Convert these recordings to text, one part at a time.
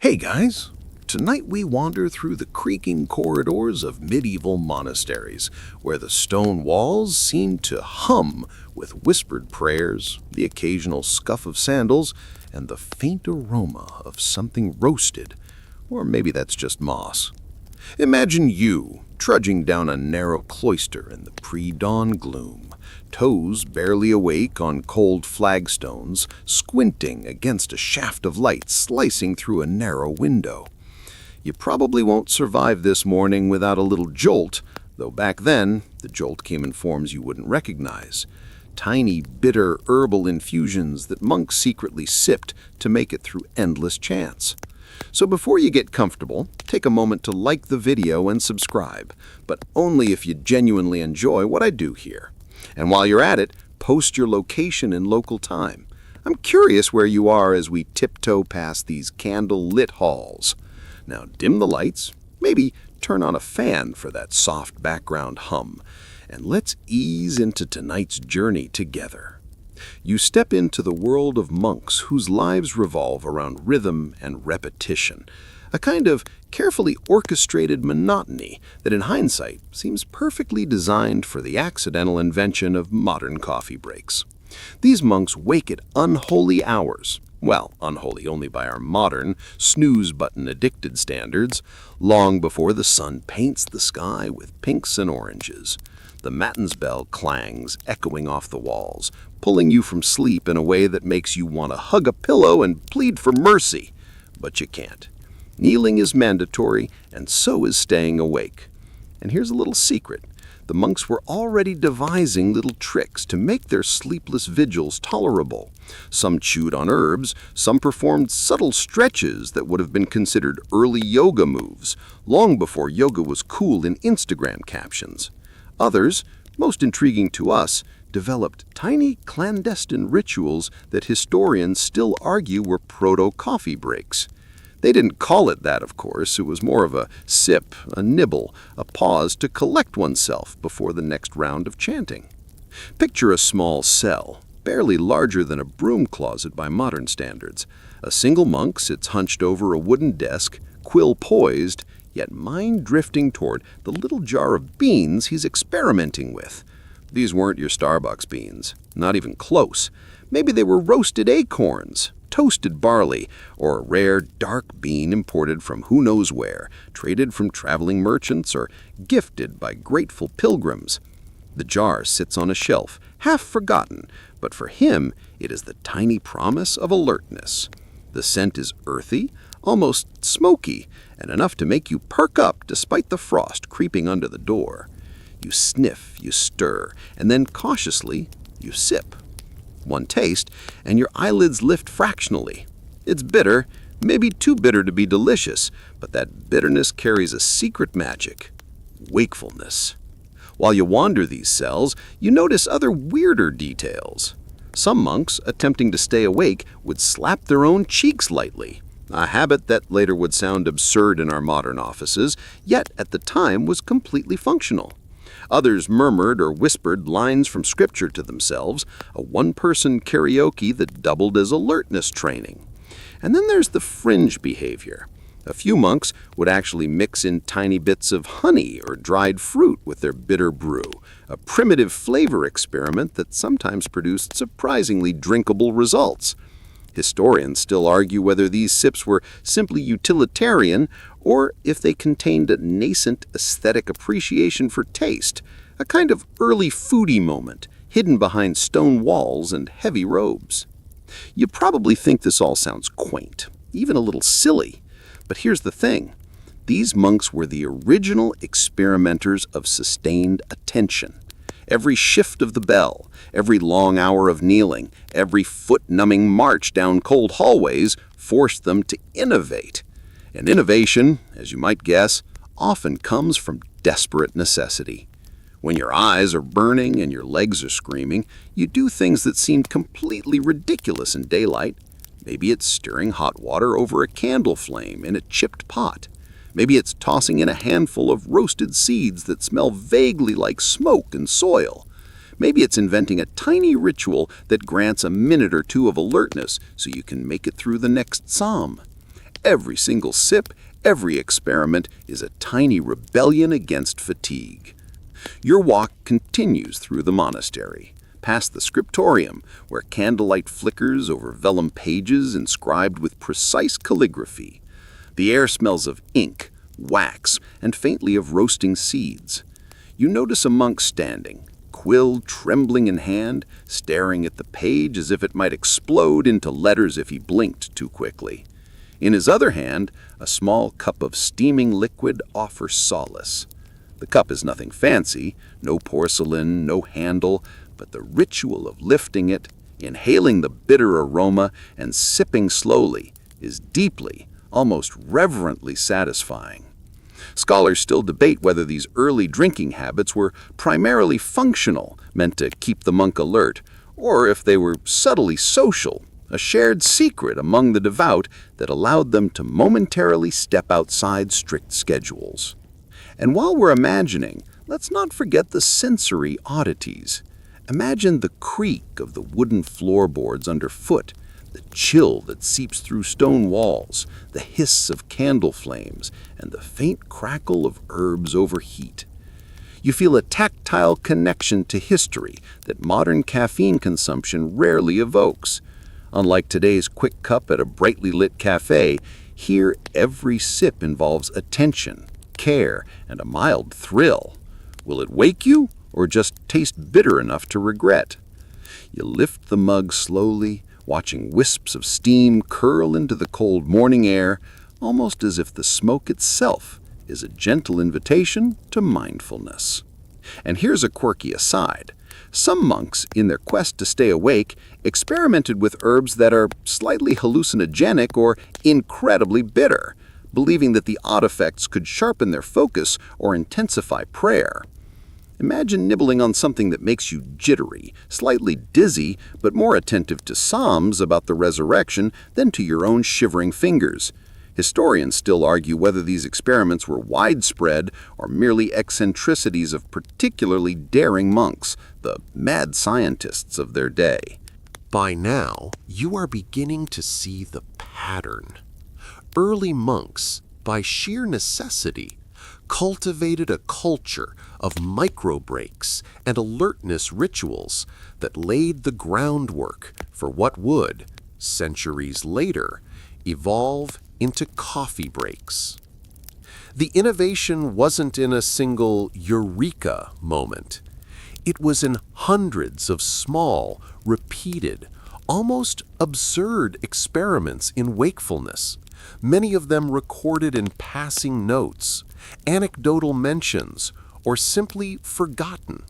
Hey guys! Tonight we wander through the creaking corridors of medieval monasteries, where the stone walls seem to hum with whispered prayers, the occasional scuff of sandals, and the faint aroma of something roasted, or maybe that's just moss. Imagine you trudging down a narrow cloister in the pre-dawn gloom, toes barely awake on cold flagstones, squinting against a shaft of light slicing through a narrow window. You probably won't survive this morning without a little jolt, though back then, the jolt came in forms you wouldn't recognize. Tiny, bitter herbal infusions that monks secretly sipped to make it through endless chants. So before you get comfortable, take a moment to like the video and subscribe, but only if you genuinely enjoy what I do here. And while you're at it, post your location and local time. I'm curious where you are as we tiptoe past these candle-lit halls. Now dim the lights, maybe turn on a fan for that soft background hum, and let's ease into tonight's journey together. You step into the world of monks whose lives revolve around rhythm and repetition, a kind of carefully orchestrated monotony that in hindsight seems perfectly designed for the accidental invention of modern coffee breaks. These monks wake at unholy hours, well, unholy only by our modern, snooze-button-addicted standards, long before the sun paints the sky with pinks and oranges. The matins bell clangs, echoing off the walls, pulling you from sleep in a way that makes you want to hug a pillow and plead for mercy. But you can't. Kneeling is mandatory, and so is staying awake. And here's a little secret. The monks were already devising little tricks to make their sleepless vigils tolerable. Some chewed on herbs, some performed subtle stretches that would have been considered early yoga moves, long before yoga was cool in Instagram captions. Others, most intriguing to us, developed tiny clandestine rituals that historians still argue were proto-coffee breaks. They didn't call it that, of course. It was more of a sip, a nibble, a pause to collect oneself before the next round of chanting. Picture a small cell, barely larger than a broom closet by modern standards. A single monk sits hunched over a wooden desk, quill poised, yet mind drifting toward the little jar of beans he's experimenting with. These weren't your Starbucks beans, not even close. Maybe they were roasted acorns, toasted barley, or a rare dark bean imported from who knows where, traded from traveling merchants or gifted by grateful pilgrims. The jar sits on a shelf, half forgotten, but for him it is the tiny promise of alertness. The scent is earthy, almost smoky, and enough to make you perk up despite the frost creeping under the door. You sniff, you stir, and then cautiously you sip. One taste, and your eyelids lift fractionally. It's bitter, maybe too bitter to be delicious, but that bitterness carries a secret magic: wakefulness. While you wander these cells, you notice other weirder details. Some monks, attempting to stay awake, would slap their own cheeks lightly, a habit that later would sound absurd in our modern offices, yet at the time was completely functional. Others murmured or whispered lines from scripture to themselves, a one-person karaoke that doubled as alertness training. And then there's the fringe behavior. A few monks would actually mix in tiny bits of honey or dried fruit with their bitter brew, a primitive flavor experiment that sometimes produced surprisingly drinkable results. Historians still argue whether these sips were simply utilitarian or if they contained a nascent aesthetic appreciation for taste, a kind of early foodie moment hidden behind stone walls and heavy robes. You probably think this all sounds quaint, even a little silly, but here's the thing. These monks were the original experimenters of sustained attention. Every shift of the bell, every long hour of kneeling, every foot-numbing march down cold hallways forced them to innovate. And innovation, as you might guess, often comes from desperate necessity. When your eyes are burning and your legs are screaming, you do things that seem completely ridiculous in daylight. Maybe it's stirring hot water over a candle flame in a chipped pot. Maybe it's tossing in a handful of roasted seeds that smell vaguely like smoke and soil. Maybe it's inventing a tiny ritual that grants a minute or two of alertness so you can make it through the next psalm. Every single sip, every experiment is a tiny rebellion against fatigue. Your walk continues through the monastery, past the scriptorium, where candlelight flickers over vellum pages inscribed with precise calligraphy. The air smells of ink, wax, and faintly of roasting seeds. You notice a monk standing, quill trembling in hand, staring at the page as if it might explode into letters if he blinked too quickly. In his other hand, a small cup of steaming liquid offers solace. The cup is nothing fancy, no porcelain, no handle, but the ritual of lifting it, inhaling the bitter aroma, and sipping slowly is deeply, almost reverently satisfying. Scholars still debate whether these early drinking habits were primarily functional, meant to keep the monk alert, or if they were subtly social, a shared secret among the devout that allowed them to momentarily step outside strict schedules. And while we're imagining, let's not forget the sensory oddities. Imagine the creak of the wooden floorboards underfoot, the chill that seeps through stone walls, the hiss of candle flames, and the faint crackle of herbs over heat. You feel a tactile connection to history that modern caffeine consumption rarely evokes. Unlike today's quick cup at a brightly lit cafe, here every sip involves attention, care, and a mild thrill. Will it wake you, or just taste bitter enough to regret? You lift the mug slowly, watching wisps of steam curl into the cold morning air, almost as if the smoke itself is a gentle invitation to mindfulness. And here's a quirky aside. Some monks, in their quest to stay awake, experimented with herbs that are slightly hallucinogenic or incredibly bitter, believing that the odd effects could sharpen their focus or intensify prayer. Imagine nibbling on something that makes you jittery, slightly dizzy, but more attentive to psalms about the resurrection than to your own shivering fingers. Historians still argue whether these experiments were widespread or merely eccentricities of particularly daring monks, the mad scientists of their day. By now, you are beginning to see the pattern. Early monks, by sheer necessity, cultivated a culture of micro-breaks and alertness rituals that laid the groundwork for what would, centuries later, evolve into coffee breaks. The innovation wasn't in a single eureka moment. It was in hundreds of small, repeated, almost absurd experiments in wakefulness, many of them recorded in passing notes, anecdotal mentions, or simply forgotten.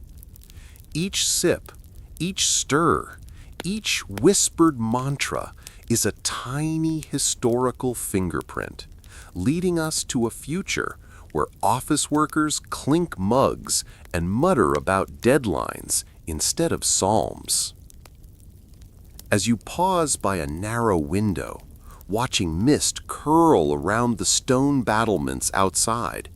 Each sip, each stir, each whispered mantra is a tiny historical fingerprint, leading us to a future where office workers clink mugs and mutter about deadlines instead of psalms. As you pause by a narrow window, watching mist curl around the stone battlements outside,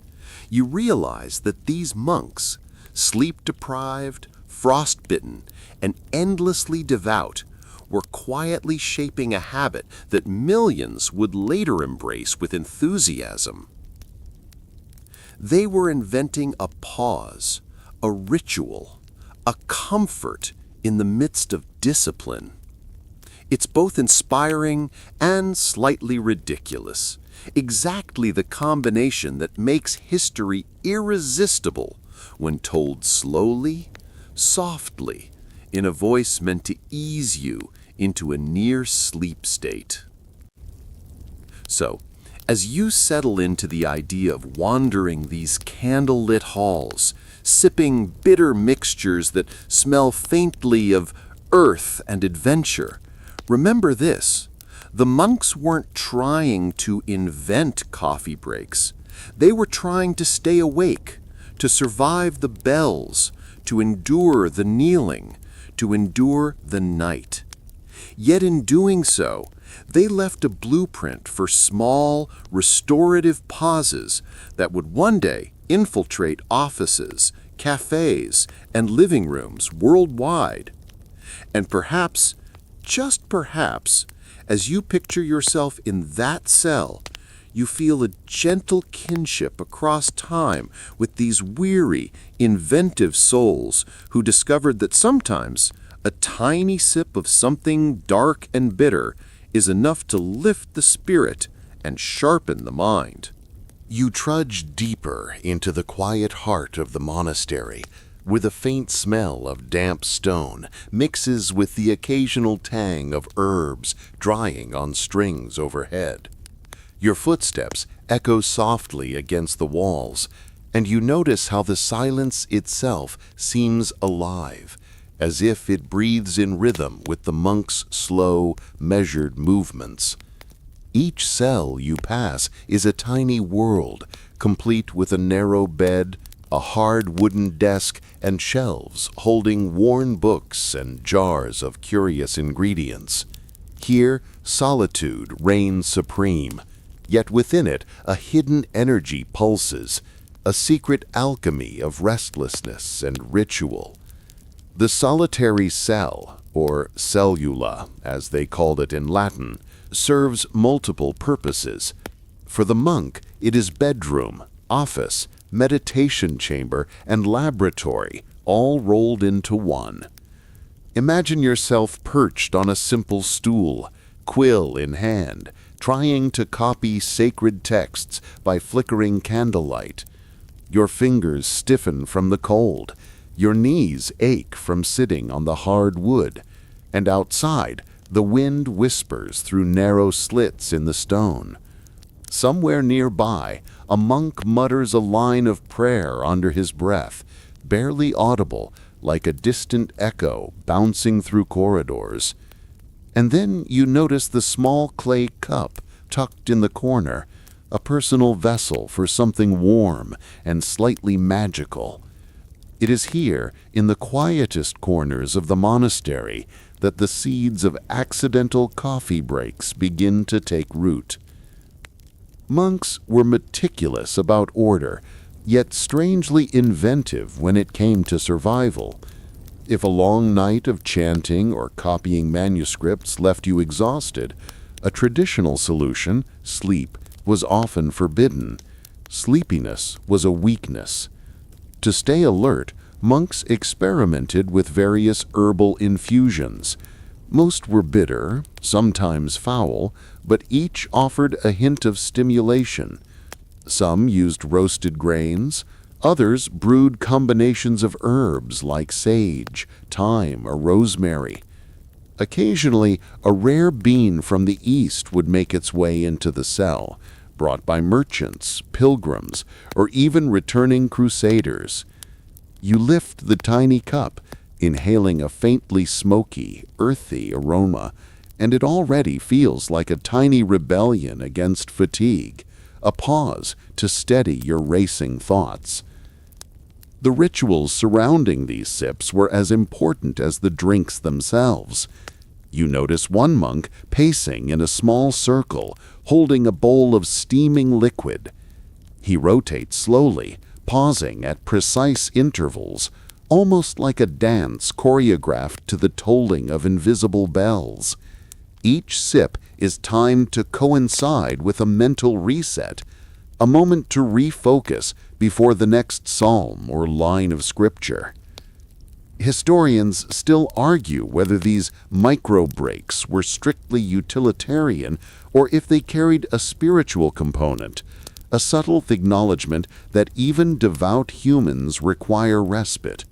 you realize that these monks, sleep-deprived, frostbitten, and endlessly devout, were quietly shaping a habit that millions would later embrace with enthusiasm. They were inventing a pause, a ritual, a comfort in the midst of discipline. It's both inspiring and slightly ridiculous, exactly the combination that makes history irresistible when told slowly, softly, in a voice meant to ease you into a near-sleep state. So, as you settle into the idea of wandering these candle-lit halls, sipping bitter mixtures that smell faintly of earth and adventure, remember this: the monks weren't trying to invent coffee breaks. They were trying to stay awake, to survive the bells, to endure the kneeling, to endure the night. Yet in doing so, they left a blueprint for small, restorative pauses that would one day infiltrate offices, cafes, and living rooms worldwide. And perhaps, just perhaps, as you picture yourself in that cell, you feel a gentle kinship across time with these weary, inventive souls who discovered that sometimes a tiny sip of something dark and bitter is enough to lift the spirit and sharpen the mind. You trudge deeper into the quiet heart of the monastery, where the faint smell of damp stone mixes with the occasional tang of herbs drying on strings overhead. Your footsteps echo softly against the walls, and you notice how the silence itself seems alive, as if it breathes in rhythm with the monk's slow, measured movements. Each cell you pass is a tiny world, complete with a narrow bed, a hard wooden desk, and shelves holding worn books and jars of curious ingredients. Here, solitude reigns supreme, yet within it a hidden energy pulses, a secret alchemy of restlessness and ritual. The solitary cell, or cellula, as they called it in Latin, serves multiple purposes. For the monk, it is bedroom, office, meditation chamber, and laboratory, all rolled into one. Imagine yourself perched on a simple stool, quill in hand, trying to copy sacred texts by flickering candlelight. Your fingers stiffen from the cold, your knees ache from sitting on the hard wood, and outside, the wind whispers through narrow slits in the stone. Somewhere nearby, a monk mutters a line of prayer under his breath, barely audible, like a distant echo bouncing through corridors. And then you notice the small clay cup tucked in the corner, a personal vessel for something warm and slightly magical. It is here, in the quietest corners of the monastery, that the seeds of accidental coffee breaks begin to take root. Monks were meticulous about order, yet strangely inventive when it came to survival. If a long night of chanting or copying manuscripts left you exhausted, a traditional solution, sleep, was often forbidden. Sleepiness was a weakness. To stay alert, monks experimented with various herbal infusions. Most were bitter, sometimes foul, but each offered a hint of stimulation. Some used roasted grains, others brewed combinations of herbs like sage, thyme, or rosemary. Occasionally, a rare bean from the east would make its way into the cell, brought by merchants, pilgrims, or even returning crusaders. You lift the tiny cup, inhaling a faintly smoky, earthy aroma, and it already feels like a tiny rebellion against fatigue, a pause to steady your racing thoughts. The rituals surrounding these sips were as important as the drinks themselves. You notice one monk pacing in a small circle, holding a bowl of steaming liquid. He rotates slowly, pausing at precise intervals, almost like a dance choreographed to the tolling of invisible bells. Each sip is timed to coincide with a mental reset, a moment to refocus before the next psalm or line of scripture. Historians still argue whether these micro breaks were strictly utilitarian or if they carried a spiritual component, a subtle acknowledgement that even devout humans require respite.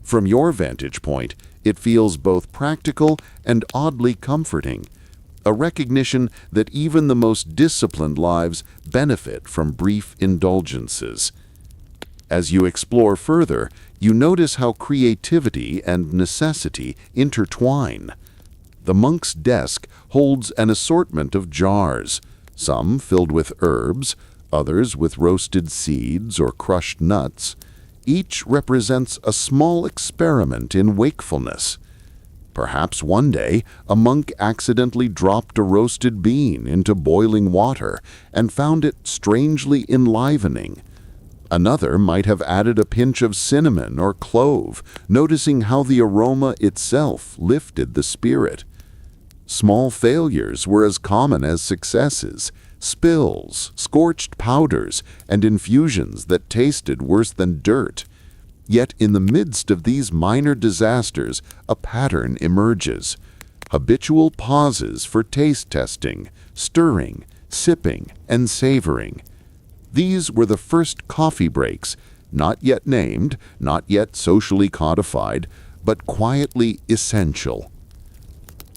From your vantage point, it feels both practical and oddly comforting, a recognition that even the most disciplined lives benefit from brief indulgences. As you explore further, you notice how creativity and necessity intertwine. The monk's desk holds an assortment of jars, some filled with herbs, others with roasted seeds or crushed nuts. Each represents a small experiment in wakefulness. Perhaps one day a monk accidentally dropped a roasted bean into boiling water and found it strangely enlivening. Another might have added a pinch of cinnamon or clove, noticing how the aroma itself lifted the spirit. Small failures were as common as successes, spills, scorched powders, and infusions that tasted worse than dirt. Yet in the midst of these minor disasters, a pattern emerges. Habitual pauses for taste testing, stirring, sipping, and savoring. These were the first coffee breaks, not yet named, not yet socially codified, but quietly essential.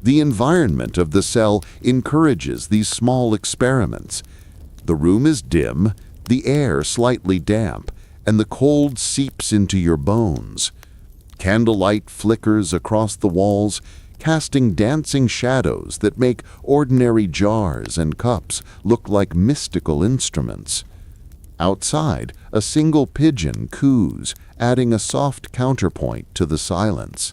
The environment of the cell encourages these small experiments. The room is dim, the air slightly damp, and the cold seeps into your bones. Candlelight flickers across the walls, casting dancing shadows that make ordinary jars and cups look like mystical instruments. Outside, a single pigeon coos, adding a soft counterpoint to the silence.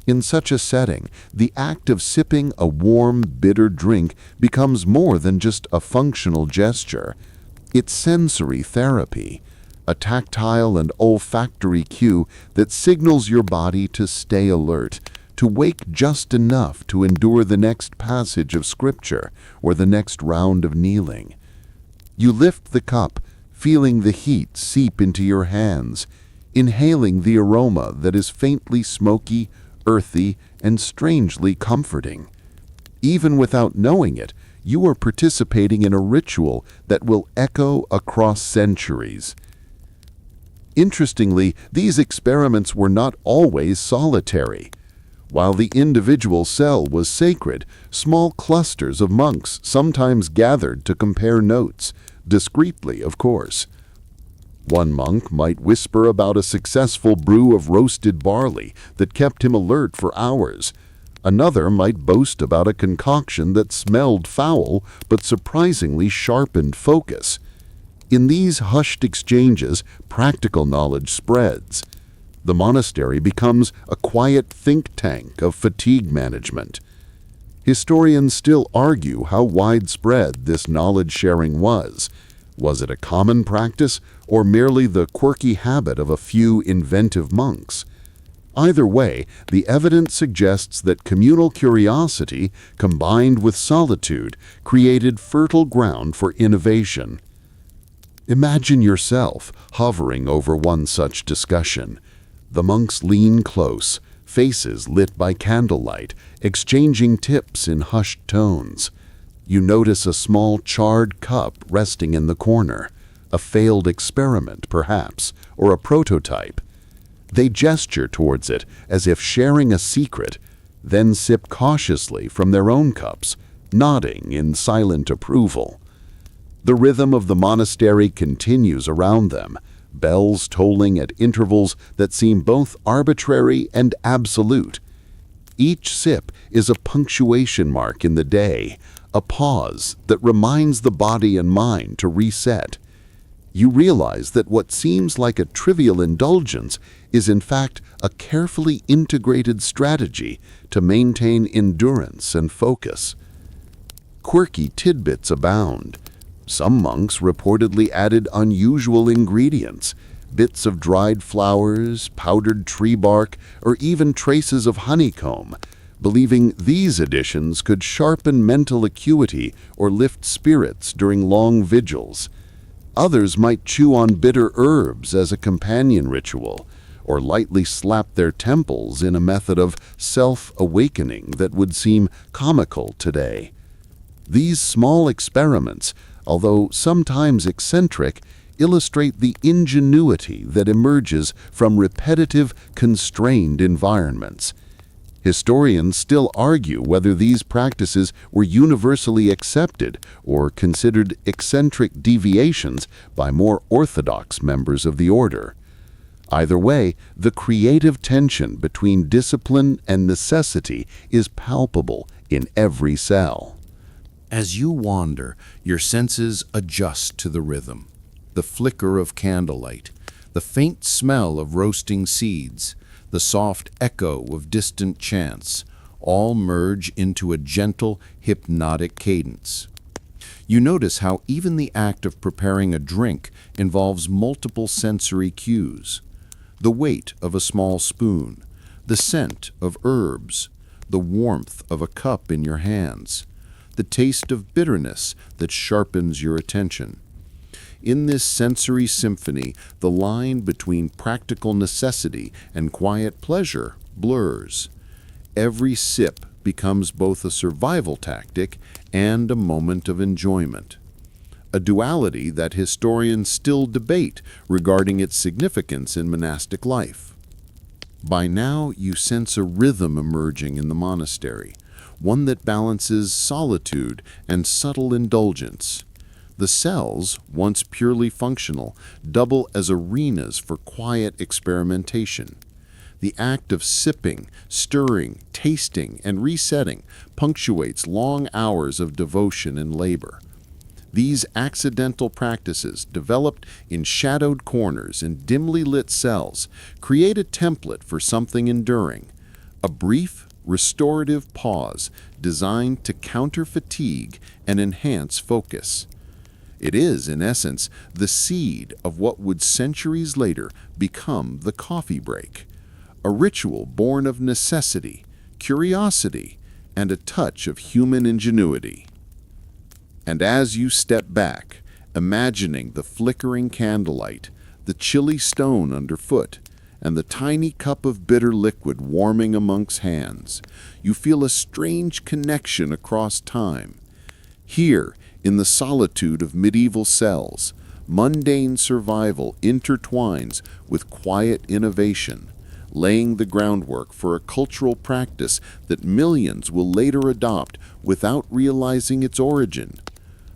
In such a setting, the act of sipping a warm, bitter drink becomes more than just a functional gesture. It's sensory therapy, a tactile and olfactory cue that signals your body to stay alert, to wake just enough to endure the next passage of scripture or the next round of kneeling. You lift the cup, feeling the heat seep into your hands, inhaling the aroma that is faintly smoky, earthy, and strangely comforting. Even without knowing it, you are participating in a ritual that will echo across centuries. Interestingly, these experiments were not always solitary. While the individual cell was sacred, small clusters of monks sometimes gathered to compare notes, discreetly, of course. One monk might whisper about a successful brew of roasted barley that kept him alert for hours. Another might boast about a concoction that smelled foul but surprisingly sharpened focus. In these hushed exchanges, practical knowledge spreads. The monastery becomes a quiet think tank of fatigue management. Historians still argue how widespread this knowledge sharing was. Was it a common practice, or merely the quirky habit of a few inventive monks? Either way, the evidence suggests that communal curiosity, combined with solitude, created fertile ground for innovation. Imagine yourself hovering over one such discussion. The monks lean close, faces lit by candlelight, exchanging tips in hushed tones. You notice a small charred cup resting in the corner, a failed experiment, perhaps, or a prototype. They gesture towards it as if sharing a secret, then sip cautiously from their own cups, nodding in silent approval. The rhythm of the monastery continues around them, bells tolling at intervals that seem both arbitrary and absolute. Each sip is a punctuation mark in the day, a pause that reminds the body and mind to reset. You realize that what seems like a trivial indulgence is in fact a carefully integrated strategy to maintain endurance and focus. Quirky tidbits abound. Some monks reportedly added unusual ingredients, bits of dried flowers, powdered tree bark, or even traces of honeycomb, believing these additions could sharpen mental acuity or lift spirits during long vigils. Others might chew on bitter herbs as a companion ritual, or lightly slap their temples in a method of self-awakening that would seem comical today. These small experiments, although sometimes eccentric, illustrate the ingenuity that emerges from repetitive, constrained environments. Historians still argue whether these practices were universally accepted or considered eccentric deviations by more orthodox members of the order. Either way, the creative tension between discipline and necessity is palpable in every cell. As you wander, your senses adjust to the rhythm. The flicker of candlelight, the faint smell of roasting seeds, the soft echo of distant chants, all merge into a gentle, hypnotic cadence. You notice how even the act of preparing a drink involves multiple sensory cues. The weight of a small spoon, the scent of herbs, the warmth of a cup in your hands. the taste of bitterness that sharpens your attention. In this sensory symphony, the line between practical necessity and quiet pleasure blurs. Every sip becomes both a survival tactic and a moment of enjoyment. A duality that historians still debate regarding its significance in monastic life. By now, you sense a rhythm emerging in the monastery, one that balances solitude and subtle indulgence. The cells, once purely functional, double as arenas for quiet experimentation. The act of sipping, stirring, tasting, and resetting punctuates long hours of devotion and labor. These accidental practices, developed in shadowed corners and dimly lit cells, create a template for something enduring, a brief, restorative pause designed to counter fatigue and enhance focus. It is, in essence, the seed of what would centuries later become the coffee break, a ritual born of necessity, curiosity, and a touch of human ingenuity. And as you step back, imagining the flickering candlelight, the chilly stone underfoot, and the tiny cup of bitter liquid warming amongst hands, you feel a strange connection across time. Here, in the solitude of medieval cells, mundane survival intertwines with quiet innovation, laying the groundwork for a cultural practice that millions will later adopt without realizing its origin.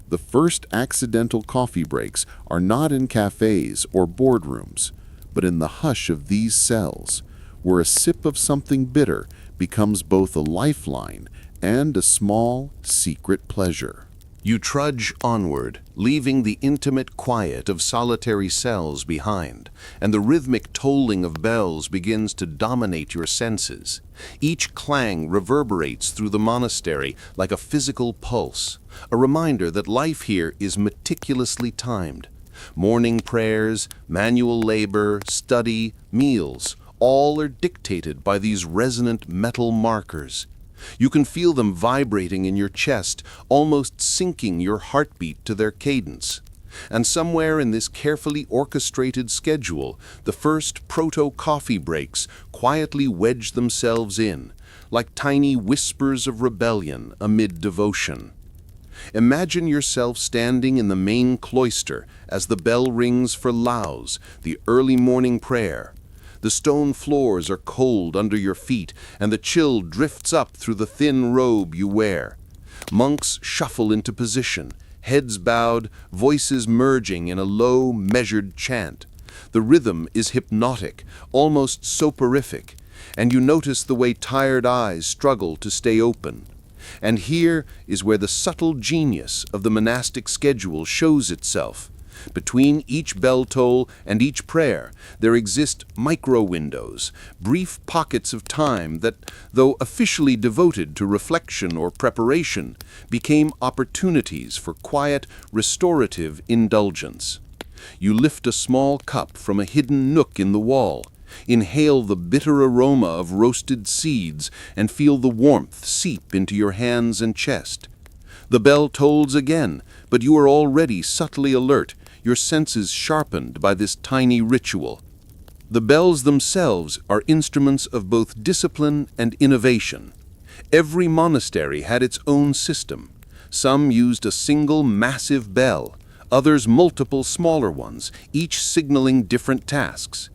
The first accidental coffee breaks are not in cafes or boardrooms, but in the hush of these cells, where a sip of something bitter becomes both a lifeline and a small, secret pleasure. You trudge onward, leaving the intimate quiet of solitary cells behind, and the rhythmic tolling of bells begins to dominate your senses. Each clang reverberates through the monastery like a physical pulse, a reminder that life here is meticulously timed. Morning prayers, manual labor, study, meals, all are dictated by these resonant metal markers. You can feel them vibrating in your chest, almost syncing your heartbeat to their cadence. And somewhere in this carefully orchestrated schedule, the first proto-coffee breaks quietly wedge themselves in, like tiny whispers of rebellion amid devotion. Imagine yourself standing in the main cloister as the bell rings for Laus, the early morning prayer. The stone floors are cold under your feet, and the chill drifts up through the thin robe you wear. Monks shuffle into position, heads bowed, voices merging in a low, measured chant. The rhythm is hypnotic, almost soporific, and you notice the way tired eyes struggle to stay open. And here is where the subtle genius of the monastic schedule shows itself. Between each bell toll and each prayer, there exist micro-windows, brief pockets of time that, though officially devoted to reflection or preparation, became opportunities for quiet, restorative indulgence. You lift a small cup from a hidden nook in the wall, inhale the bitter aroma of roasted seeds, and feel the warmth seep into your hands and chest. The bell tolls again, but you are already subtly alert, your senses sharpened by this tiny ritual. The bells themselves are instruments of both discipline and innovation. Every monastery had its own system. Some used a single massive bell, others multiple smaller ones, each signaling different tasks.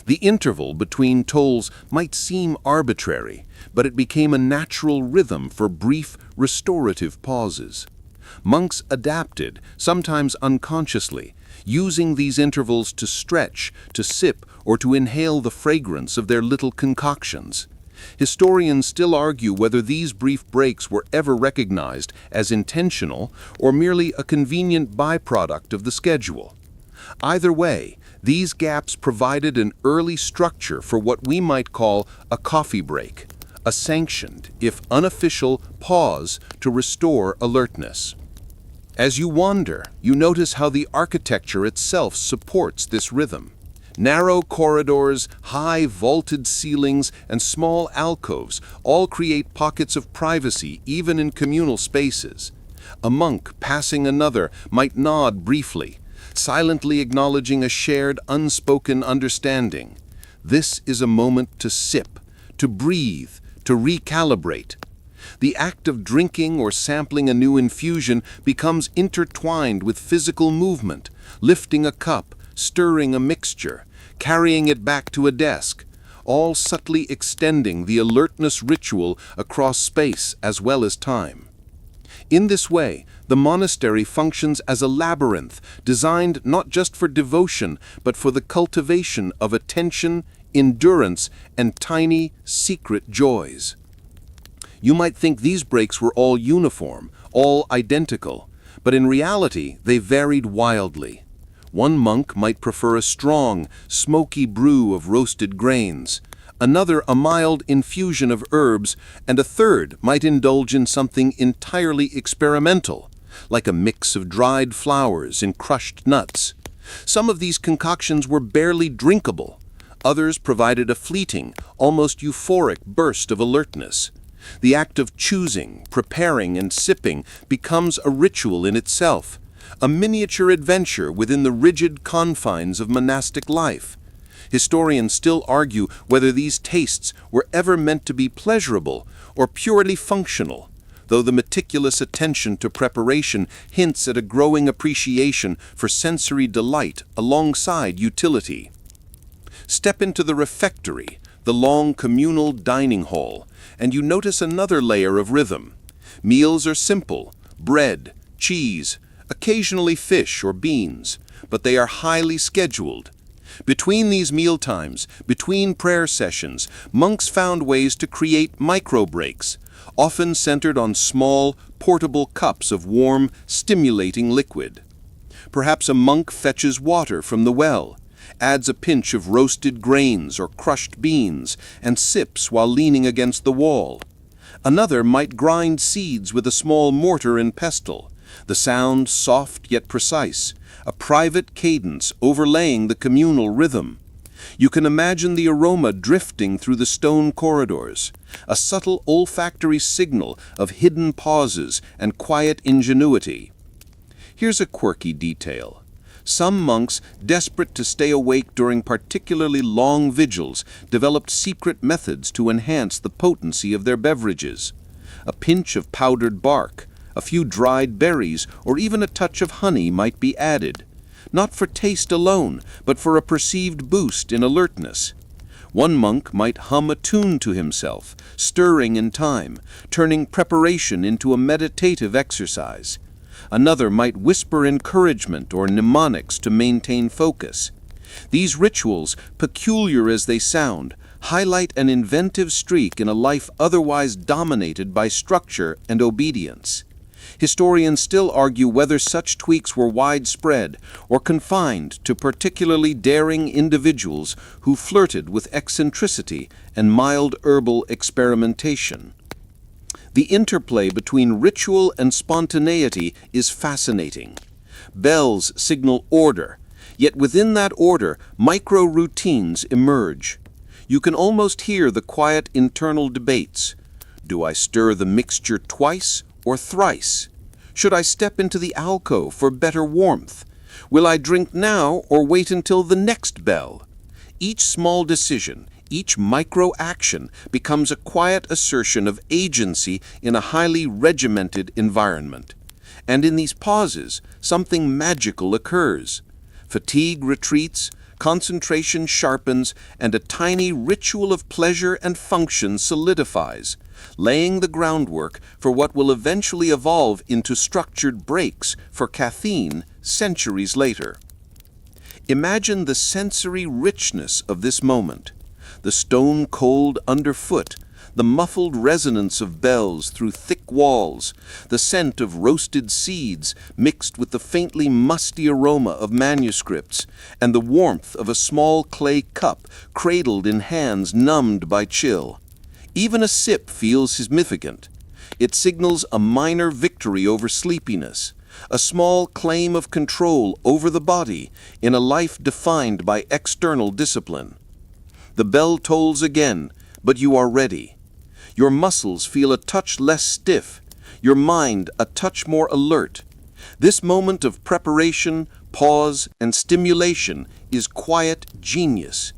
The interval between tolls might seem arbitrary, but it became a natural rhythm for brief, restorative pauses. Monks adapted, sometimes unconsciously, using these intervals to stretch, to sip, or to inhale the fragrance of their little concoctions. Historians still argue whether these brief breaks were ever recognized as intentional or merely a convenient byproduct of the schedule. Either way, these gaps provided an early structure for what we might call a coffee break, a sanctioned, if unofficial, pause to restore alertness. As you wander, you notice how the architecture itself supports this rhythm. Narrow corridors, high vaulted ceilings, and small alcoves all create pockets of privacy even in communal spaces. A monk passing another might nod briefly, silently acknowledging a shared unspoken understanding. This is a moment to sip, to breathe, to recalibrate. The act of drinking or sampling a new infusion becomes intertwined with physical movement, lifting a cup, stirring a mixture, carrying it back to a desk, all subtly extending the alertness ritual across space as well as time. In this way, the monastery functions as a labyrinth designed not just for devotion, but for the cultivation of attention, endurance, and tiny, secret joys. You might think these breaks were all uniform, all identical, but in reality they varied wildly. One monk might prefer a strong, smoky brew of roasted grains, another a mild infusion of herbs, and a third might indulge in something entirely experimental, like a mix of dried flowers and crushed nuts. Some of these concoctions were barely drinkable. Others provided a fleeting, almost euphoric burst of alertness. The act of choosing, preparing, and sipping becomes a ritual in itself, a miniature adventure within the rigid confines of monastic life. Historians still argue whether these tastes were ever meant to be pleasurable or purely functional, though the meticulous attention to preparation hints at a growing appreciation for sensory delight alongside utility. Step into the refectory, the long communal dining hall, and you notice another layer of rhythm. Meals are simple: bread, cheese, occasionally fish or beans, but they are highly scheduled. Between these meal times, between prayer sessions, monks found ways to create micro breaks, often centered on small, portable cups of warm, stimulating liquid. Perhaps a monk fetches water from the well, adds a pinch of roasted grains or crushed beans, and sips while leaning against the wall. Another might grind seeds with a small mortar and pestle, the sound soft yet precise, a private cadence overlaying the communal rhythm. You can imagine the aroma drifting through the stone corridors, a subtle olfactory signal of hidden pauses and quiet ingenuity. Here's a quirky detail. Some monks, desperate to stay awake during particularly long vigils, developed secret methods to enhance the potency of their beverages. A pinch of powdered bark, a few dried berries, or even a touch of honey might be added, not for taste alone, but for a perceived boost in alertness. One monk might hum a tune to himself, stirring in time, turning preparation into a meditative exercise. Another might whisper encouragement or mnemonics to maintain focus. These rituals, peculiar as they sound, highlight an inventive streak in a life otherwise dominated by structure and obedience. Historians still argue whether such tweaks were widespread or confined to particularly daring individuals who flirted with eccentricity and mild herbal experimentation. The interplay between ritual and spontaneity is fascinating. Bells signal order, yet within that order, micro-routines emerge. You can almost hear the quiet internal debates. Do I stir the mixture twice or thrice? Should I step into the alcove for better warmth? Will I drink now or wait until the next bell? Each small decision, each micro-action becomes a quiet assertion of agency in a highly regimented environment. And in these pauses, something magical occurs. Fatigue retreats, concentration sharpens, and a tiny ritual of pleasure and function solidifies, laying the groundwork for what will eventually evolve into structured breaks for caffeine centuries later. Imagine the sensory richness of this moment. The stone cold underfoot, the muffled resonance of bells through thick walls, the scent of roasted seeds mixed with the faintly musty aroma of manuscripts, and the warmth of a small clay cup cradled in hands numbed by chill. Even a sip feels significant. It signals a minor victory over sleepiness, a small claim of control over the body in a life defined by external discipline. The bell tolls again, but you are ready. Your muscles feel a touch less stiff, your mind a touch more alert. This moment of preparation, pause, and stimulation is quiet genius,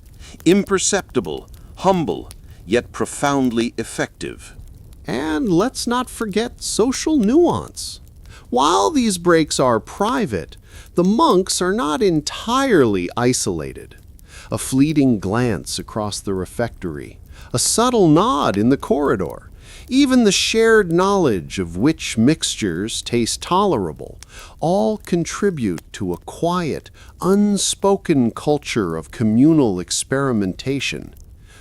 imperceptible, humble, yet profoundly effective. And let's not forget social nuance. While these breaks are private, the monks are not entirely isolated. A fleeting glance across the refectory, a subtle nod in the corridor, even the shared knowledge of which mixtures taste tolerable, all contribute to a quiet, unspoken culture of communal experimentation.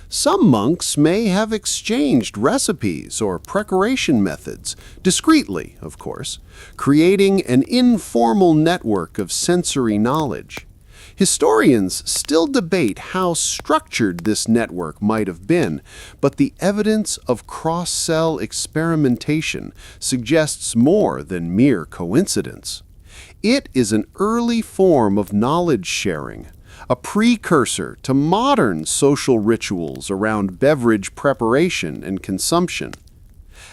Some monks may have exchanged recipes or preparation methods, discreetly, of course, creating an informal network of sensory knowledge. Historians still debate how structured this network might have been, but the evidence of cross-cell experimentation suggests more than mere coincidence. It is an early form of knowledge sharing, a precursor to modern social rituals around beverage preparation and consumption.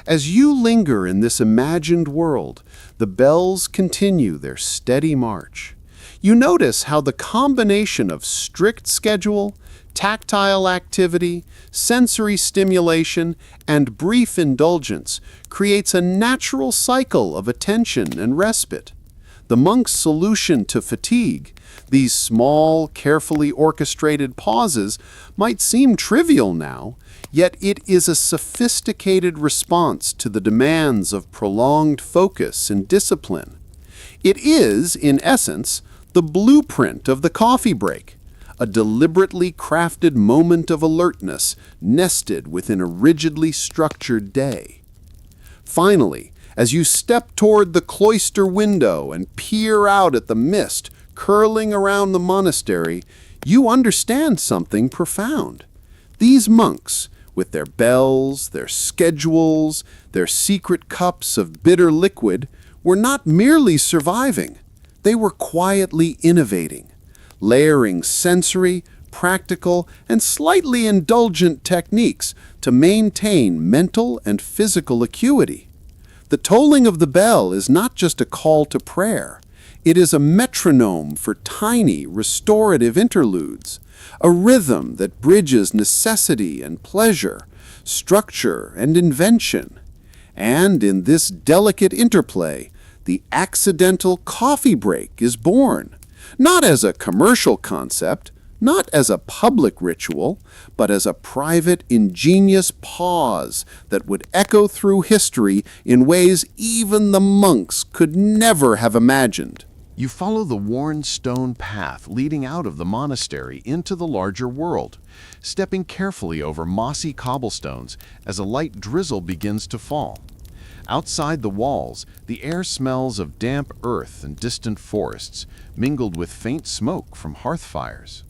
As you linger in this imagined world, the bells continue their steady march. You notice how the combination of strict schedule, tactile activity, sensory stimulation, and brief indulgence creates a natural cycle of attention and respite. The monk's solution to fatigue, these small, carefully orchestrated pauses, might seem trivial now, yet it is a sophisticated response to the demands of prolonged focus and discipline. It is, in essence, the blueprint of the coffee break, a deliberately crafted moment of alertness nested within a rigidly structured day. Finally, as you step toward the cloister window and peer out at the mist curling around the monastery, you understand something profound. These monks, with their bells, their schedules, their secret cups of bitter liquid, were not merely surviving. They were quietly innovating, layering sensory, practical, and slightly indulgent techniques to maintain mental and physical acuity. The tolling of the bell is not just a call to prayer. It is a metronome for tiny, restorative interludes, a rhythm that bridges necessity and pleasure, structure and invention. And in this delicate interplay, the accidental coffee break is born, not as a commercial concept, not as a public ritual, but as a private, ingenious pause that would echo through history in ways even the monks could never have imagined. You follow the worn stone path leading out of the monastery into the larger world, stepping carefully over mossy cobblestones as a light drizzle begins to fall. Outside the walls, the air smells of damp earth and distant forests, mingled with faint smoke from hearth fires.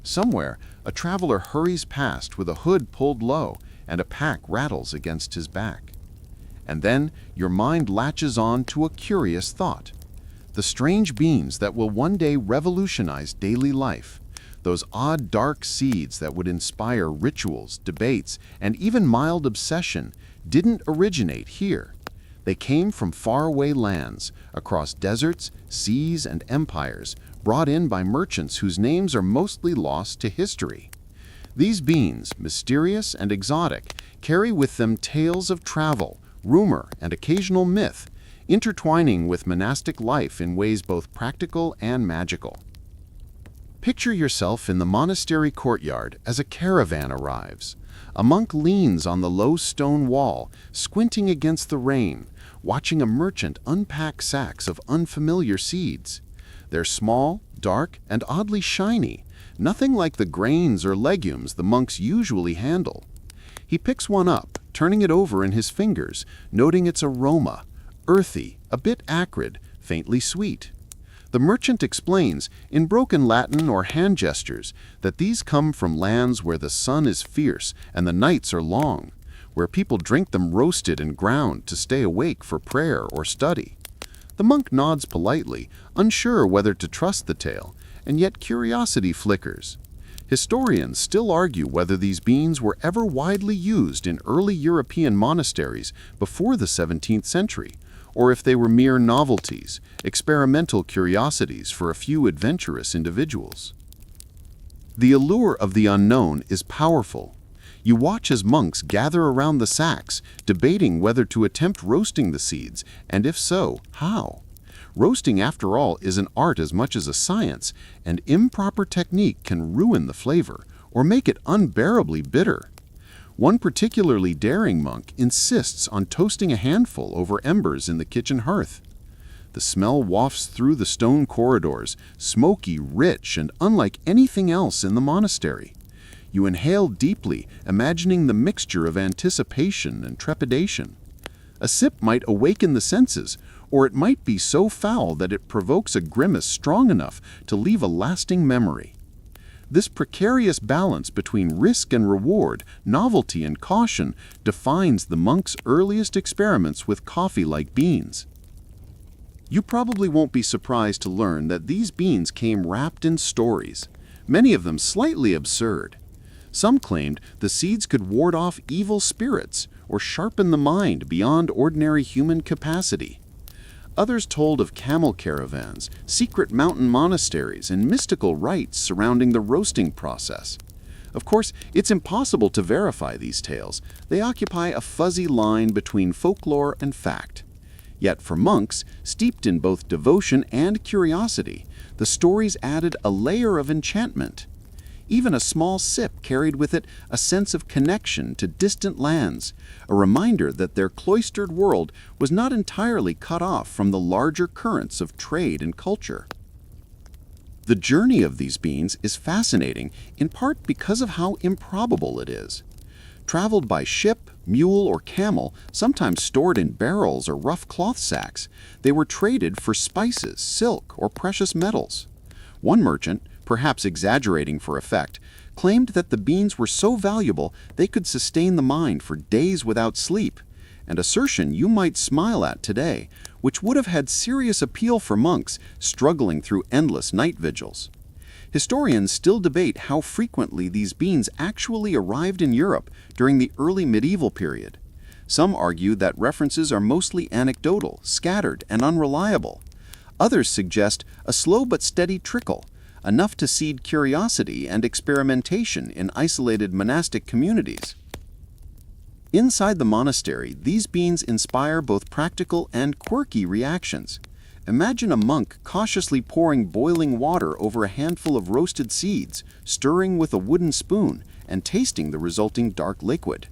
Somewhere, a traveler hurries past with a hood pulled low and a pack rattles against his back. And then your mind latches on to a curious thought. The strange beans that will one day revolutionize daily life, those odd dark seeds that would inspire rituals, debates, and even mild obsession, didn't originate here. They came from faraway lands, across deserts, seas, and empires, brought in by merchants whose names are mostly lost to history. These beans, mysterious and exotic, carry with them tales of travel, rumor, and occasional myth, intertwining with monastic life in ways both practical and magical. Picture yourself in the monastery courtyard as a caravan arrives. A monk leans on the low stone wall, squinting against the rain, watching a merchant unpack sacks of unfamiliar seeds. They're small, dark, and oddly shiny, nothing like the grains or legumes the monks usually handle. He picks one up, turning it over in his fingers, noting its aroma, earthy, a bit acrid, faintly sweet. The merchant explains, in broken Latin or hand gestures, that these come from lands where the sun is fierce and the nights are long, where people drink them roasted and ground to stay awake for prayer or study. The monk nods politely, unsure whether to trust the tale, and yet curiosity flickers. Historians still argue whether these beans were ever widely used in early European monasteries before the 17th century, or if they were mere novelties, experimental curiosities for a few adventurous individuals. The allure of the unknown is powerful. You watch as monks gather around the sacks, debating whether to attempt roasting the seeds, and if so, how. Roasting, after all, is an art as much as a science, and improper technique can ruin the flavor or make it unbearably bitter. One particularly daring monk insists on toasting a handful over embers in the kitchen hearth. The smell wafts through the stone corridors, smoky, rich, and unlike anything else in the monastery. You inhale deeply, imagining the mixture of anticipation and trepidation. A sip might awaken the senses, or it might be so foul that it provokes a grimace strong enough to leave a lasting memory. This precarious balance between risk and reward, novelty and caution, defines the monk's earliest experiments with coffee-like beans. You probably won't be surprised to learn that these beans came wrapped in stories, many of them slightly absurd. Some claimed the seeds could ward off evil spirits or sharpen the mind beyond ordinary human capacity. Others told of camel caravans, secret mountain monasteries, and mystical rites surrounding the roasting process. Of course, it's impossible to verify these tales. They occupy a fuzzy line between folklore and fact. Yet for monks, steeped in both devotion and curiosity, the stories added a layer of enchantment. Even a small sip carried with it a sense of connection to distant lands, a reminder that their cloistered world was not entirely cut off from the larger currents of trade and culture. The journey of these beans is fascinating, in part because of how improbable it is. Traveled by ship, mule, or camel, sometimes stored in barrels or rough cloth sacks, they were traded for spices, silk, or precious metals. One merchant, perhaps exaggerating for effect, claimed that the beans were so valuable they could sustain the mind for days without sleep, an assertion you might smile at today, which would have had serious appeal for monks struggling through endless night vigils. Historians still debate how frequently these beans actually arrived in Europe during the early medieval period. Some argue that references are mostly anecdotal, scattered, and unreliable. Others suggest a slow but steady trickle, enough to seed curiosity and experimentation in isolated monastic communities. Inside the monastery, these beans inspire both practical and quirky reactions. Imagine a monk cautiously pouring boiling water over a handful of roasted seeds, stirring with a wooden spoon, and tasting the resulting dark liquid.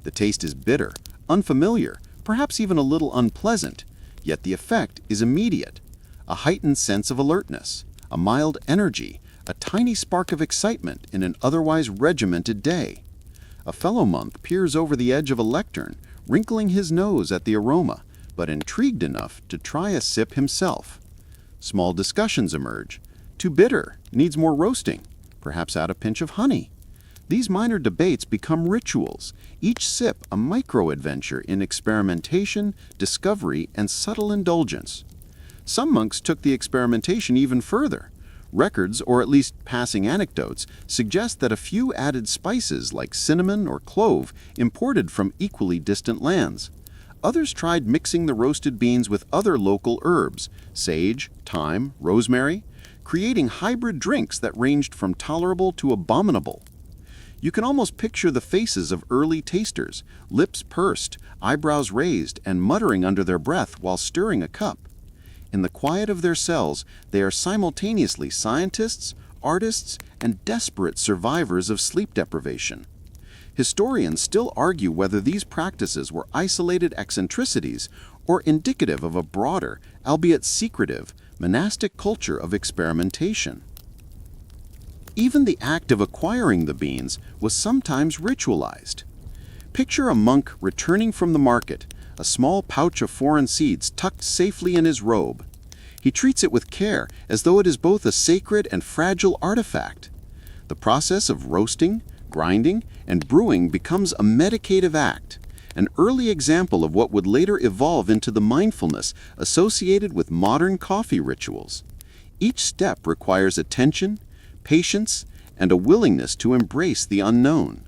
The taste is bitter, unfamiliar, perhaps even a little unpleasant, yet the effect is immediate. A heightened sense of alertness, a mild energy, a tiny spark of excitement in an otherwise regimented day. A fellow monk peers over the edge of a lectern, wrinkling his nose at the aroma, but intrigued enough to try a sip himself. Small discussions emerge. Too bitter, needs more roasting, perhaps add a pinch of honey. These minor debates become rituals, each sip a micro-adventure in experimentation, discovery, and subtle indulgence. Some monks took the experimentation even further. Records, or at least passing anecdotes, suggest that a few added spices like cinnamon or clove imported from equally distant lands. Others tried mixing the roasted beans with other local herbs, sage, thyme, rosemary, creating hybrid drinks that ranged from tolerable to abominable. You can almost picture the faces of early tasters, lips pursed, eyebrows raised, and muttering under their breath while stirring a cup. In the quiet of their cells, they are simultaneously scientists, artists, and desperate survivors of sleep deprivation. Historians still argue whether these practices were isolated eccentricities or indicative of a broader, albeit secretive, monastic culture of experimentation. Even the act of acquiring the beans was sometimes ritualized. Picture a monk returning from the market, a small pouch of foreign seeds tucked safely in his robe. He treats it with care, as though it is both a sacred and fragile artifact. The process of roasting, grinding, and brewing becomes a meditative act, an early example of what would later evolve into the mindfulness associated with modern coffee rituals. Each step requires attention, patience, and a willingness to embrace the unknown.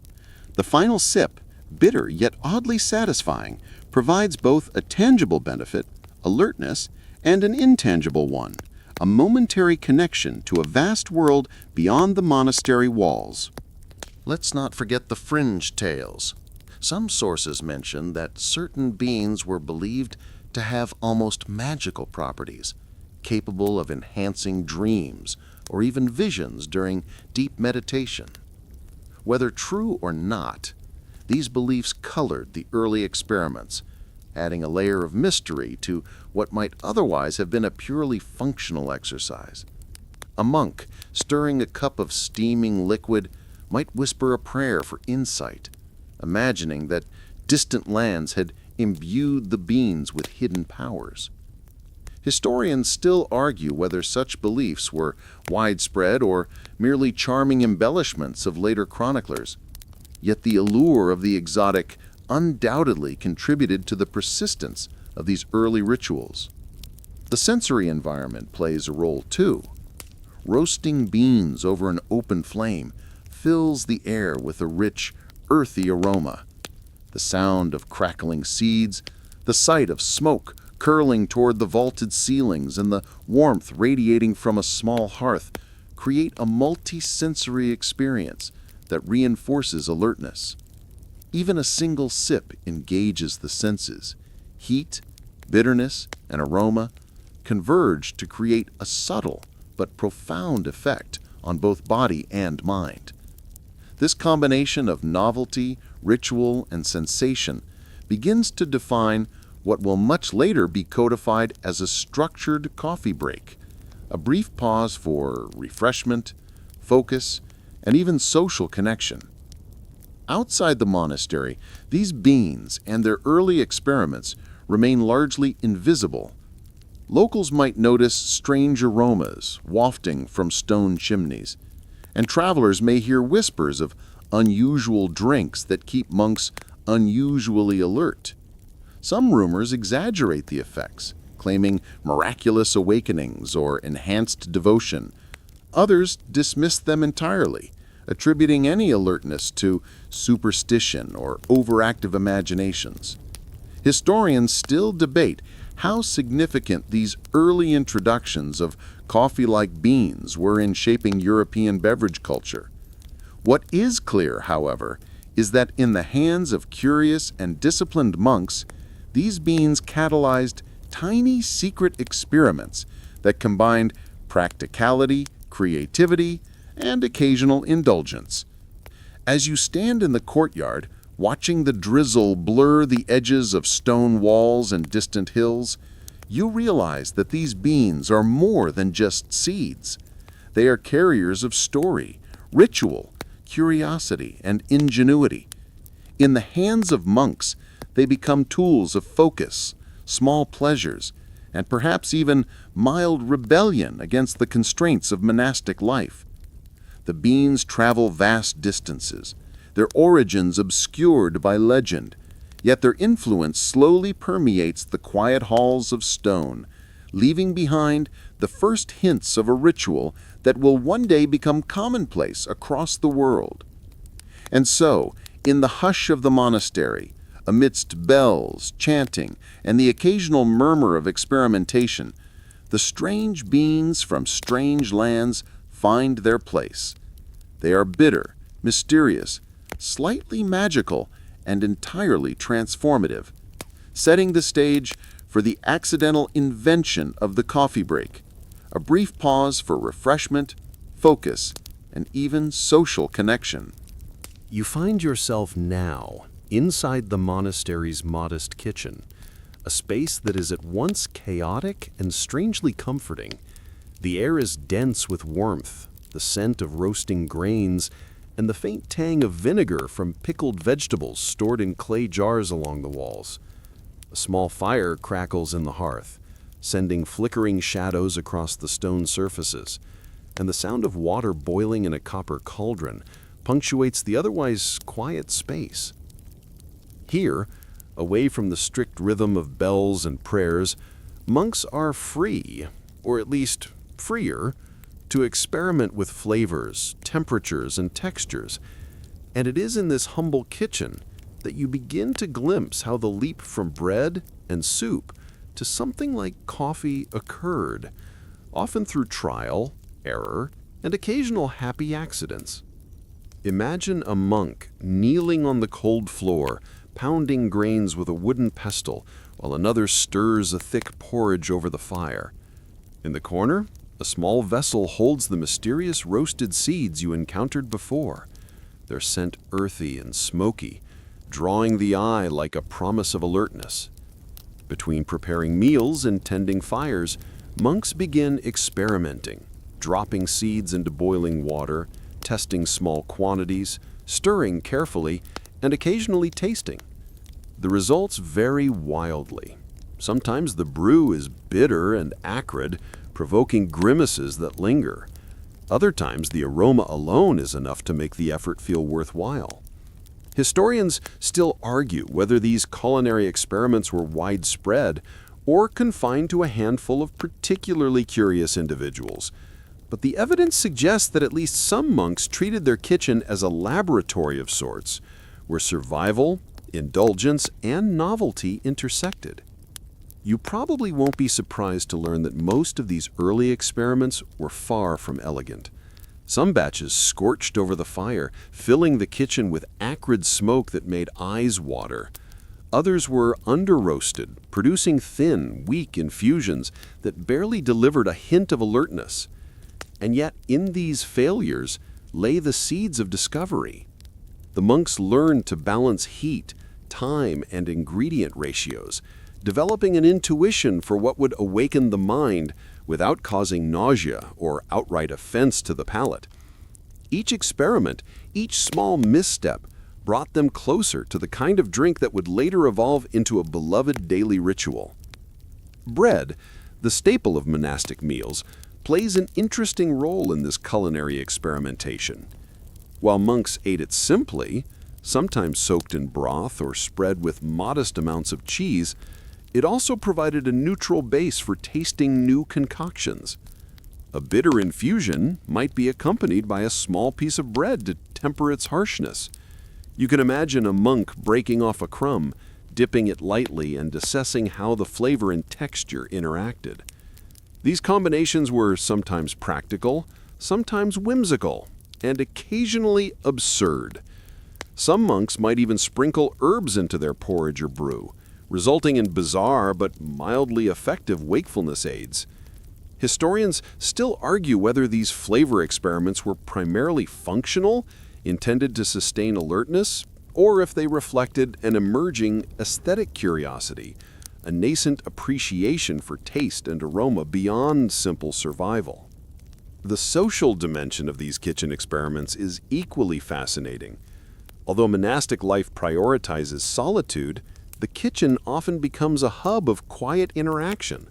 The final sip, bitter yet oddly satisfying, provides both a tangible benefit, alertness, and an intangible one, a momentary connection to a vast world beyond the monastery walls. Let's not forget the fringe tales. Some sources mention that certain beans were believed to have almost magical properties, capable of enhancing dreams or even visions during deep meditation. Whether true or not, these beliefs colored the early experiments, adding a layer of mystery to what might otherwise have been a purely functional exercise. A monk stirring a cup of steaming liquid might whisper a prayer for insight, imagining that distant lands had imbued the beans with hidden powers. Historians still argue whether such beliefs were widespread or merely charming embellishments of later chroniclers. Yet the allure of the exotic undoubtedly contributed to the persistence of these early rituals. The sensory environment plays a role too. Roasting beans over an open flame fills the air with a rich, earthy aroma. The sound of crackling seeds, the sight of smoke curling toward the vaulted ceilings, and the warmth radiating from a small hearth create a multi-sensory experience that reinforces alertness. Even a single sip engages the senses. Heat, bitterness, and aroma converge to create a subtle but profound effect on both body and mind. This combination of novelty, ritual, and sensation begins to define what will much later be codified as a structured coffee break, a brief pause for refreshment, focus, and even social connection. Outside the monastery, these beans and their early experiments remain largely invisible. Locals might notice strange aromas wafting from stone chimneys, and travelers may hear whispers of unusual drinks that keep monks unusually alert. Some rumors exaggerate the effects, claiming miraculous awakenings or enhanced devotion. Others dismiss them entirely, attributing any alertness to superstition or overactive imaginations. Historians still debate how significant these early introductions of coffee-like beans were in shaping European beverage culture. What is clear, however, is that in the hands of curious and disciplined monks, these beans catalyzed tiny secret experiments that combined practicality, creativity, and occasional indulgence. As you stand in the courtyard, watching the drizzle blur the edges of stone walls and distant hills, you realize that these beans are more than just seeds. They are carriers of story, ritual, curiosity, and ingenuity. In the hands of monks, they become tools of focus, small pleasures, and perhaps even mild rebellion against the constraints of monastic life. The beans travel vast distances, their origins obscured by legend, yet their influence slowly permeates the quiet halls of stone, leaving behind the first hints of a ritual that will one day become commonplace across the world. And so, in the hush of the monastery, amidst bells, chanting, and the occasional murmur of experimentation, the strange beans from strange lands find their place. They are bitter, mysterious, slightly magical, and entirely transformative, setting the stage for the accidental invention of the coffee break, a brief pause for refreshment, focus, and even social connection. You find yourself now inside the monastery's modest kitchen, a space that is at once chaotic and strangely comforting. The air is dense with warmth, the scent of roasting grains, and the faint tang of vinegar from pickled vegetables stored in clay jars along the walls. A small fire crackles in the hearth, sending flickering shadows across the stone surfaces, and the sound of water boiling in a copper cauldron punctuates the otherwise quiet space. Here, Away from the strict rhythm of bells and prayers, monks are free, or at least freer, to experiment with flavors, temperatures, and textures. And it is in this humble kitchen that you begin to glimpse how the leap from bread and soup to something like coffee occurred, often through trial, error, and occasional happy accidents. Imagine a monk kneeling on the cold floor, pounding grains with a wooden pestle, while another stirs a thick porridge over the fire. In the corner, a small vessel holds the mysterious roasted seeds you encountered before, their scent earthy and smoky, drawing the eye like a promise of alertness. Between preparing meals and tending fires, monks begin experimenting, dropping seeds into boiling water, testing small quantities, stirring carefully, and occasionally tasting. The results vary wildly. Sometimes the brew is bitter and acrid, provoking grimaces that linger. Other times the aroma alone is enough to make the effort feel worthwhile. Historians still argue whether these culinary experiments were widespread or confined to a handful of particularly curious individuals. But the evidence suggests that at least some monks treated their kitchen as a laboratory of sorts, where survival, indulgence, and novelty intersected. You probably won't be surprised to learn that most of these early experiments were far from elegant. Some batches scorched over the fire, filling the kitchen with acrid smoke that made eyes water. Others were under-roasted, producing thin, weak infusions that barely delivered a hint of alertness. And yet, in these failures lay the seeds of discovery. The monks learned to balance heat, time, and ingredient ratios, developing an intuition for what would awaken the mind without causing nausea or outright offense to the palate. Each experiment, each small misstep, brought them closer to the kind of drink that would later evolve into a beloved daily ritual. Bread, the staple of monastic meals, plays an interesting role in this culinary experimentation. While monks ate it simply, sometimes soaked in broth or spread with modest amounts of cheese, it also provided a neutral base for tasting new concoctions. A bitter infusion might be accompanied by a small piece of bread to temper its harshness. You can imagine a monk breaking off a crumb, dipping it lightly, and assessing how the flavor and texture interacted. These combinations were sometimes practical, sometimes whimsical, and occasionally absurd. Some monks might even sprinkle herbs into their porridge or brew, resulting in bizarre but mildly effective wakefulness aids. Historians still argue whether these flavor experiments were primarily functional, intended to sustain alertness, or if they reflected an emerging aesthetic curiosity, a nascent appreciation for taste and aroma beyond simple survival. The social dimension of these kitchen experiments is equally fascinating. Although monastic life prioritizes solitude, the kitchen often becomes a hub of quiet interaction.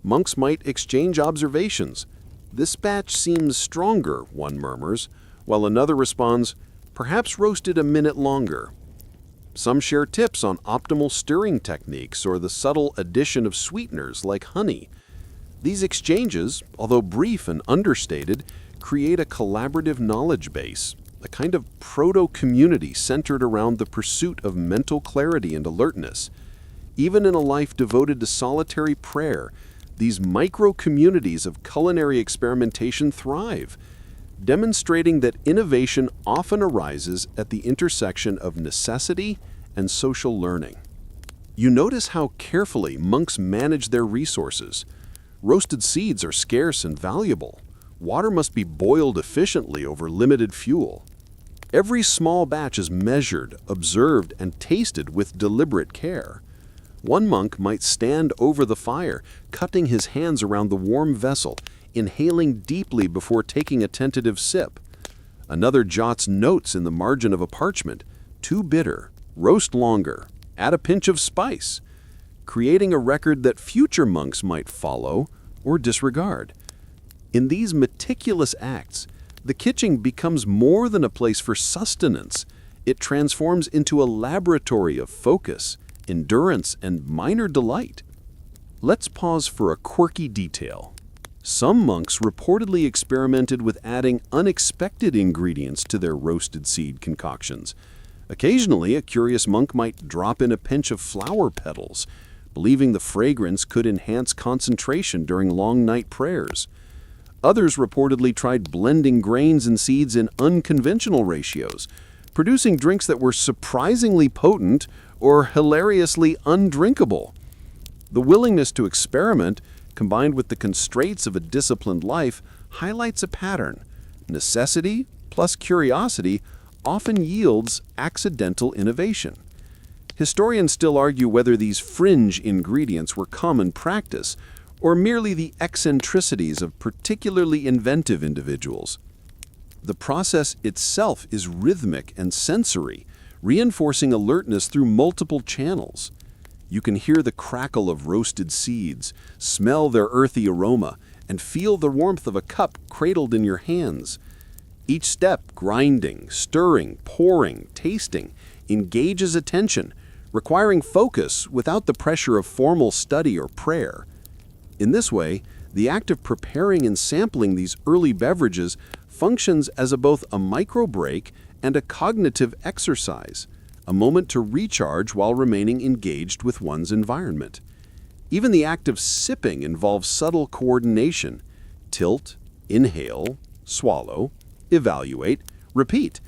Monks might exchange observations. "This batch seems stronger," one murmurs, while another responds, "Perhaps roasted a minute longer." Some share tips on optimal stirring techniques or the subtle addition of sweeteners like honey. These exchanges, although brief and understated, create a collaborative knowledge base, a kind of proto-community centered around the pursuit of mental clarity and alertness. Even in a life devoted to solitary prayer, these micro-communities of culinary experimentation thrive, demonstrating that innovation often arises at the intersection of necessity and social learning. You notice how carefully monks manage their resources. Roasted seeds are scarce and valuable. Water must be boiled efficiently over limited fuel. Every small batch is measured, observed, and tasted with deliberate care. One monk might stand over the fire, cutting his hands around the warm vessel, inhaling deeply before taking a tentative sip. Another jots notes in the margin of a parchment: "Too bitter, roast longer, add a pinch of spice," creating a record that future monks might follow or disregard. In these meticulous acts, the kitchen becomes more than a place for sustenance. It transforms into a laboratory of focus, endurance, and minor delight. Let's pause for a quirky detail. Some monks reportedly experimented with adding unexpected ingredients to their roasted seed concoctions. Occasionally, a curious monk might drop in a pinch of flower petals, believing the fragrance could enhance concentration during long night prayers. Others reportedly tried blending grains and seeds in unconventional ratios, producing drinks that were surprisingly potent or hilariously undrinkable. The willingness to experiment, combined with the constraints of a disciplined life, highlights a pattern. Necessity plus curiosity often yields accidental innovation. Historians still argue whether these fringe ingredients were common practice or merely the eccentricities of particularly inventive individuals. The process itself is rhythmic and sensory, reinforcing alertness through multiple channels. You can hear the crackle of roasted seeds, smell their earthy aroma, and feel the warmth of a cup cradled in your hands. Each step, grinding, stirring, pouring, tasting, engages attention, requiring focus without the pressure of formal study or prayer. In this way, the act of preparing and sampling these early beverages functions as both a micro break and a cognitive exercise, a moment to recharge while remaining engaged with one's environment. Even the act of sipping involves subtle coordination. Tilt, inhale, swallow, evaluate, repeat.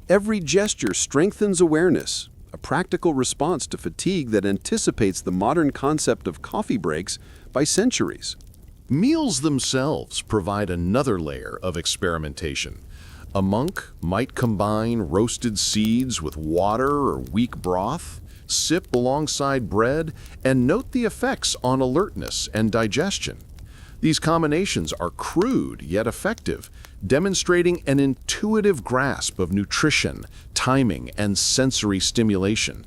Every gesture strengthens awareness, a practical response to fatigue that anticipates the modern concept of coffee breaks by centuries. Meals themselves provide another layer of experimentation. A monk might combine roasted seeds with water or weak broth, sip alongside bread, and note the effects on alertness and digestion. These combinations are crude yet effective, demonstrating an intuitive grasp of nutrition, timing, and sensory stimulation.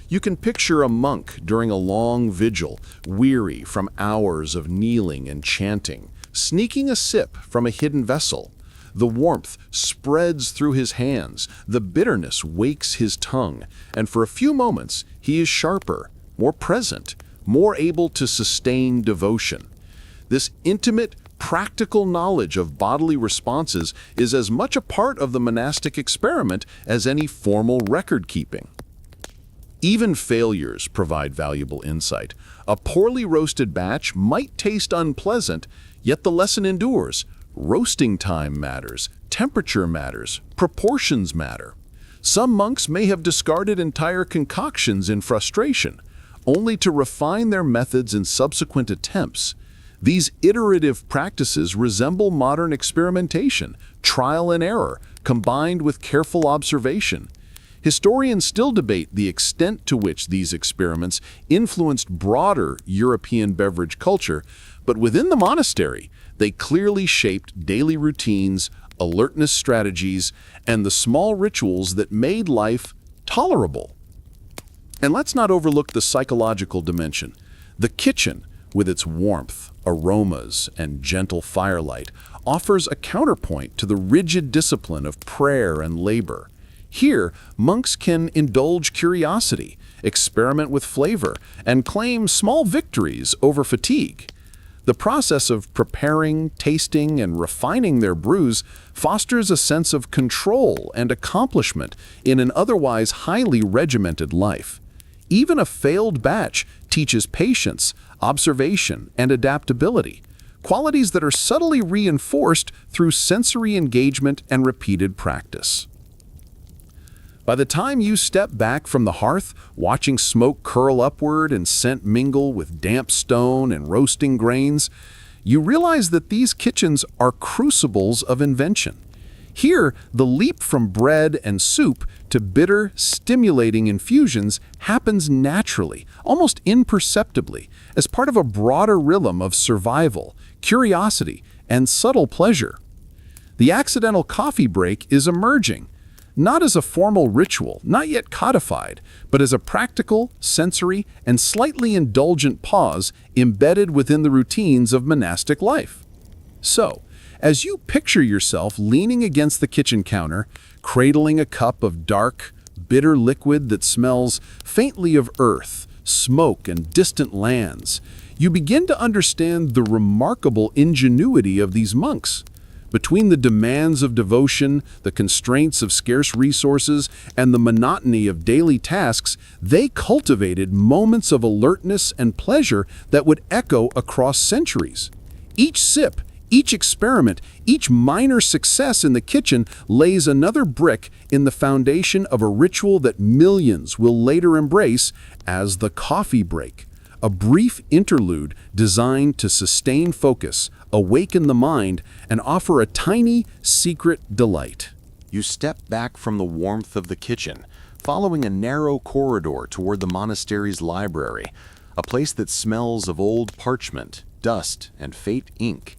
You can picture a monk during a long vigil, weary from hours of kneeling and chanting, sneaking a sip from a hidden vessel. The warmth spreads through his hands, the bitterness wakes his tongue, and for a few moments he is sharper, more present, more able to sustain devotion. This intimate, practical knowledge of bodily responses is as much a part of the monastic experiment as any formal record-keeping. Even failures provide valuable insight. A poorly roasted batch might taste unpleasant, yet the lesson endures. Roasting time matters, temperature matters, proportions matter. Some monks may have discarded entire concoctions in frustration, only to refine their methods in subsequent attempts. These iterative practices resemble modern experimentation, trial and error, combined with careful observation. Historians still debate the extent to which these experiments influenced broader European beverage culture, but within the monastery, they clearly shaped daily routines, alertness strategies, and the small rituals that made life tolerable. And let's not overlook the psychological dimension. The kitchen, with its warmth, aromas, and gentle firelight, offers a counterpoint to the rigid discipline of prayer and labor. Here, monks can indulge curiosity, experiment with flavor, and claim small victories over fatigue. The process of preparing, tasting, and refining their brews fosters a sense of control and accomplishment in an otherwise highly regimented life. Even a failed batch teaches patience, observation, and adaptability, qualities that are subtly reinforced through sensory engagement and repeated practice. By the time you step back from the hearth, watching smoke curl upward and scent mingle with damp stone and roasting grains, you realize that these kitchens are crucibles of invention. Here, the leap from bread and soup to bitter, stimulating infusions happens naturally, almost imperceptibly, as part of a broader rhythm of survival, curiosity, and subtle pleasure. The accidental coffee break is emerging, not as a formal ritual, not yet codified, but as a practical, sensory, and slightly indulgent pause embedded within the routines of monastic life. So, as you picture yourself leaning against the kitchen counter, cradling a cup of dark, bitter liquid that smells faintly of earth, smoke, and distant lands, you begin to understand the remarkable ingenuity of these monks. Between the demands of devotion, the constraints of scarce resources, and the monotony of daily tasks, they cultivated moments of alertness and pleasure that would echo across centuries. Each sip, each experiment, each minor success in the kitchen lays another brick in the foundation of a ritual that millions will later embrace as the coffee break, a brief interlude designed to sustain focus, awaken the mind, and offer a tiny, secret delight. You step back from the warmth of the kitchen, following a narrow corridor toward the monastery's library, a place that smells of old parchment, dust, and fate ink.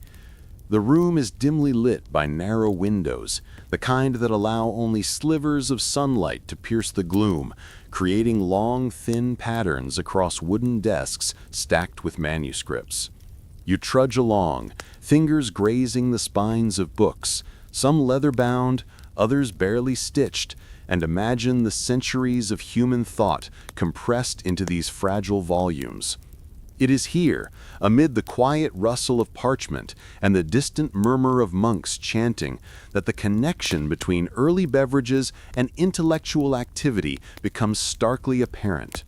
The room is dimly lit by narrow windows, the kind that allow only slivers of sunlight to pierce the gloom, creating long, thin patterns across wooden desks stacked with manuscripts. You trudge along, fingers grazing the spines of books, some leather-bound, others barely stitched, and imagine the centuries of human thought compressed into these fragile volumes. It is here, amid the quiet rustle of parchment and the distant murmur of monks chanting, that the connection between early beverages and intellectual activity becomes starkly apparent.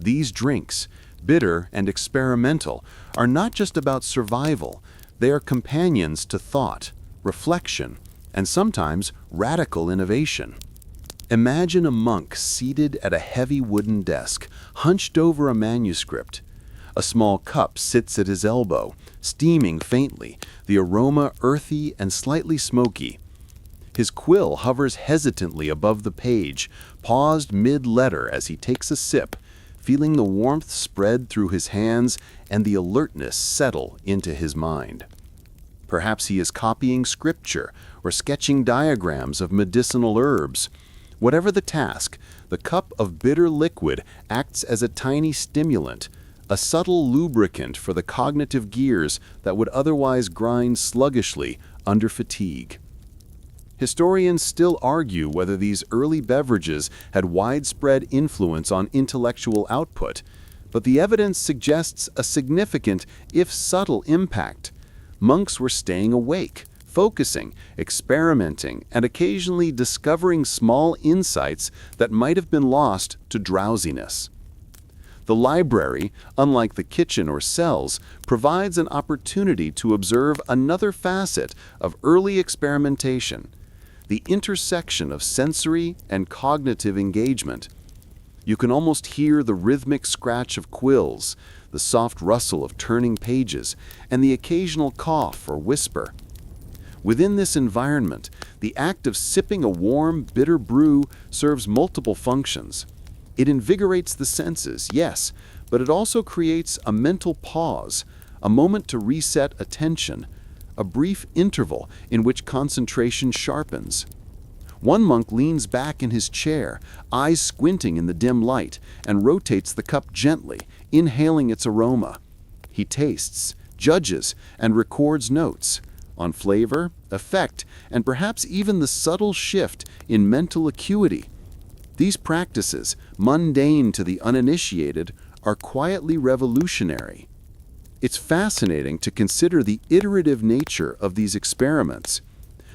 These drinks, bitter and experimental, are not just about survival. They are companions to thought, reflection, and sometimes radical innovation. Imagine a monk seated at a heavy wooden desk, hunched over a manuscript. A small cup sits at his elbow, steaming faintly, the aroma earthy and slightly smoky. His quill hovers hesitantly above the page, paused mid-letter as he takes a sip, feeling the warmth spread through his hands and the alertness settle into his mind. Perhaps he is copying scripture or sketching diagrams of medicinal herbs. Whatever the task, the cup of bitter liquid acts as a tiny stimulant, a subtle lubricant for the cognitive gears that would otherwise grind sluggishly under fatigue. Historians still argue whether these early beverages had widespread influence on intellectual output, but the evidence suggests a significant, if subtle, impact. Monks were staying awake, focusing, experimenting, and occasionally discovering small insights that might have been lost to drowsiness. The library, unlike the kitchen or cells, provides an opportunity to observe another facet of early experimentation, the intersection of sensory and cognitive engagement. You can almost hear the rhythmic scratch of quills, the soft rustle of turning pages, and the occasional cough or whisper. Within this environment, the act of sipping a warm, bitter brew serves multiple functions. It invigorates the senses, yes, but it also creates a mental pause, a moment to reset attention, a brief interval in which concentration sharpens. One monk leans back in his chair, eyes squinting in the dim light, and rotates the cup gently, inhaling its aroma. He tastes, judges, and records notes on flavor, effect, and perhaps even the subtle shift in mental acuity. These practices, mundane to the uninitiated, are quietly revolutionary. It's fascinating to consider the iterative nature of these experiments.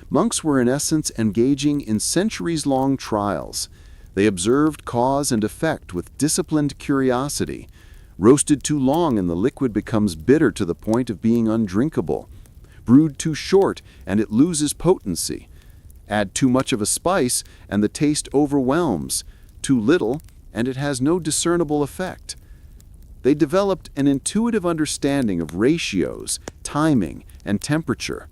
Monks were in essence engaging in centuries-long trials. They observed cause and effect with disciplined curiosity. Roasted too long and the liquid becomes bitter to the point of being undrinkable. Brewed too short and it loses potency. Add too much of a spice and the taste overwhelms. Too little and it has no discernible effect. They developed an intuitive understanding of ratios, timing, and temperature.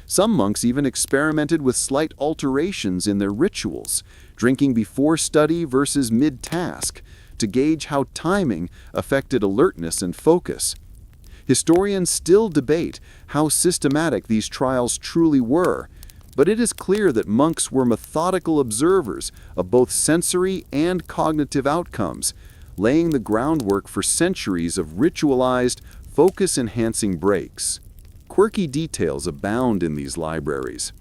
Some monks even experimented with slight alterations in their rituals, drinking before study versus mid-task, to gauge how timing affected alertness and focus. Historians still debate how systematic these trials truly were, but it is clear that monks were methodical observers of both sensory and cognitive outcomes, laying the groundwork for centuries of ritualized, focus-enhancing breaks. Quirky details abound in these libraries.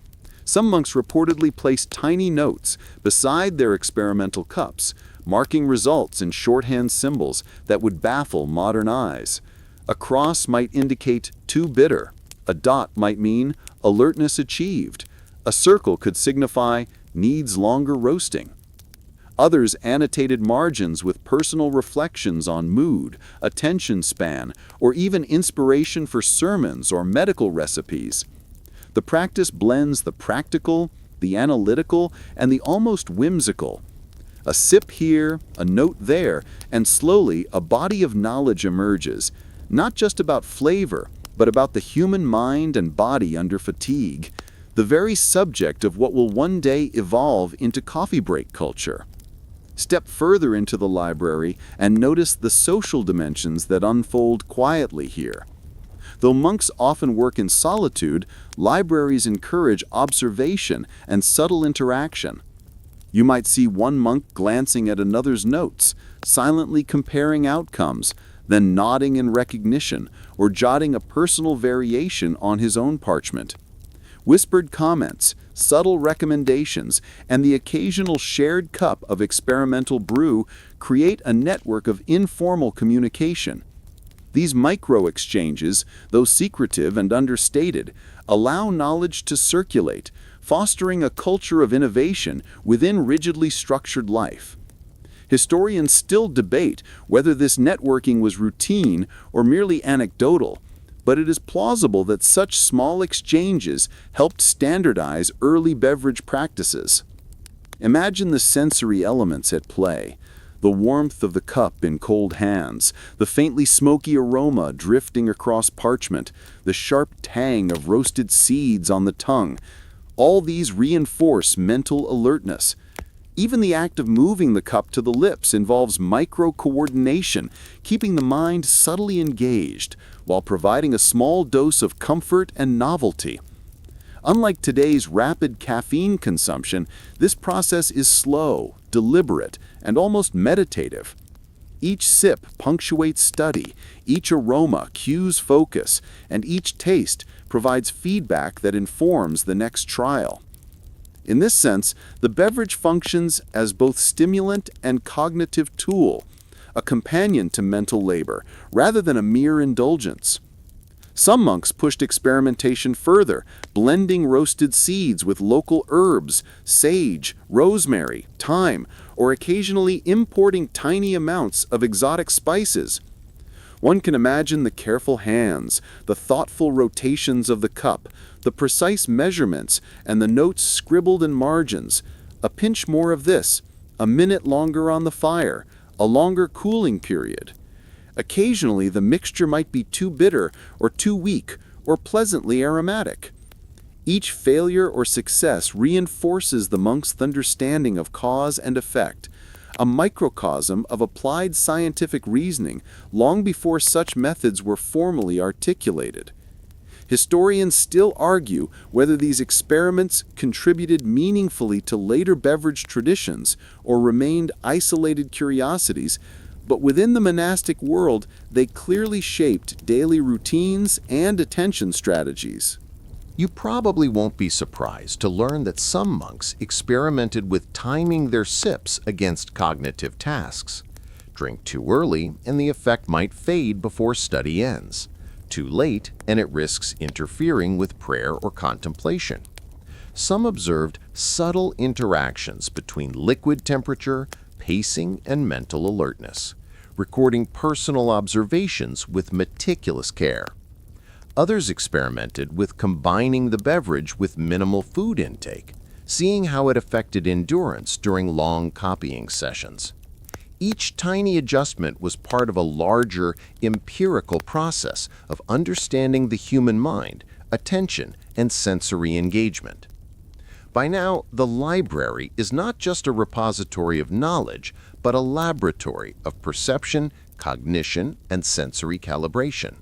Some monks reportedly placed tiny notes beside their experimental cups, marking results in shorthand symbols that would baffle modern eyes. A cross might indicate too bitter. A dot might mean alertness achieved. A circle could signify needs longer roasting. Others annotated margins with personal reflections on mood, attention span, or even inspiration for sermons or medical recipes. The practice blends the practical, the analytical, and the almost whimsical. A sip here, a note there, and slowly a body of knowledge emerges, not just about flavor, but about the human mind and body under fatigue, the very subject of what will one day evolve into coffee break culture. Step further into the library and notice the social dimensions that unfold quietly here. Though monks often work in solitude, libraries encourage observation and subtle interaction. You might see one monk glancing at another's notes, silently comparing outcomes, then nodding in recognition or jotting a personal variation on his own parchment. Whispered comments, subtle recommendations, and the occasional shared cup of experimental brew create a network of informal communication. These micro-exchanges, though secretive and understated, allow knowledge to circulate, fostering a culture of innovation within rigidly structured life. Historians still debate whether this networking was routine or merely anecdotal, but it is plausible that such small exchanges helped standardize early beverage practices. Imagine the sensory elements at play. The warmth of the cup in cold hands, the faintly smoky aroma drifting across parchment, the sharp tang of roasted seeds on the tongue. All these reinforce mental alertness. Even the act of moving the cup to the lips involves micro-coordination, keeping the mind subtly engaged, while providing a small dose of comfort and novelty. Unlike today's rapid caffeine consumption, this process is slow, deliberate, and almost meditative. Each sip punctuates study, each aroma cues focus, and each taste provides feedback that informs the next trial. In this sense, the beverage functions as both stimulant and cognitive tool, a companion to mental labor, rather than a mere indulgence. Some monks pushed experimentation further, blending roasted seeds with local herbs, sage, rosemary, thyme, or occasionally importing tiny amounts of exotic spices. One can imagine the careful hands, the thoughtful rotations of the cup, the precise measurements, and the notes scribbled in margins. A pinch more of this, a minute longer on the fire, a longer cooling period. Occasionally, the mixture might be too bitter or too weak or pleasantly aromatic. Each failure or success reinforces the monk's understanding of cause and effect, a microcosm of applied scientific reasoning long before such methods were formally articulated. Historians still argue whether these experiments contributed meaningfully to later beverage traditions or remained isolated curiosities, but within the monastic world, they clearly shaped daily routines and attention strategies. You probably won't be surprised to learn that some monks experimented with timing their sips against cognitive tasks. Drink too early and the effect might fade before study ends. Too late and it risks interfering with prayer or contemplation. Some observed subtle interactions between liquid temperature, pacing, and mental alertness, recording personal observations with meticulous care. Others experimented with combining the beverage with minimal food intake, seeing how it affected endurance during long copying sessions. Each tiny adjustment was part of a larger empirical process of understanding the human mind, attention, and sensory engagement. By now, the library is not just a repository of knowledge, but a laboratory of perception, cognition, and sensory calibration.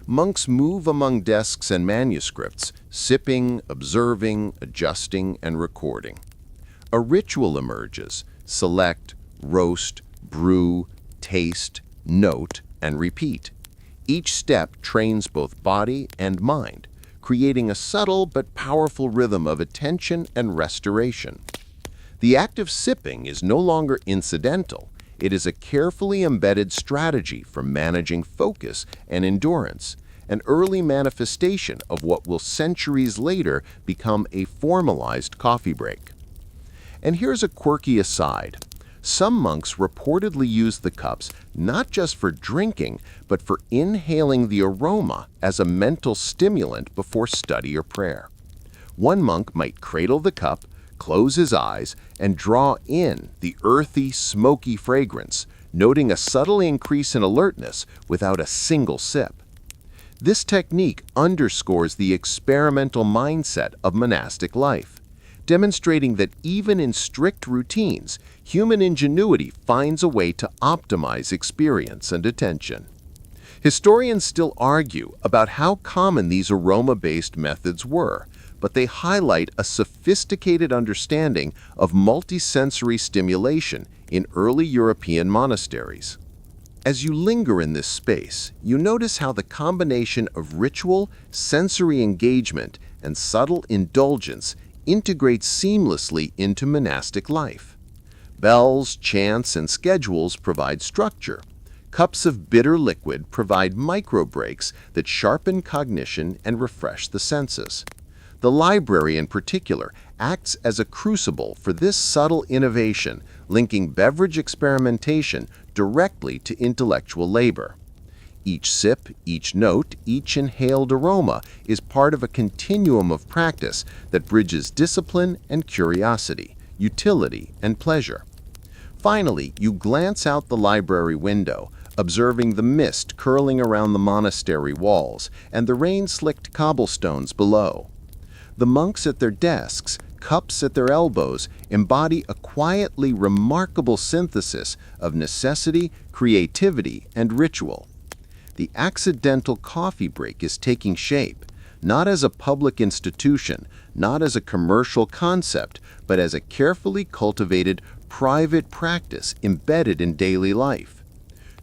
Monks move among desks and manuscripts, sipping, observing, adjusting, and recording. A ritual emerges: select, roast, brew, taste, note, and repeat. Each step trains both body and mind, creating a subtle but powerful rhythm of attention and restoration. The act of sipping is no longer incidental. It is a carefully embedded strategy for managing focus and endurance, an early manifestation of what will centuries later become a formalized coffee break. And here's a quirky aside. Some monks reportedly use the cups not just for drinking, but for inhaling the aroma as a mental stimulant before study or prayer. One monk might cradle the cup, close his eyes, and draw in the earthy, smoky fragrance, noting a subtle increase in alertness without a single sip. This technique underscores the experimental mindset of monastic life, demonstrating that even in strict routines, human ingenuity finds a way to optimize experience and attention. Historians still argue about how common these aroma-based methods were, but they highlight a sophisticated understanding of multisensory stimulation in early European monasteries. As you linger in this space, you notice how the combination of ritual, sensory engagement, and subtle indulgence integrates seamlessly into monastic life. Bells, chants, and schedules provide structure. Cups of bitter liquid provide micro breaks that sharpen cognition and refresh the senses. The library, in particular, acts as a crucible for this subtle innovation, linking beverage experimentation directly to intellectual labor. Each sip, each note, each inhaled aroma is part of a continuum of practice that bridges discipline and curiosity, utility and pleasure. Finally, you glance out the library window, observing the mist curling around the monastery walls and the rain-slicked cobblestones below. The monks at their desks, cups at their elbows, embody a quietly remarkable synthesis of necessity, creativity, and ritual. The accidental coffee break is taking shape, not as a public institution, not as a commercial concept, but as a carefully cultivated private practice embedded in daily life.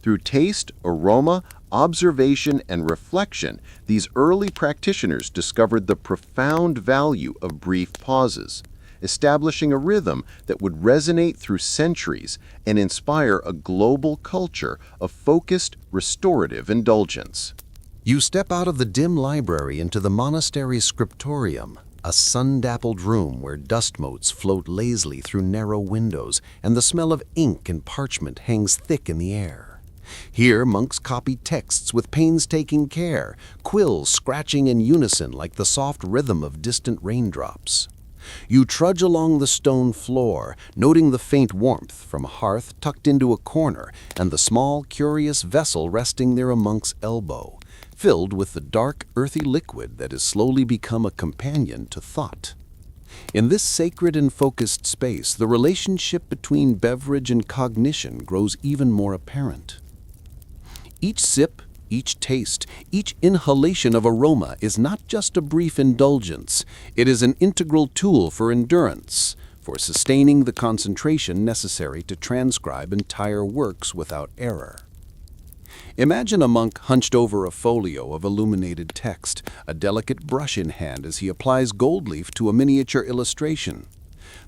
Through taste, aroma, observation, and reflection, these early practitioners discovered the profound value of brief pauses, establishing a rhythm that would resonate through centuries and inspire a global culture of focused, restorative indulgence. You step out of the dim library into the monastery's scriptorium, a sun-dappled room where dust motes float lazily through narrow windows and the smell of ink and parchment hangs thick in the air. Here, monks copy texts with painstaking care, quills scratching in unison like the soft rhythm of distant raindrops. You trudge along the stone floor, noting the faint warmth from a hearth tucked into a corner and the small, curious vessel resting near a monk's elbow, filled with the dark, earthy liquid that has slowly become a companion to thought. In this sacred and focused space, the relationship between beverage and cognition grows even more apparent. Each sip, each taste, each inhalation of aroma is not just a brief indulgence. It is an integral tool for endurance, for sustaining the concentration necessary to transcribe entire works without error. Imagine a monk hunched over a folio of illuminated text, a delicate brush in hand as he applies gold leaf to a miniature illustration.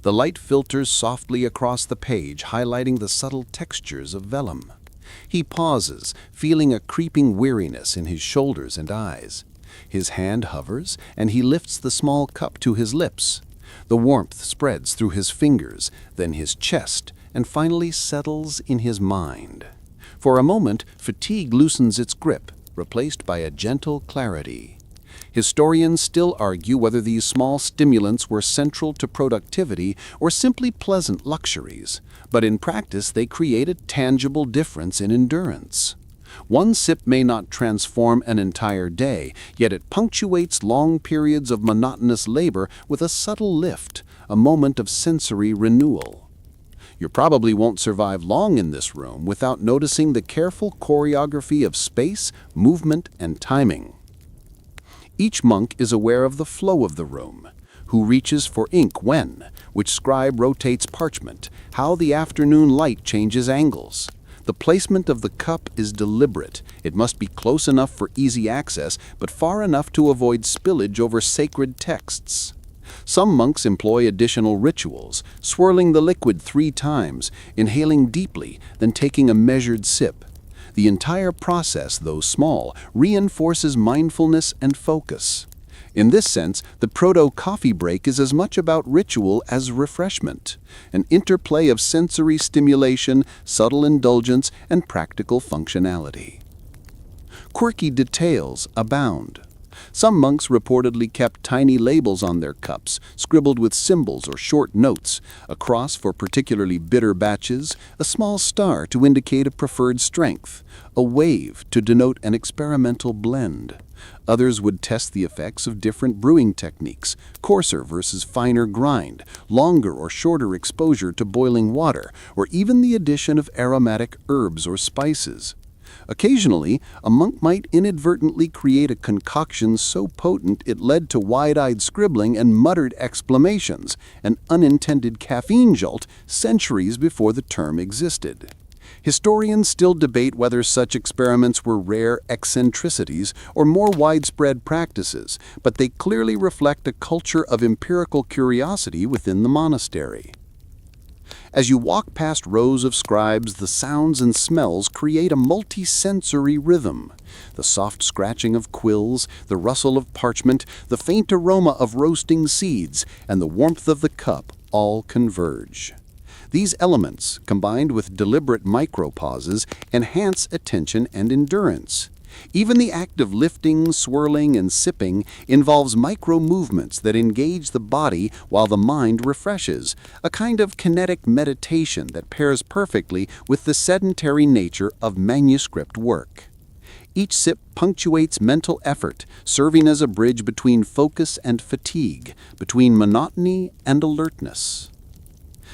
The light filters softly across the page, highlighting the subtle textures of vellum. He pauses, feeling a creeping weariness in his shoulders and eyes. His hand hovers, and he lifts the small cup to his lips. The warmth spreads through his fingers, then his chest, and finally settles in his mind. For a moment, fatigue loosens its grip, replaced by a gentle clarity. Historians still argue whether these small stimulants were central to productivity or simply pleasant luxuries, but in practice they create a tangible difference in endurance. One sip may not transform an entire day, yet it punctuates long periods of monotonous labor with a subtle lift, a moment of sensory renewal. You probably won't survive long in this room without noticing the careful choreography of space, movement, and timing. Each monk is aware of the flow of the room, who reaches for ink when, which scribe rotates parchment, how the afternoon light changes angles. The placement of the cup is deliberate. It must be close enough for easy access, but far enough to avoid spillage over sacred texts. Some monks employ additional rituals, swirling the liquid 3 times, inhaling deeply, then taking a measured sip. The entire process, though small, reinforces mindfulness and focus. In this sense, the proto-coffee break is as much about ritual as refreshment, an interplay of sensory stimulation, subtle indulgence, and practical functionality. Quirky details abound. Some monks reportedly kept tiny labels on their cups, scribbled with symbols or short notes, a cross for particularly bitter batches, a small star to indicate a preferred strength, a wave to denote an experimental blend. Others would test the effects of different brewing techniques, coarser versus finer grind, longer or shorter exposure to boiling water, or even the addition of aromatic herbs or spices. Occasionally, a monk might inadvertently create a concoction so potent it led to wide-eyed scribbling and muttered exclamations, an unintended caffeine jolt centuries before the term existed. Historians still debate whether such experiments were rare eccentricities or more widespread practices, but they clearly reflect a culture of empirical curiosity within the monastery. As you walk past rows of scribes, the sounds and smells create a multi-sensory rhythm. The soft scratching of quills, the rustle of parchment, the faint aroma of roasting seeds, and the warmth of the cup all converge. These elements, combined with deliberate micropauses, enhance attention and endurance. Even the act of lifting, swirling, and sipping involves micro-movements that engage the body while the mind refreshes, a kind of kinetic meditation that pairs perfectly with the sedentary nature of manuscript work. Each sip punctuates mental effort, serving as a bridge between focus and fatigue, between monotony and alertness.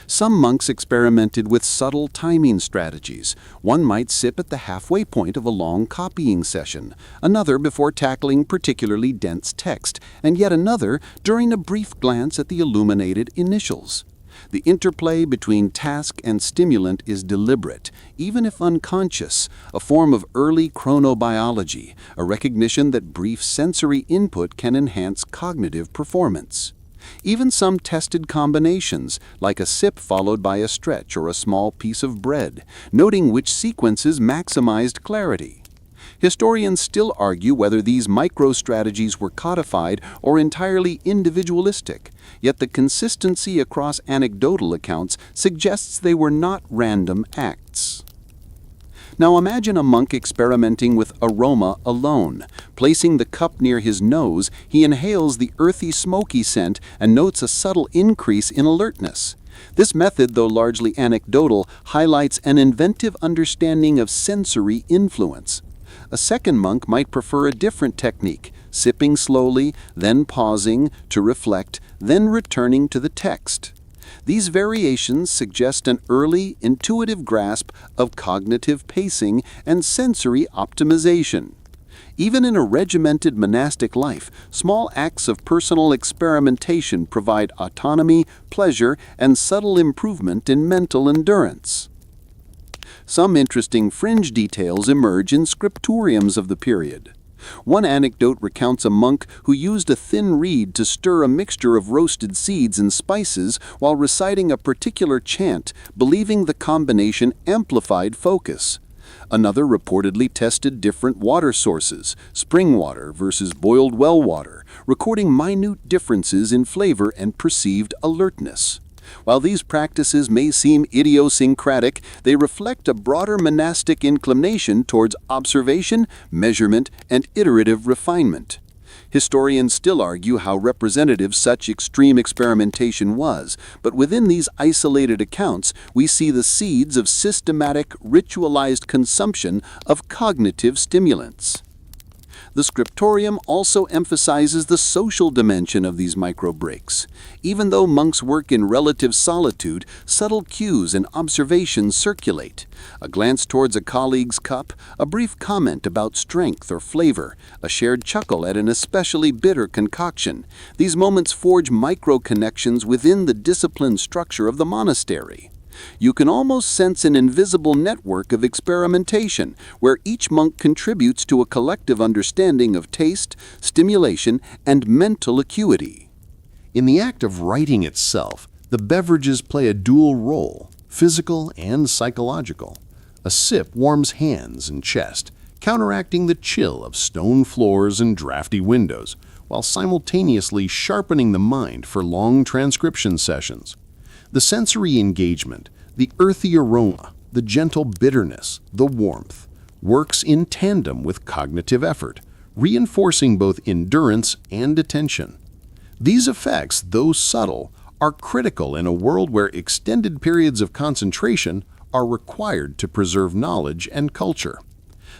Some monks experimented with subtle timing strategies. One might sip at the halfway point of a long copying session, another before tackling particularly dense text, and yet another during a brief glance at the illuminated initials. The interplay between task and stimulant is deliberate, even if unconscious, a form of early chronobiology, a recognition that brief sensory input can enhance cognitive performance. Even some tested combinations, like a sip followed by a stretch or a small piece of bread, noting which sequences maximized clarity. Historians still argue whether these micro-strategies were codified or entirely individualistic, yet the consistency across anecdotal accounts suggests they were not random acts. Now imagine a monk experimenting with aroma alone. Placing the cup near his nose, he inhales the earthy, smoky scent and notes a subtle increase in alertness. This method, though largely anecdotal, highlights an inventive understanding of sensory influence. A second monk might prefer a different technique, sipping slowly, then pausing to reflect, then returning to the text. These variations suggest an early, intuitive grasp of cognitive pacing and sensory optimization. Even in a regimented monastic life, small acts of personal experimentation provide autonomy, pleasure, and subtle improvement in mental endurance. Some interesting fringe details emerge in scriptoriums of the period. One anecdote recounts a monk who used a thin reed to stir a mixture of roasted seeds and spices while reciting a particular chant, believing the combination amplified focus. Another reportedly tested different water sources, spring water versus boiled well water, recording minute differences in flavor and perceived alertness. While these practices may seem idiosyncratic, they reflect a broader monastic inclination towards observation, measurement, and iterative refinement. Historians still argue how representative such extreme experimentation was, but within these isolated accounts, we see the seeds of systematic, ritualized consumption of cognitive stimulants. The scriptorium also emphasizes the social dimension of these micro-breaks. Even though monks work in relative solitude, subtle cues and observations circulate. A glance towards a colleague's cup, a brief comment about strength or flavor, a shared chuckle at an especially bitter concoction. These moments forge micro-connections within the disciplined structure of the monastery. You can almost sense an invisible network of experimentation where each monk contributes to a collective understanding of taste, stimulation, and mental acuity. In the act of writing itself, the beverages play a dual role, physical and psychological. A sip warms hands and chest, counteracting the chill of stone floors and drafty windows, while simultaneously sharpening the mind for long transcription sessions. The sensory engagement, the earthy aroma, the gentle bitterness, the warmth, works in tandem with cognitive effort, reinforcing both endurance and attention. These effects, though subtle, are critical in a world where extended periods of concentration are required to preserve knowledge and culture.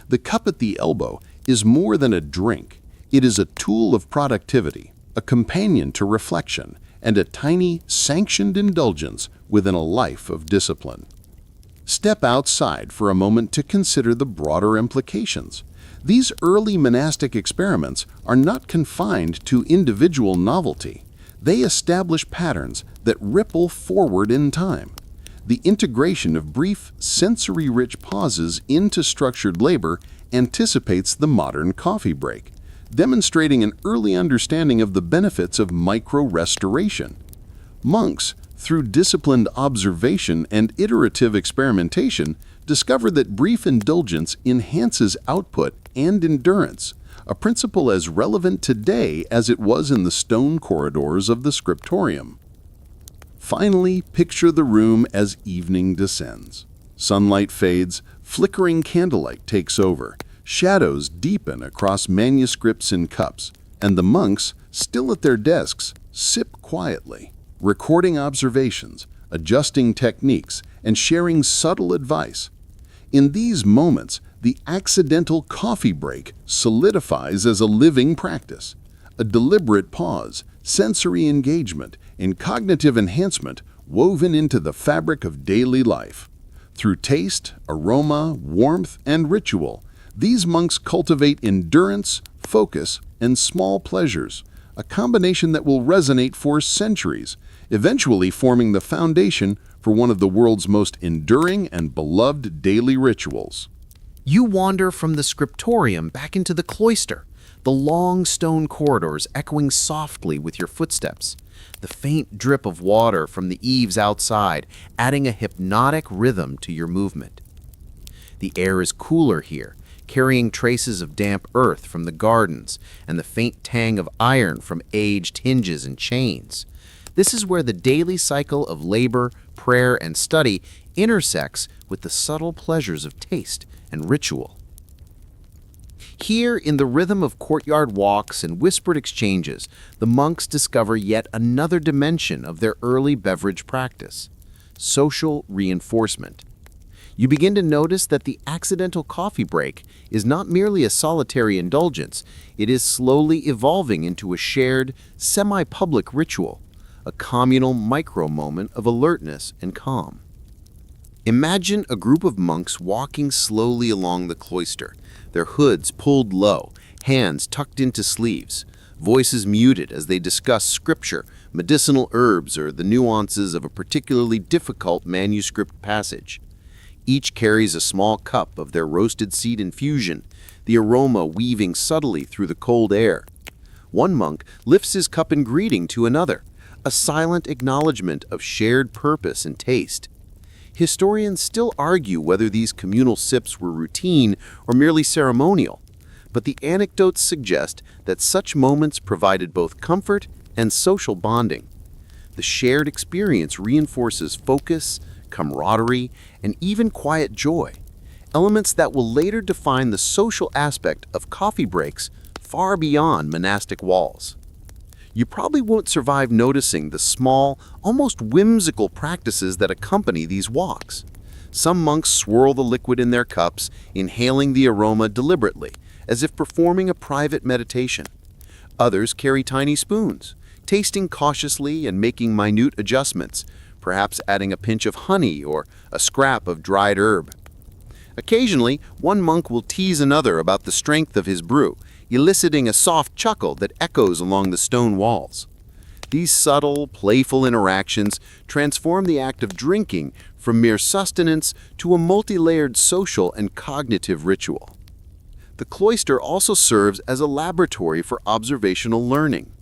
The cup at the elbow is more than a drink. It is a tool of productivity, a companion to reflection, and a tiny, sanctioned indulgence within a life of discipline. Step outside for a moment to consider the broader implications. These early monastic experiments are not confined to individual novelty. They establish patterns that ripple forward in time. The integration of brief, sensory-rich pauses into structured labor anticipates the modern coffee break, demonstrating an early understanding of the benefits of micro-restoration. Monks, through disciplined observation and iterative experimentation, discovered that brief indulgence enhances output and endurance, a principle as relevant today as it was in the stone corridors of the scriptorium. Finally, picture the room as evening descends. Sunlight fades, flickering candlelight takes over, shadows deepen across manuscripts and cups, and the monks, still at their desks, sip quietly, recording observations, adjusting techniques, and sharing subtle advice. In these moments, the accidental coffee break solidifies as a living practice, a deliberate pause, sensory engagement, and cognitive enhancement woven into the fabric of daily life. Through taste, aroma, warmth, and ritual, these monks cultivate endurance, focus, and small pleasures, a combination that will resonate for centuries, eventually forming the foundation for one of the world's most enduring and beloved daily rituals. You wander from the scriptorium back into the cloister, the long stone corridors echoing softly with your footsteps, the faint drip of water from the eaves outside adding a hypnotic rhythm to your movement. The air is cooler here, carrying traces of damp earth from the gardens and the faint tang of iron from aged hinges and chains. This is where the daily cycle of labor, prayer, and study intersects with the subtle pleasures of taste and ritual. Here, in the rhythm of courtyard walks and whispered exchanges, the monks discover yet another dimension of their early beverage practice: social reinforcement. You begin to notice that the accidental coffee break is not merely a solitary indulgence, it is slowly evolving into a shared, semi-public ritual, a communal micro-moment of alertness and calm. Imagine a group of monks walking slowly along the cloister, their hoods pulled low, hands tucked into sleeves, voices muted as they discuss scripture, medicinal herbs, or the nuances of a particularly difficult manuscript passage. Each carries a small cup of their roasted seed infusion, the aroma weaving subtly through the cold air. One monk lifts his cup in greeting to another, a silent acknowledgement of shared purpose and taste. Historians still argue whether these communal sips were routine or merely ceremonial, but the anecdotes suggest that such moments provided both comfort and social bonding. The shared experience reinforces focus, camaraderie, and even quiet joy, elements that will later define the social aspect of coffee breaks far beyond monastic walls. You probably won't survive noticing the small, almost whimsical practices that accompany these walks. Some monks swirl the liquid in their cups, inhaling the aroma deliberately, as if performing a private meditation. Others carry tiny spoons, tasting cautiously and making minute adjustments, perhaps adding a pinch of honey or a scrap of dried herb. Occasionally, one monk will tease another about the strength of his brew, eliciting a soft chuckle that echoes along the stone walls. These subtle, playful interactions transform the act of drinking from mere sustenance to a multi-layered social and cognitive ritual. The cloister also serves as a laboratory for observational learning.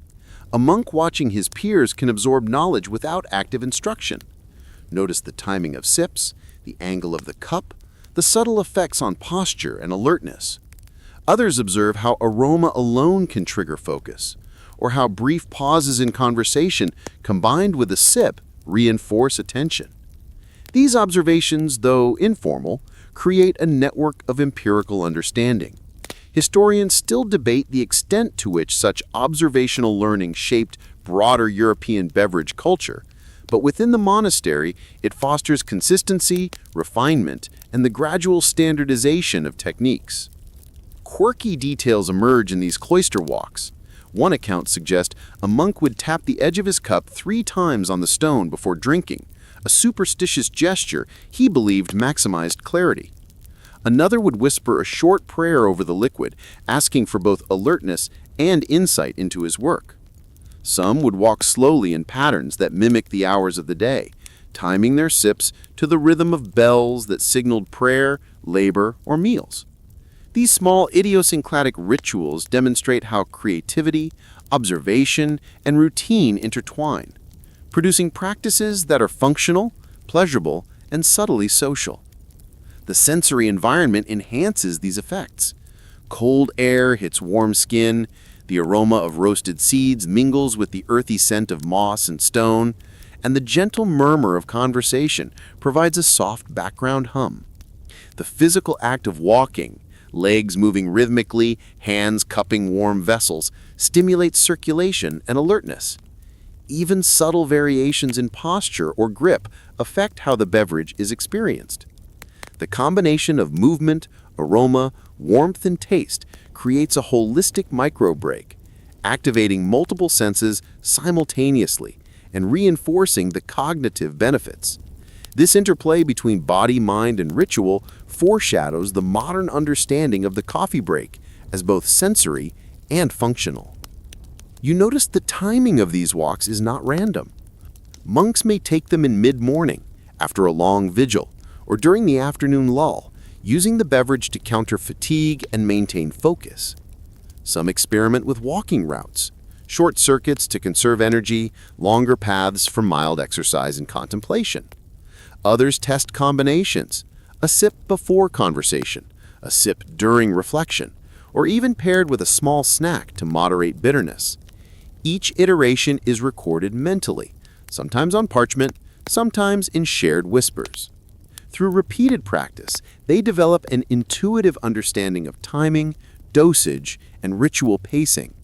A monk watching his peers can absorb knowledge without active instruction. Notice the timing of sips, the angle of the cup, the subtle effects on posture and alertness. Others observe how aroma alone can trigger focus, or how brief pauses in conversation combined with a sip reinforce attention. These observations, though informal, create a network of empirical understanding. Historians still debate the extent to which such observational learning shaped broader European beverage culture, but within the monastery, it fosters consistency, refinement, and the gradual standardization of techniques. Quirky details emerge in these cloister walks. One account suggests a monk would tap the edge of his cup 3 times on the stone before drinking, a superstitious gesture he believed maximized clarity. Another would whisper a short prayer over the liquid, asking for both alertness and insight into his work. Some would walk slowly in patterns that mimic the hours of the day, timing their sips to the rhythm of bells that signaled prayer, labor, or meals. These small idiosyncratic rituals demonstrate how creativity, observation, and routine intertwine, producing practices that are functional, pleasurable, and subtly social. The sensory environment enhances these effects. Cold air hits warm skin, the aroma of roasted seeds mingles with the earthy scent of moss and stone, and the gentle murmur of conversation provides a soft background hum. The physical act of walking, legs moving rhythmically, hands cupping warm vessels, stimulates circulation and alertness. Even subtle variations in posture or grip affect how the beverage is experienced. The combination of movement, aroma, warmth, and taste creates a holistic micro-break, activating multiple senses simultaneously and reinforcing the cognitive benefits. This interplay between body, mind, and ritual foreshadows the modern understanding of the coffee break as both sensory and functional. You notice the timing of these walks is not random. Monks may take them in mid-morning, after a long vigil, or during the afternoon lull, using the beverage to counter fatigue and maintain focus. Some experiment with walking routes, short circuits to conserve energy, longer paths for mild exercise and contemplation. Others test combinations, a sip before conversation, a sip during reflection, or even paired with a small snack to moderate bitterness. Each iteration is recorded mentally, sometimes on parchment, sometimes in shared whispers. Through repeated practice, they develop an intuitive understanding of timing, dosage, and ritual pacing.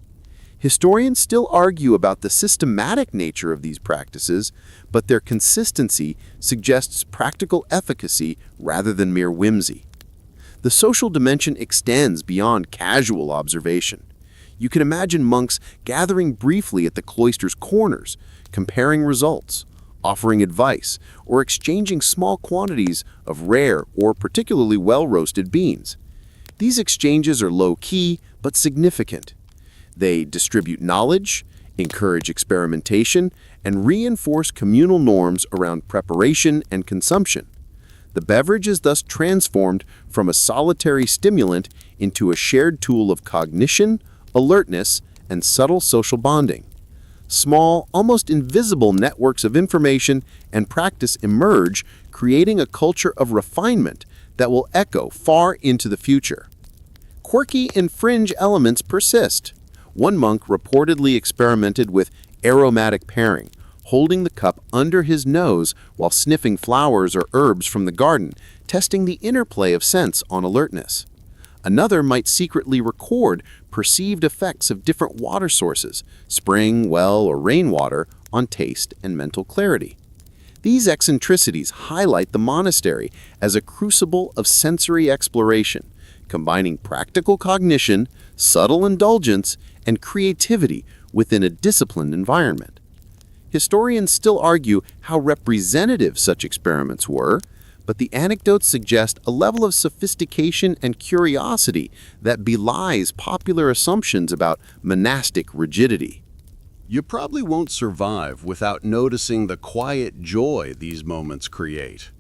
Historians still argue about the systematic nature of these practices, but their consistency suggests practical efficacy rather than mere whimsy. The social dimension extends beyond casual observation. You can imagine monks gathering briefly at the cloister's corners, comparing results, offering advice, or exchanging small quantities of rare or particularly well-roasted beans. These exchanges are low-key but significant. They distribute knowledge, encourage experimentation, and reinforce communal norms around preparation and consumption. The beverage is thus transformed from a solitary stimulant into a shared tool of cognition, alertness, and subtle social bonding. Small, almost invisible networks of information and practice emerge, creating a culture of refinement that will echo far into the future. Quirky and fringe elements persist. One monk reportedly experimented with aromatic pairing, holding the cup under his nose while sniffing flowers or herbs from the garden, testing the interplay of scents on alertness. Another might secretly record perceived effects of different water sources, spring, well, or rainwater, on taste and mental clarity. These eccentricities highlight the monastery as a crucible of sensory exploration, combining practical cognition, subtle indulgence, and creativity within a disciplined environment. Historians still argue how representative such experiments were, but the anecdotes suggest a level of sophistication and curiosity that belies popular assumptions about monastic rigidity. You probably won't survive without noticing the quiet joy these moments create.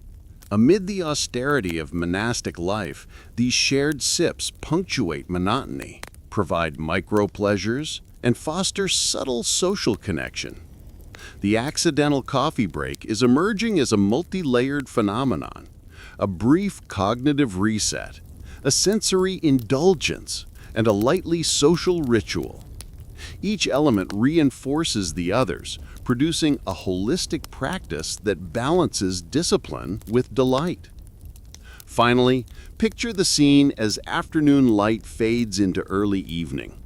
Amid the austerity of monastic life, these shared sips punctuate monotony, provide micro-pleasures, and foster subtle social connection. The accidental coffee break is emerging as a multi-layered phenomenon, a brief cognitive reset, a sensory indulgence, and a lightly social ritual. Each element reinforces the others, producing a holistic practice that balances discipline with delight. Finally, picture the scene as afternoon light fades into early evening.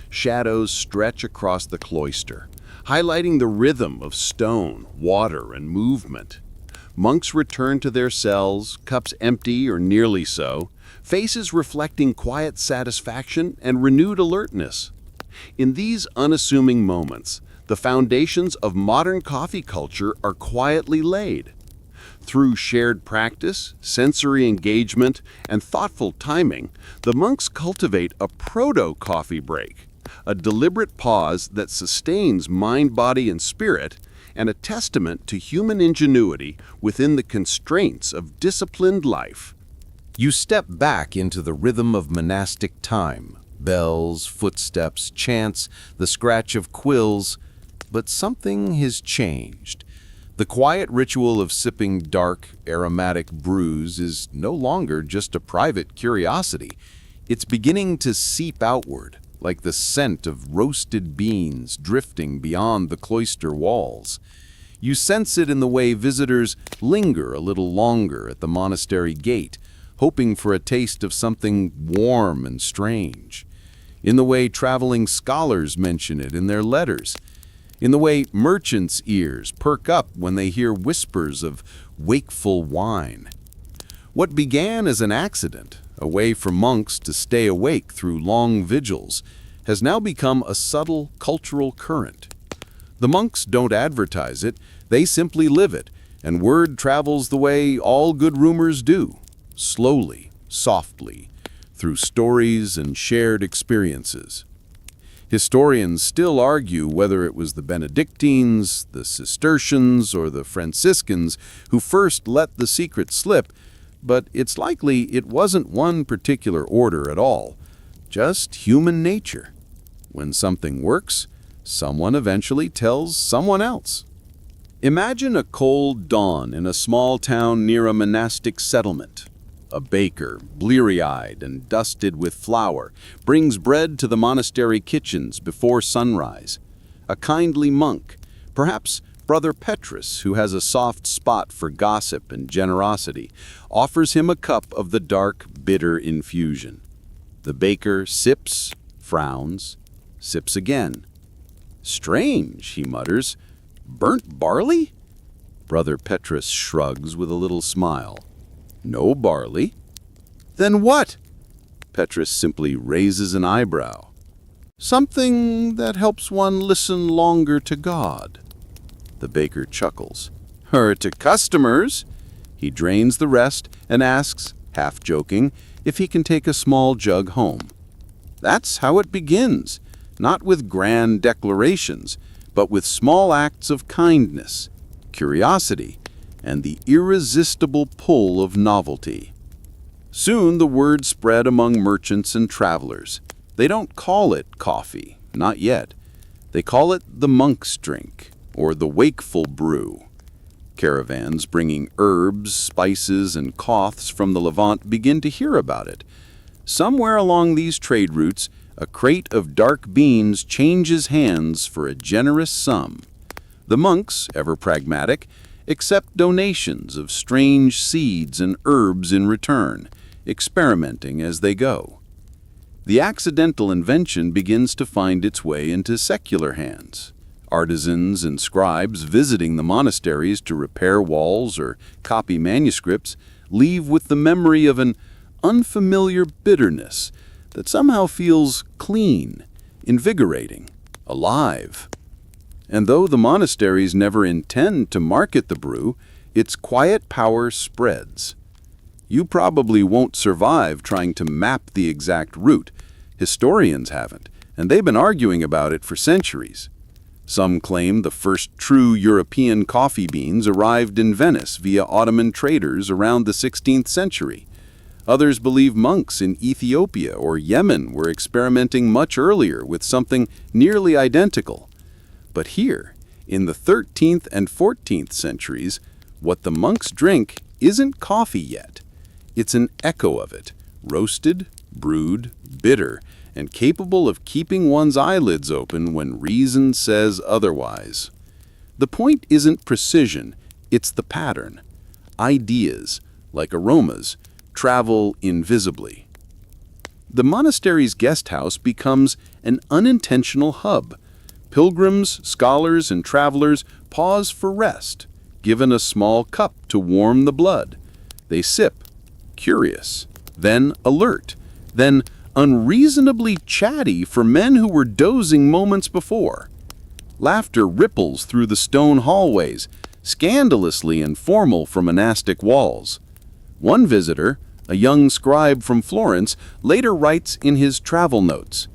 Shadows stretch across the cloister, highlighting the rhythm of stone, water, and movement. Monks return to their cells, cups empty or nearly so, faces reflecting quiet satisfaction and renewed alertness. In these unassuming moments, the foundations of modern coffee culture are quietly laid. Through shared practice, sensory engagement, and thoughtful timing, the monks cultivate a proto-coffee break, a deliberate pause that sustains mind, body, and spirit, and a testament to human ingenuity within the constraints of disciplined life. You step back into the rhythm of monastic time. Bells, footsteps, chants, the scratch of quills, but something has changed. The quiet ritual of sipping dark, aromatic brews is no longer just a private curiosity. It's beginning to seep outward, like the scent of roasted beans drifting beyond the cloister walls. You sense it in the way visitors linger a little longer at the monastery gate, hoping for a taste of something warm and strange. In the way traveling scholars mention it in their letters. In the way merchants' ears perk up when they hear whispers of wakeful wine. What began as an accident, a way for monks to stay awake through long vigils, has now become a subtle cultural current. The monks don't advertise it, they simply live it, and word travels the way all good rumors do, slowly, softly, through stories and shared experiences. Historians still argue whether it was the Benedictines, the Cistercians, or the Franciscans who first let the secret slip, but it's likely it wasn't one particular order at all, just human nature. When something works, someone eventually tells someone else. Imagine a cold dawn in a small town near a monastic settlement. A baker, bleary-eyed and dusted with flour, brings bread to the monastery kitchens before sunrise. A kindly monk, perhaps Brother Petrus, who has a soft spot for gossip and generosity, offers him a cup of the dark, bitter infusion. The baker sips, frowns, sips again. "Strange," he mutters. "Burnt barley?" Brother Petrus shrugs with a little smile. "No barley." "Then what?" Petrus simply raises an eyebrow. "Something that helps one listen longer to God." The baker chuckles. To customers." He drains the rest and asks, half joking, if he can take a small jug home. That's how it begins, not with grand declarations, but with small acts of kindness, curiosity, and the irresistible pull of novelty. Soon the word spread among merchants and travelers. They don't call it coffee, not yet. They call it the monk's drink, or the wakeful brew. Caravans bringing herbs, spices, and cloths from the Levant begin to hear about it. Somewhere along these trade routes, a crate of dark beans changes hands for a generous sum. The monks, ever pragmatic, accept donations of strange seeds and herbs in return, experimenting as they go. The accidental invention begins to find its way into secular hands. Artisans and scribes visiting the monasteries to repair walls or copy manuscripts leave with the memory of an unfamiliar bitterness that somehow feels clean, invigorating, alive. And though the monasteries never intend to market the brew, its quiet power spreads. You probably won't survive trying to map the exact route. Historians haven't, and they've been arguing about it for centuries. Some claim the first true European coffee beans arrived in Venice via Ottoman traders around the 16th century. Others believe monks in Ethiopia or Yemen were experimenting much earlier with something nearly identical. But here, in the 13th and 14th centuries, what the monks drink isn't coffee yet. It's an echo of it, roasted, brewed, bitter, and capable of keeping one's eyelids open when reason says otherwise. The point isn't precision, it's the pattern. Ideas, like aromas, travel invisibly. The monastery's guest house becomes an unintentional hub. Pilgrims, scholars, and travelers pause for rest, given a small cup to warm the blood. They sip, curious, then alert, then unreasonably chatty for men who were dozing moments before. Laughter ripples through the stone hallways, scandalously informal for monastic walls. One visitor, a young scribe from Florence, later writes in his travel notes,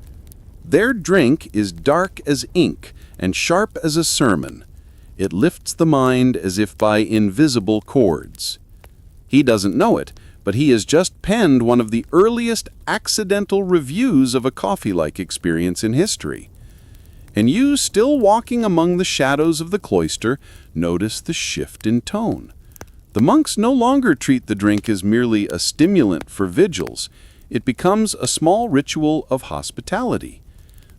"Their drink is dark as ink and sharp as a sermon. It lifts the mind as if by invisible cords." He doesn't know it, but he has just penned one of the earliest accidental reviews of a coffee-like experience in history. And you, still walking among the shadows of the cloister, notice the shift in tone. The monks no longer treat the drink as merely a stimulant for vigils. It becomes a small ritual of hospitality.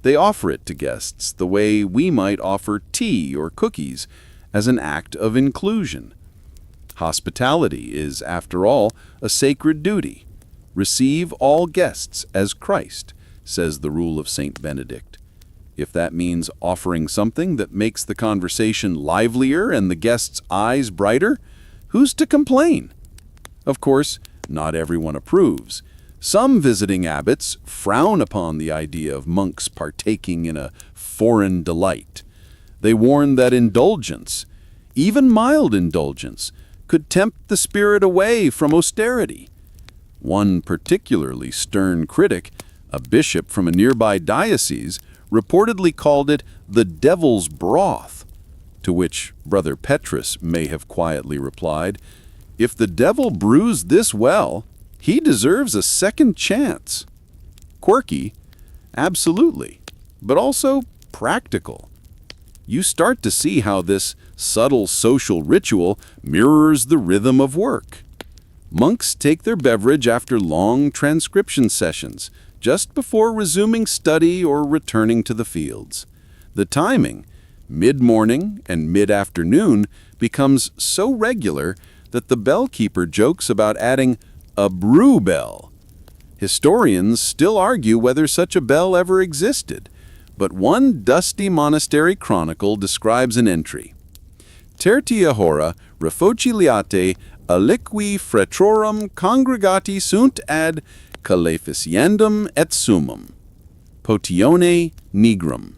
They offer it to guests the way we might offer tea or cookies, as an act of inclusion. Hospitality is, after all, a sacred duty. Receive all guests as Christ, says the rule of Saint Benedict. If that means offering something that makes the conversation livelier and the guest's eyes brighter, who's to complain? Of course, not everyone approves. Some visiting abbots frown upon the idea of monks partaking in a foreign delight. They warn that indulgence, even mild indulgence, could tempt the spirit away from austerity. One particularly stern critic, a bishop from a nearby diocese, reportedly called it the devil's broth, to which Brother Petrus may have quietly replied, "If the devil brews this well, he deserves a second chance." Quirky? Absolutely, but also practical. You start to see how this subtle social ritual mirrors the rhythm of work. Monks take their beverage after long transcription sessions, just before resuming study or returning to the fields. The timing, mid-morning and mid-afternoon, becomes so regular that the bellkeeper jokes about adding a brew bell. Historians still argue whether such a bell ever existed, but one dusty monastery chronicle describes an entry. Tertia hora refociliate aliqui fretrorum congregati sunt ad caleficiendum et sumum, potione nigrum.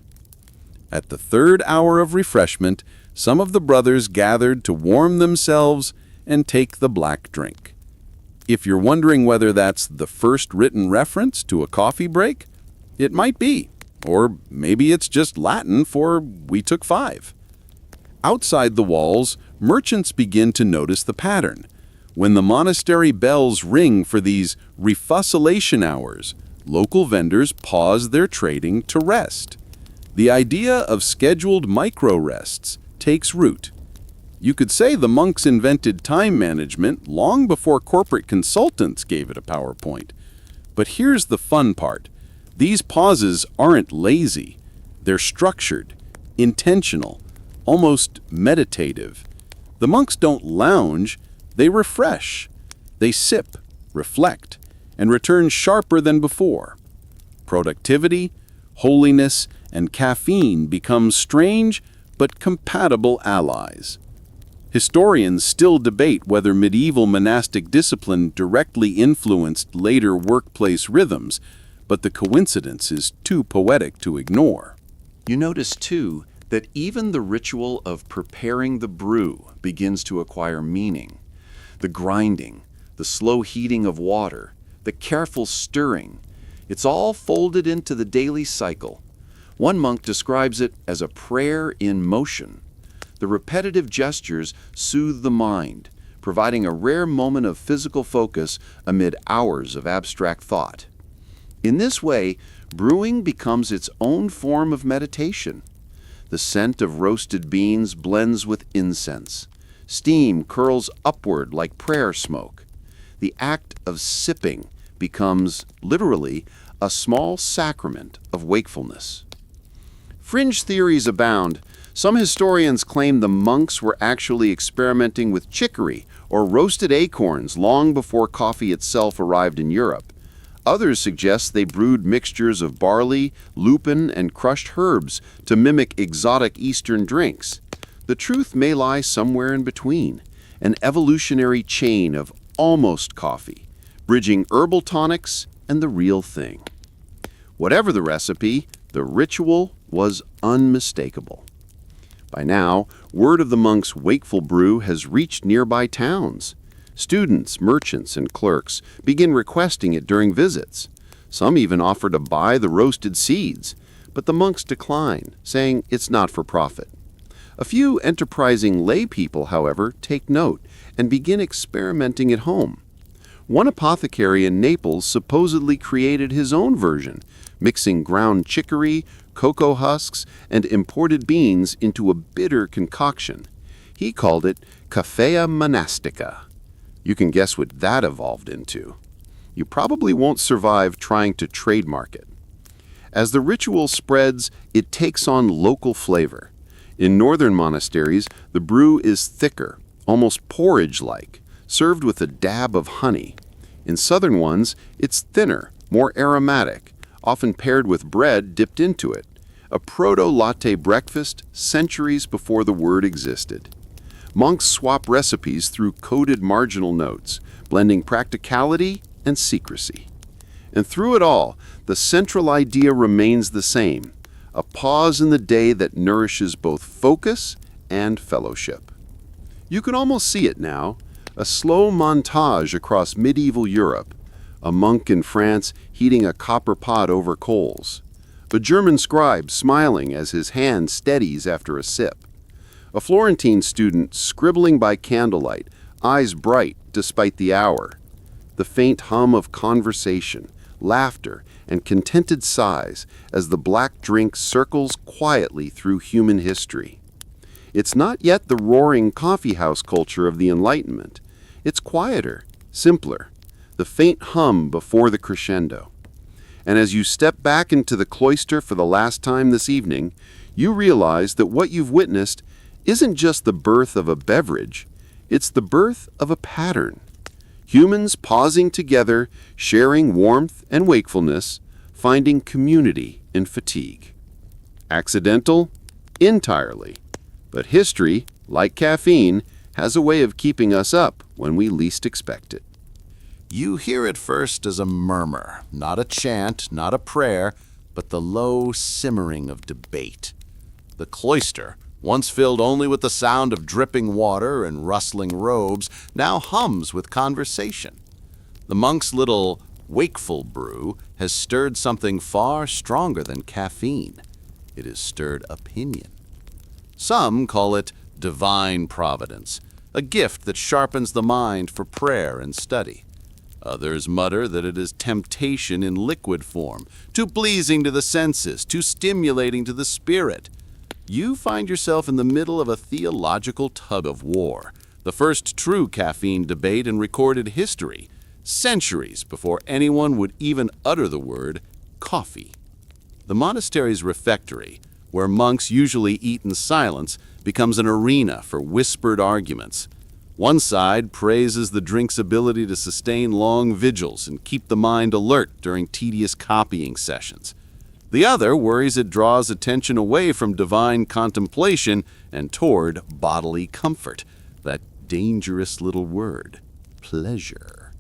At the third hour of refreshment, some of the brothers gathered to warm themselves and take the black drink. If you're wondering whether that's the first written reference to a coffee break, it might be. Or maybe it's just Latin for "we took 5." Outside the walls, merchants begin to notice the pattern. When the monastery bells ring for these refusilation hours, local vendors pause their trading to rest. The idea of scheduled micro-rests takes root. You could say the monks invented time management long before corporate consultants gave it a PowerPoint. But here's the fun part. These pauses aren't lazy. They're structured, intentional, almost meditative. The monks don't lounge, they refresh. They sip, reflect, and return sharper than before. Productivity, holiness, and caffeine become strange but compatible allies. Historians still debate whether medieval monastic discipline directly influenced later workplace rhythms, but the coincidence is too poetic to ignore. You notice, too, that even the ritual of preparing the brew begins to acquire meaning. The grinding, the slow heating of water, the careful stirring, it's all folded into the daily cycle. One monk describes it as a prayer in motion. The repetitive gestures soothe the mind, providing a rare moment of physical focus amid hours of abstract thought. In this way, brewing becomes its own form of meditation. The scent of roasted beans blends with incense. Steam curls upward like prayer smoke. The act of sipping becomes, literally, a small sacrament of wakefulness. Fringe theories abound. Some historians claim the monks were actually experimenting with chicory or roasted acorns long before coffee itself arrived in Europe. Others suggest they brewed mixtures of barley, lupin, and crushed herbs to mimic exotic Eastern drinks. The truth may lie somewhere in between, an evolutionary chain of almost coffee, bridging herbal tonics and the real thing. Whatever the recipe, the ritual was unmistakable. By now, word of the monks' wakeful brew has reached nearby towns. Students, merchants, and clerks begin requesting it during visits. Some even offer to buy the roasted seeds, but the monks decline, saying it's not for profit. A few enterprising lay people, however, take note and begin experimenting at home. One apothecary in Naples supposedly created his own version, mixing ground chicory, cocoa husks, and imported beans into a bitter concoction. He called it Caffea monastica. You can guess what that evolved into. You probably won't survive trying to trademark it. As the ritual spreads, it takes on local flavor. In northern monasteries, the brew is thicker, almost porridge-like, served with a dab of honey. In southern ones, it's thinner, more aromatic, often paired with bread dipped into it. A proto-latte breakfast centuries before the word existed. Monks swap recipes through coded marginal notes, blending practicality and secrecy. And through it all, the central idea remains the same, a pause in the day that nourishes both focus and fellowship. You can almost see it now, a slow montage across medieval Europe, a monk in France heating a copper pot over coals, a German scribe smiling as his hand steadies after a sip, a Florentine student scribbling by candlelight, eyes bright despite the hour, the faint hum of conversation, laughter, and contented sighs as the black drink circles quietly through human history. It's not yet the roaring coffeehouse culture of the Enlightenment. It's quieter, simpler, the faint hum before the crescendo. And as you step back into the cloister for the last time this evening, you realize that what you've witnessed isn't just the birth of a beverage, it's the birth of a pattern. Humans pausing together, sharing warmth and wakefulness, finding community in fatigue. Accidental? Entirely. But history, like caffeine, has a way of keeping us up when we least expect it. You hear it first as a murmur, not a chant, not a prayer, but the low simmering of debate. The cloister, once filled only with the sound of dripping water and rustling robes, now hums with conversation. The monk's little wakeful brew has stirred something far stronger than caffeine. It has stirred opinion. Some call it divine providence, a gift that sharpens the mind for prayer and study. Others mutter that it is temptation in liquid form, too pleasing to the senses, too stimulating to the spirit. You find yourself in the middle of a theological tug-of-war, the first true caffeine debate in recorded history, centuries before anyone would even utter the word coffee. The monastery's refectory, where monks usually eat in silence, becomes an arena for whispered arguments. One side praises the drink's ability to sustain long vigils and keep the mind alert during tedious copying sessions. The other worries it draws attention away from divine contemplation and toward bodily comfort, that dangerous little word, pleasure.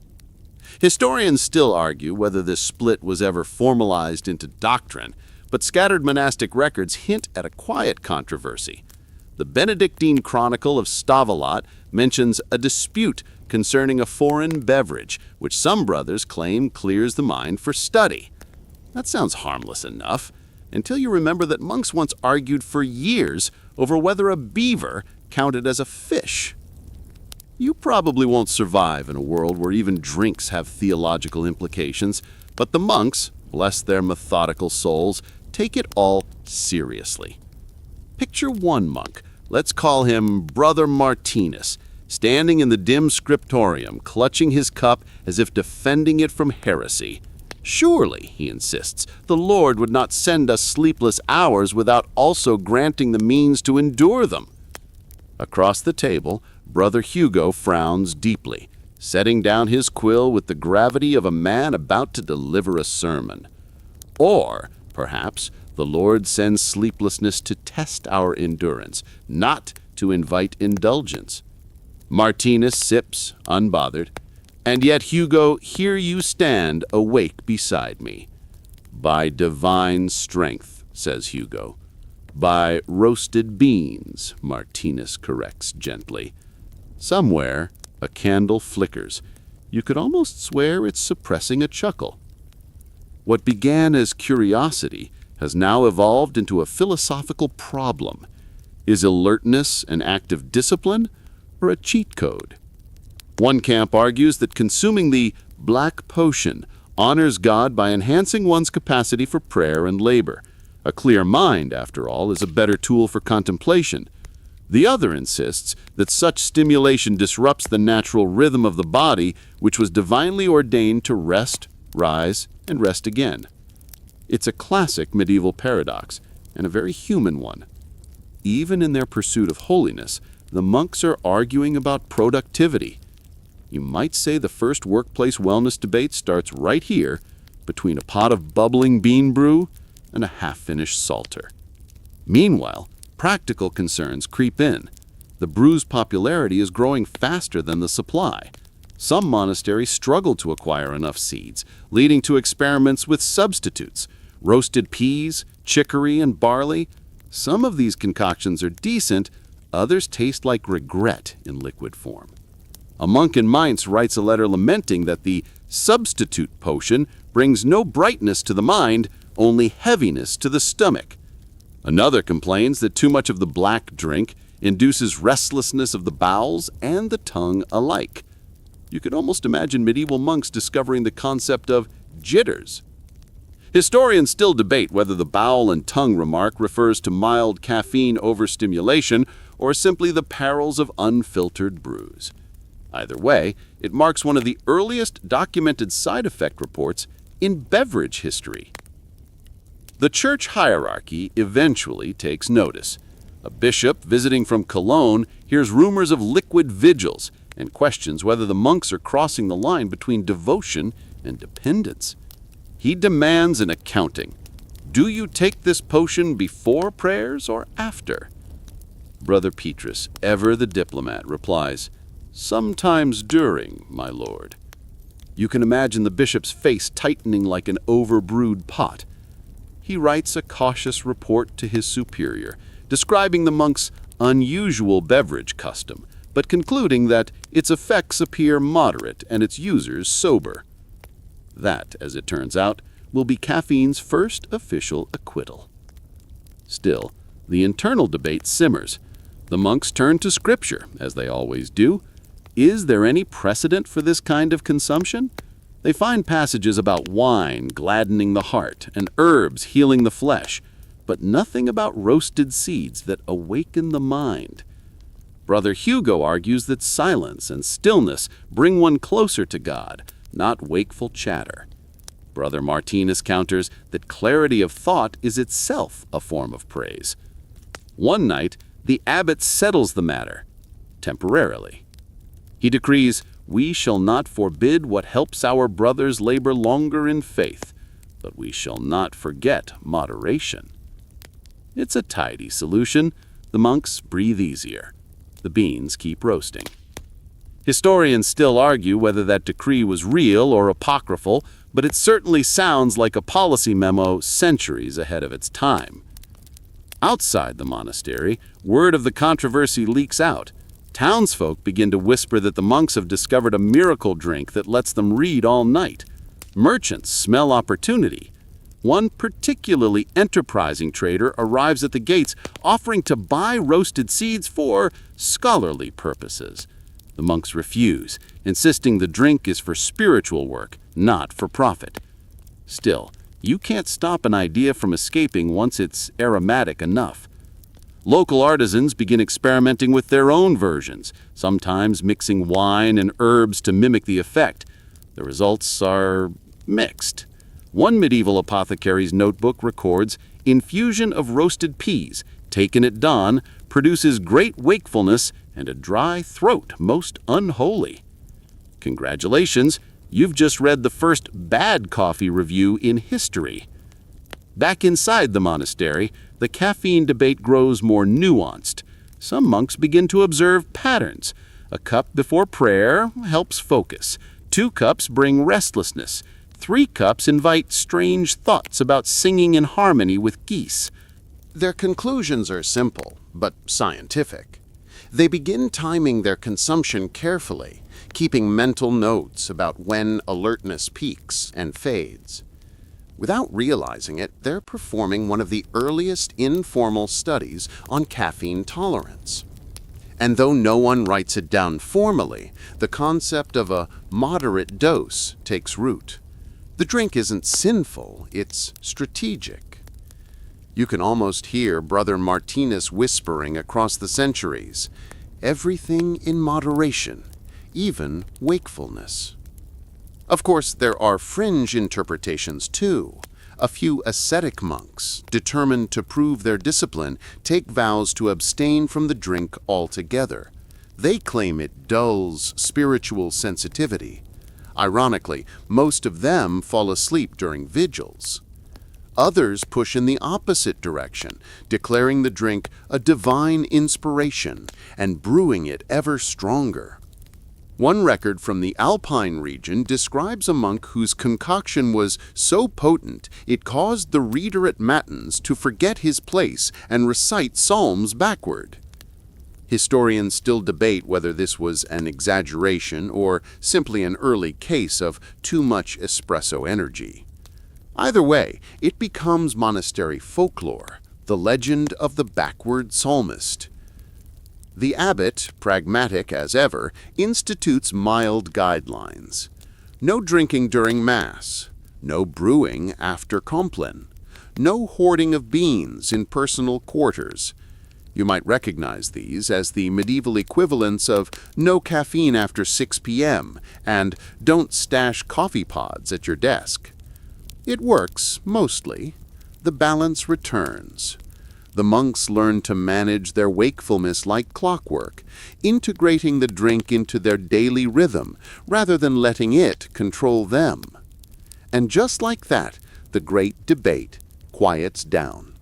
Historians still argue whether this split was ever formalized into doctrine, but scattered monastic records hint at a quiet controversy. The Benedictine Chronicle of Stavelot mentions a dispute concerning a foreign beverage, which some brothers claim clears the mind for study. That sounds harmless enough, until you remember that monks once argued for years over whether a beaver counted as a fish. You probably won't survive in a world where even drinks have theological implications, but the monks, bless their methodical souls, take it all seriously. Picture one monk, let's call him Brother Martinus, standing in the dim scriptorium, clutching his cup as if defending it from heresy. Surely, he insists, the Lord would not send us sleepless hours without also granting the means to endure them. Across the table, Brother Hugo frowns deeply, setting down his quill with the gravity of a man about to deliver a sermon. Or, perhaps, the Lord sends sleeplessness to test our endurance, not to invite indulgence. Martinus sips, unbothered. And yet, Hugo, here you stand, awake beside me. By divine strength, says Hugo. By roasted beans, Martinus corrects gently. Somewhere, a candle flickers. You could almost swear it's suppressing a chuckle. What began as curiosity has now evolved into a philosophical problem. Is alertness an act of discipline or a cheat code? One camp argues that consuming the black potion honors God by enhancing one's capacity for prayer and labor. A clear mind, after all, is a better tool for contemplation. The other insists that such stimulation disrupts the natural rhythm of the body, which was divinely ordained to rest, rise, and rest again. It's a classic medieval paradox, and a very human one. Even in their pursuit of holiness, the monks are arguing about productivity. You might say the first workplace wellness debate starts right here, between a pot of bubbling bean brew and a half-finished psalter. Meanwhile, practical concerns creep in. The brew's popularity is growing faster than the supply. Some monasteries struggle to acquire enough seeds, leading to experiments with substitutes, roasted peas, chicory, and barley. Some of these concoctions are decent, others taste like regret in liquid form. A monk in Mainz writes a letter lamenting that the substitute potion brings no brightness to the mind, only heaviness to the stomach. Another complains that too much of the black drink induces restlessness of the bowels and the tongue alike. You could almost imagine medieval monks discovering the concept of jitters. Historians still debate whether the bowel and tongue remark refers to mild caffeine overstimulation or simply the perils of unfiltered brews. Either way, it marks one of the earliest documented side effect reports in beverage history. The church hierarchy eventually takes notice. A bishop visiting from Cologne hears rumors of liquid vigils and questions whether the monks are crossing the line between devotion and dependence. He demands an accounting. Do you take this potion before prayers or after? Brother Petrus, ever the diplomat, replies, "Sometimes during, my lord." You can imagine the bishop's face tightening like an overbrewed pot. He writes a cautious report to his superior, describing the monk's unusual beverage custom, but concluding that its effects appear moderate and its users sober. That, as it turns out, will be caffeine's first official acquittal. Still, the internal debate simmers. The monks turn to Scripture, as they always do. Is there any precedent for this kind of consumption? They find passages about wine gladdening the heart and herbs healing the flesh, but nothing about roasted seeds that awaken the mind. Brother Hugo argues that silence and stillness bring one closer to God, not wakeful chatter. Brother Martinus counters that clarity of thought is itself a form of praise. One night, the abbot settles the matter, temporarily. He decrees, "We shall not forbid what helps our brothers labor longer in faith, but we shall not forget moderation." It's a tidy solution. The monks breathe easier. The beans keep roasting. Historians still argue whether that decree was real or apocryphal, but it certainly sounds like a policy memo centuries ahead of its time. Outside the monastery, word of the controversy leaks out. Townsfolk begin to whisper that the monks have discovered a miracle drink that lets them read all night. Merchants smell opportunity. One particularly enterprising trader arrives at the gates offering to buy roasted seeds for scholarly purposes. The monks refuse, insisting the drink is for spiritual work, not for profit. Still, you can't stop an idea from escaping once it's aromatic enough. Local artisans begin experimenting with their own versions, sometimes mixing wine and herbs to mimic the effect. The results are mixed. One medieval apothecary's notebook records, infusion of roasted peas, taken at dawn, produces great wakefulness and a dry throat most unholy. Congratulations, you've just read the first bad coffee review in history. Back inside the monastery, the caffeine debate grows more nuanced. Some monks begin to observe patterns. A cup before prayer helps focus. 2 cups bring restlessness. 3 cups invite strange thoughts about singing in harmony with geese. Their conclusions are simple, but scientific. They begin timing their consumption carefully, keeping mental notes about when alertness peaks and fades. Without realizing it, they're performing one of the earliest informal studies on caffeine tolerance. And though no one writes it down formally, the concept of a moderate dose takes root. The drink isn't sinful, it's strategic. You can almost hear Brother Martinez whispering across the centuries, everything in moderation, even wakefulness. Of course, there are fringe interpretations too. A few ascetic monks, determined to prove their discipline, take vows to abstain from the drink altogether. They claim it dulls spiritual sensitivity. Ironically, most of them fall asleep during vigils. Others push in the opposite direction, declaring the drink a divine inspiration and brewing it ever stronger. One record from the Alpine region describes a monk whose concoction was so potent it caused the reader at matins to forget his place and recite psalms backward. Historians still debate whether this was an exaggeration or simply an early case of too much espresso energy. Either way, it becomes monastery folklore, the legend of the backward psalmist. The abbot, pragmatic as ever, institutes mild guidelines. No drinking during Mass, no brewing after Compline, no hoarding of beans in personal quarters. You might recognize these as the medieval equivalents of no caffeine after 6 p.m. and don't stash coffee pods at your desk. It works, mostly. The balance returns. The monks learn to manage their wakefulness like clockwork, integrating the drink into their daily rhythm rather than letting it control them. And just like that, the great debate quiets down.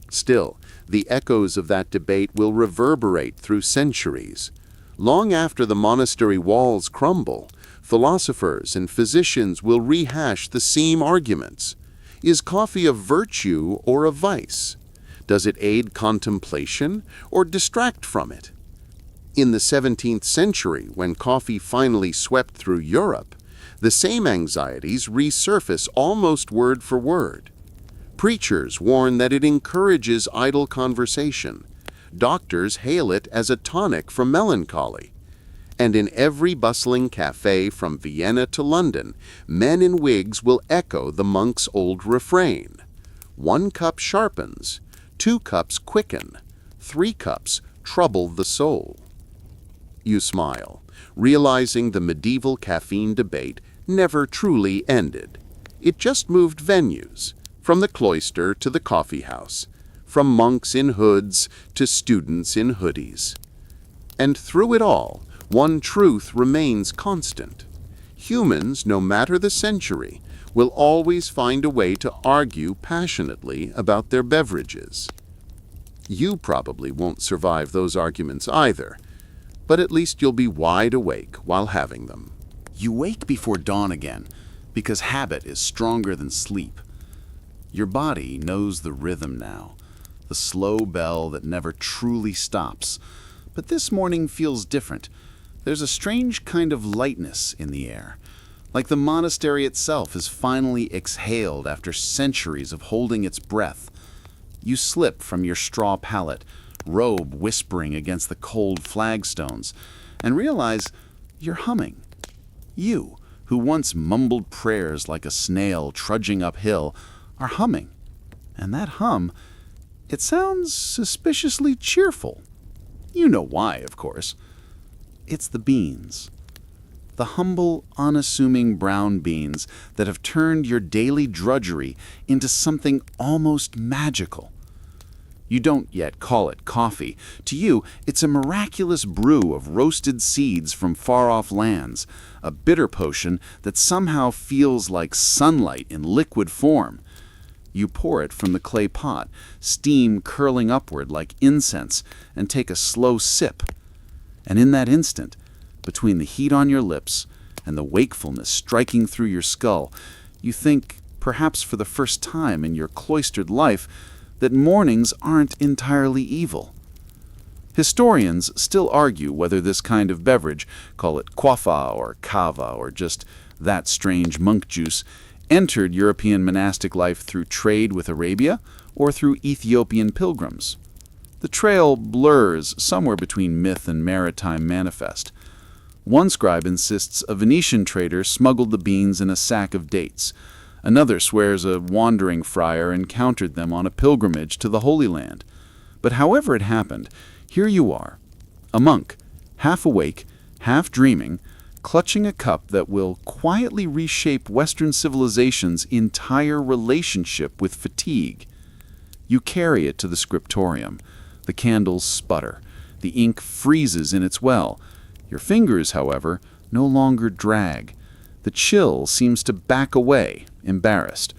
Still, the echoes of that debate will reverberate through centuries. Long after the monastery walls crumble, philosophers and physicians will rehash the same arguments. Is coffee a virtue or a vice? Does it aid contemplation or distract from it? In the 17th century, when coffee finally swept through Europe, the same anxieties resurface almost word for word. Preachers warn that it encourages idle conversation. Doctors hail it as a tonic for melancholy. And in every bustling cafe from Vienna to London, men in wigs will echo the monk's old refrain. 1 cup sharpens, 2 cups quicken, 3 cups trouble the soul. You smile, realizing the medieval caffeine debate never truly ended. It just moved venues, from the cloister to the coffee house, from monks in hoods to students in hoodies. And through it all, one truth remains constant. Humans, no matter the century, will always find a way to argue passionately about their beverages. You probably won't survive those arguments either, but at least you'll be wide awake while having them. You wake before dawn again, because habit is stronger than sleep. Your body knows the rhythm now, the slow bell that never truly stops. But this morning feels different. There's a strange kind of lightness in the air, like the monastery itself has finally exhaled after centuries of holding its breath. You slip from your straw pallet, robe whispering against the cold flagstones, and realize you're humming. You, who once mumbled prayers like a snail trudging uphill, are humming. And that hum, it sounds suspiciously cheerful. You know why, of course. It's the beans. The humble, unassuming brown beans that have turned your daily drudgery into something almost magical. You don't yet call it coffee. To you, it's a miraculous brew of roasted seeds from far-off lands, a bitter potion that somehow feels like sunlight in liquid form. You pour it from the clay pot, steam curling upward like incense, and take a slow sip. And in that instant, between the heat on your lips and the wakefulness striking through your skull, you think, perhaps for the first time in your cloistered life, that mornings aren't entirely evil. Historians still argue whether this kind of beverage, call it quaffa or kava or just that strange monk juice, entered European monastic life through trade with Arabia or through Ethiopian pilgrims. The trail blurs somewhere between myth and maritime manifest. One scribe insists a Venetian trader smuggled the beans in a sack of dates. Another swears a wandering friar encountered them on a pilgrimage to the Holy Land. But however it happened, here you are, a monk, half awake, half dreaming, clutching a cup that will quietly reshape Western civilization's entire relationship with fatigue. You carry it to the scriptorium. The candles sputter. The ink freezes in its well. Your fingers, however, no longer drag. The chill seems to back away, embarrassed.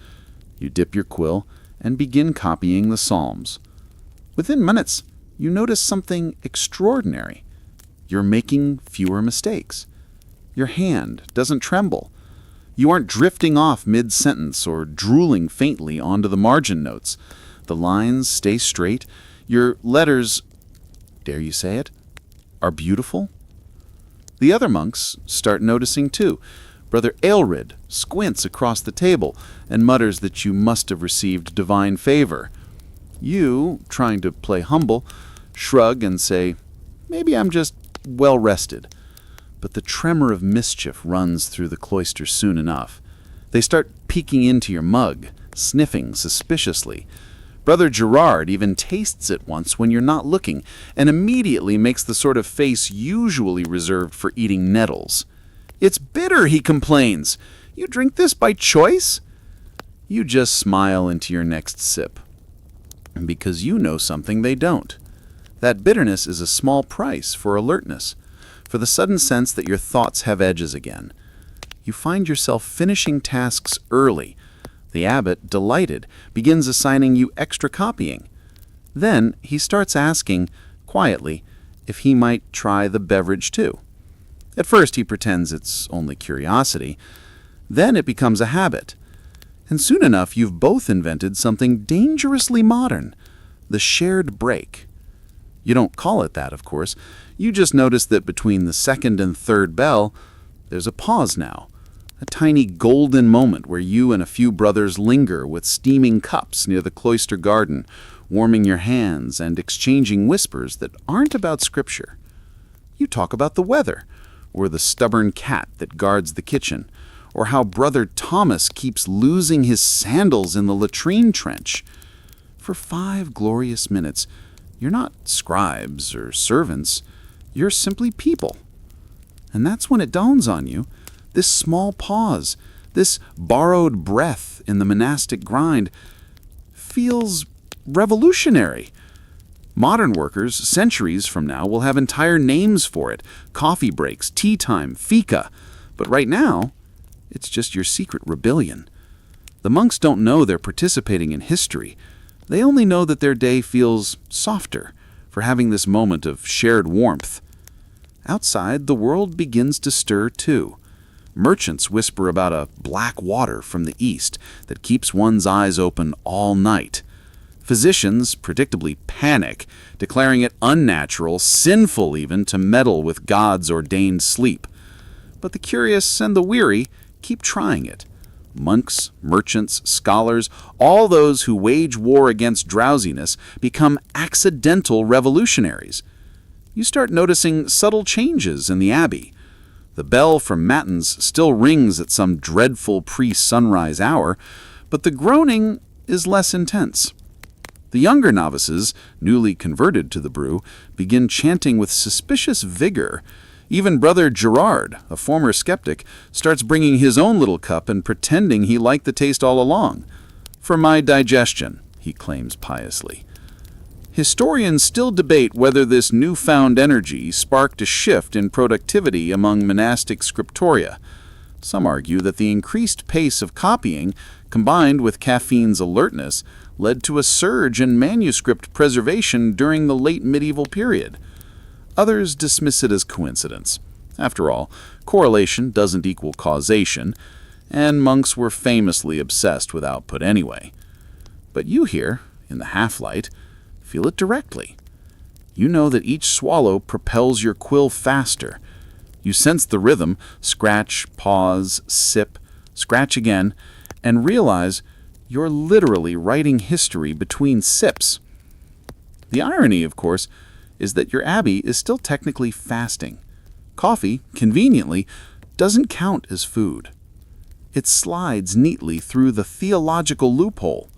You dip your quill and begin copying the Psalms. Within minutes, you notice something extraordinary. You're making fewer mistakes. Your hand doesn't tremble. You aren't drifting off mid-sentence or drooling faintly onto the margin notes. The lines stay straight. Your letters, dare you say it, are beautiful. The other monks start noticing too. Brother Aelred squints across the table and mutters that you must have received divine favor. You, trying to play humble, shrug and say, maybe I'm just well rested. But the tremor of mischief runs through the cloister soon enough. They start peeking into your mug, sniffing suspiciously. Brother Gerard even tastes it once when you're not looking, and immediately makes the sort of face usually reserved for eating nettles. It's bitter, he complains. You drink this by choice? You just smile into your next sip. Because you know something they don't. That bitterness is a small price for alertness, for the sudden sense that your thoughts have edges again. You find yourself finishing tasks early. The abbot, delighted, begins assigning you extra copying. Then he starts asking, quietly, if he might try the beverage too. At first he pretends it's only curiosity. Then it becomes a habit. And soon enough you've both invented something dangerously modern, the shared break. You don't call it that, of course. You just notice that between the second and third bell, there's a pause now. A tiny golden moment where you and a few brothers linger with steaming cups near the cloister garden, warming your hands and exchanging whispers that aren't about scripture. You talk about the weather, or the stubborn cat that guards the kitchen, or how Brother Thomas keeps losing his sandals in the latrine trench. For 5 glorious minutes, you're not scribes or servants, you're simply people. And that's when it dawns on you, this small pause, this borrowed breath in the monastic grind, feels revolutionary. Modern workers, centuries from now, will have entire names for it. Coffee breaks, tea time, fika. But right now, it's just your secret rebellion. The monks don't know they're participating in history. They only know that their day feels softer for having this moment of shared warmth. Outside, the world begins to stir too. Merchants whisper about a black water from the east that keeps one's eyes open all night. Physicians predictably panic, declaring it unnatural, sinful even, to meddle with God's ordained sleep. But the curious and the weary Keep trying it. Monks, merchants, scholars, all those who wage war against drowsiness become accidental revolutionaries. You start noticing subtle changes in the abbey. The bell from matins still rings at some dreadful pre-sunrise hour, but the groaning is less intense. The younger novices, newly converted to the brew, begin chanting with suspicious vigor. Even Brother Gerard, a former skeptic, starts bringing his own little cup and pretending he liked the taste all along. "For my digestion," he claims piously. Historians still debate whether this newfound energy sparked a shift in productivity among monastic scriptoria. Some argue that the increased pace of copying, combined with caffeine's alertness, led to a surge in manuscript preservation during the late medieval period. Others dismiss it as coincidence. After all, correlation doesn't equal causation, and monks were famously obsessed with output anyway. But you here, in the half-light, feel it directly. You know that each swallow propels your quill faster. You sense the rhythm, scratch, pause, sip, scratch again, and realize you're literally writing history between sips. The irony, of course, is that your abbey is still technically fasting. Coffee, conveniently, doesn't count as food. It slides neatly through the theological loophole.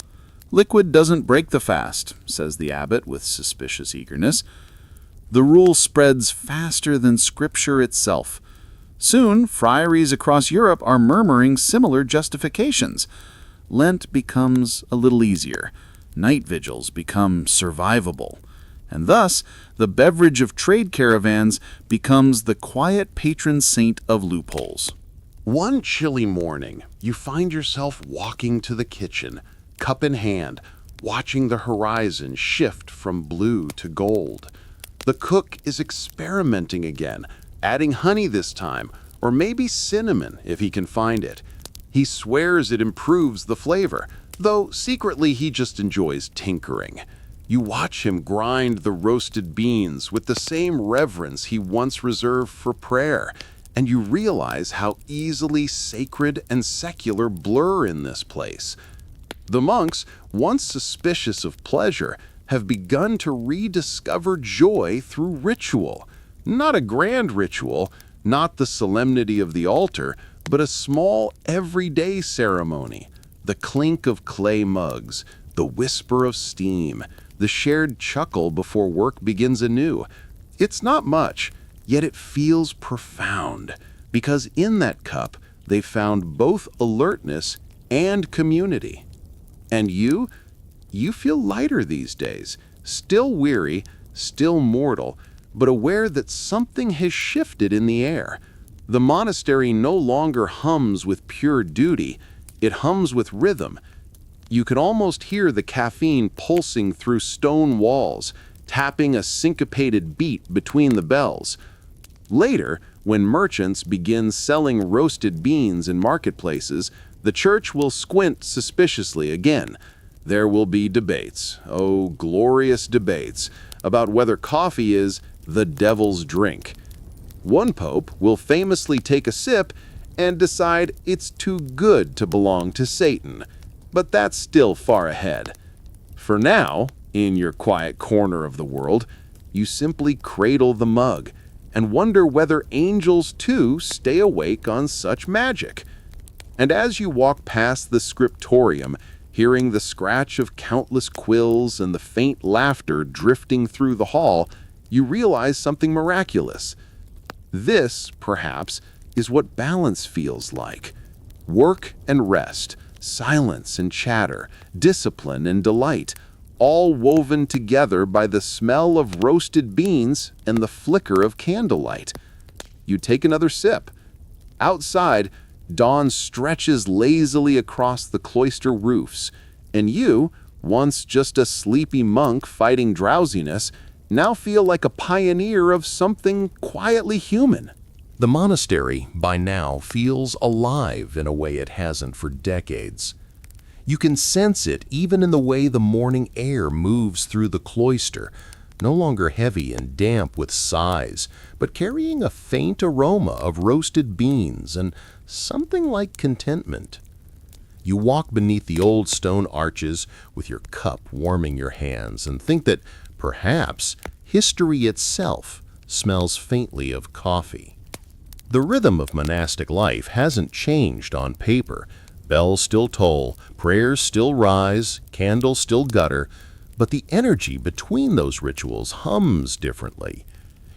Liquid doesn't break the fast, says the abbot with suspicious eagerness. The rule spreads faster than Scripture itself. Soon, friaries across Europe are murmuring similar justifications. Lent becomes a little easier. Night vigils become survivable. And thus, the beverage of trade caravans becomes the quiet patron saint of loopholes. One chilly morning, you find yourself walking to the kitchen, cup in hand, watching the horizon shift from blue to gold. The cook is experimenting again, adding honey this time, or maybe cinnamon if he can find it. He swears it improves the flavor, though secretly he just enjoys tinkering. You watch him grind the roasted beans with the same reverence he once reserved for prayer, and you realize how easily sacred and secular blur in this place. The monks, once suspicious of pleasure, have begun to rediscover joy through ritual. Not a grand ritual, not the solemnity of the altar, but a small, everyday ceremony. The clink of clay mugs, the whisper of steam, the shared chuckle before work begins anew. It's not much, yet it feels profound, because in that cup they found both alertness and community. And you feel lighter these days, still weary, still mortal, but aware that something has shifted in the air. The monastery no longer hums with pure duty, it hums with rhythm. You can almost hear the caffeine pulsing through stone walls, tapping a syncopated beat between the bells. Later, when merchants begin selling roasted beans in marketplaces, the church will squint suspiciously again. There will be debates, oh, glorious debates, about whether coffee is the devil's drink. One pope will famously take a sip and decide it's too good to belong to Satan. But that's still far ahead. For now, in your quiet corner of the world, you simply cradle the mug and wonder whether angels too stay awake on such magic. And as you walk past the scriptorium, hearing the scratch of countless quills and the faint laughter drifting through the hall, you realize something miraculous. This, perhaps, is what balance feels like. Work and rest, silence and chatter, discipline and delight, all woven together by the smell of roasted beans and the flicker of candlelight. You take another sip. Outside, dawn stretches lazily across the cloister roofs, and you, once just a sleepy monk fighting drowsiness, now feel like a pioneer of something quietly human. The monastery, by now, feels alive in a way it hasn't for decades. You can sense it even in the way the morning air moves through the cloister, no longer heavy and damp with sighs, but carrying a faint aroma of roasted beans and something like contentment. You walk beneath the old stone arches with your cup warming your hands and think that perhaps history itself smells faintly of coffee. The rhythm of monastic life hasn't changed on paper. Bells still toll, prayers still rise, candles still gutter, but the energy between those rituals hums differently.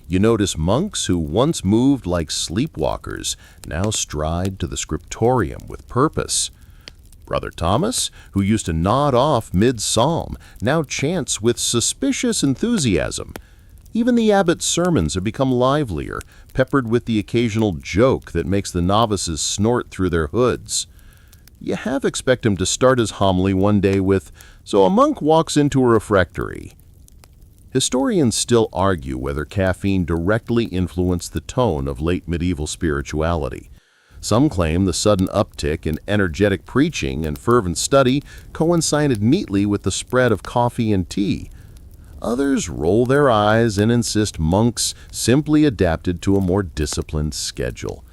You notice monks who once moved like sleepwalkers now stride to the scriptorium with purpose. Brother Thomas, who used to nod off mid-psalm, now chants with suspicious enthusiasm. Even the abbot's sermons have become livelier, peppered with the occasional joke that makes the novices snort through their hoods. You half expect him to start his homily one day with, "So a monk walks into a refectory." Historians still argue whether caffeine directly influenced the tone of late medieval spirituality. Some claim the sudden uptick in energetic preaching and fervent study coincided neatly with the spread of coffee and tea. Others roll their eyes and insist monks simply adapted to a more disciplined schedule.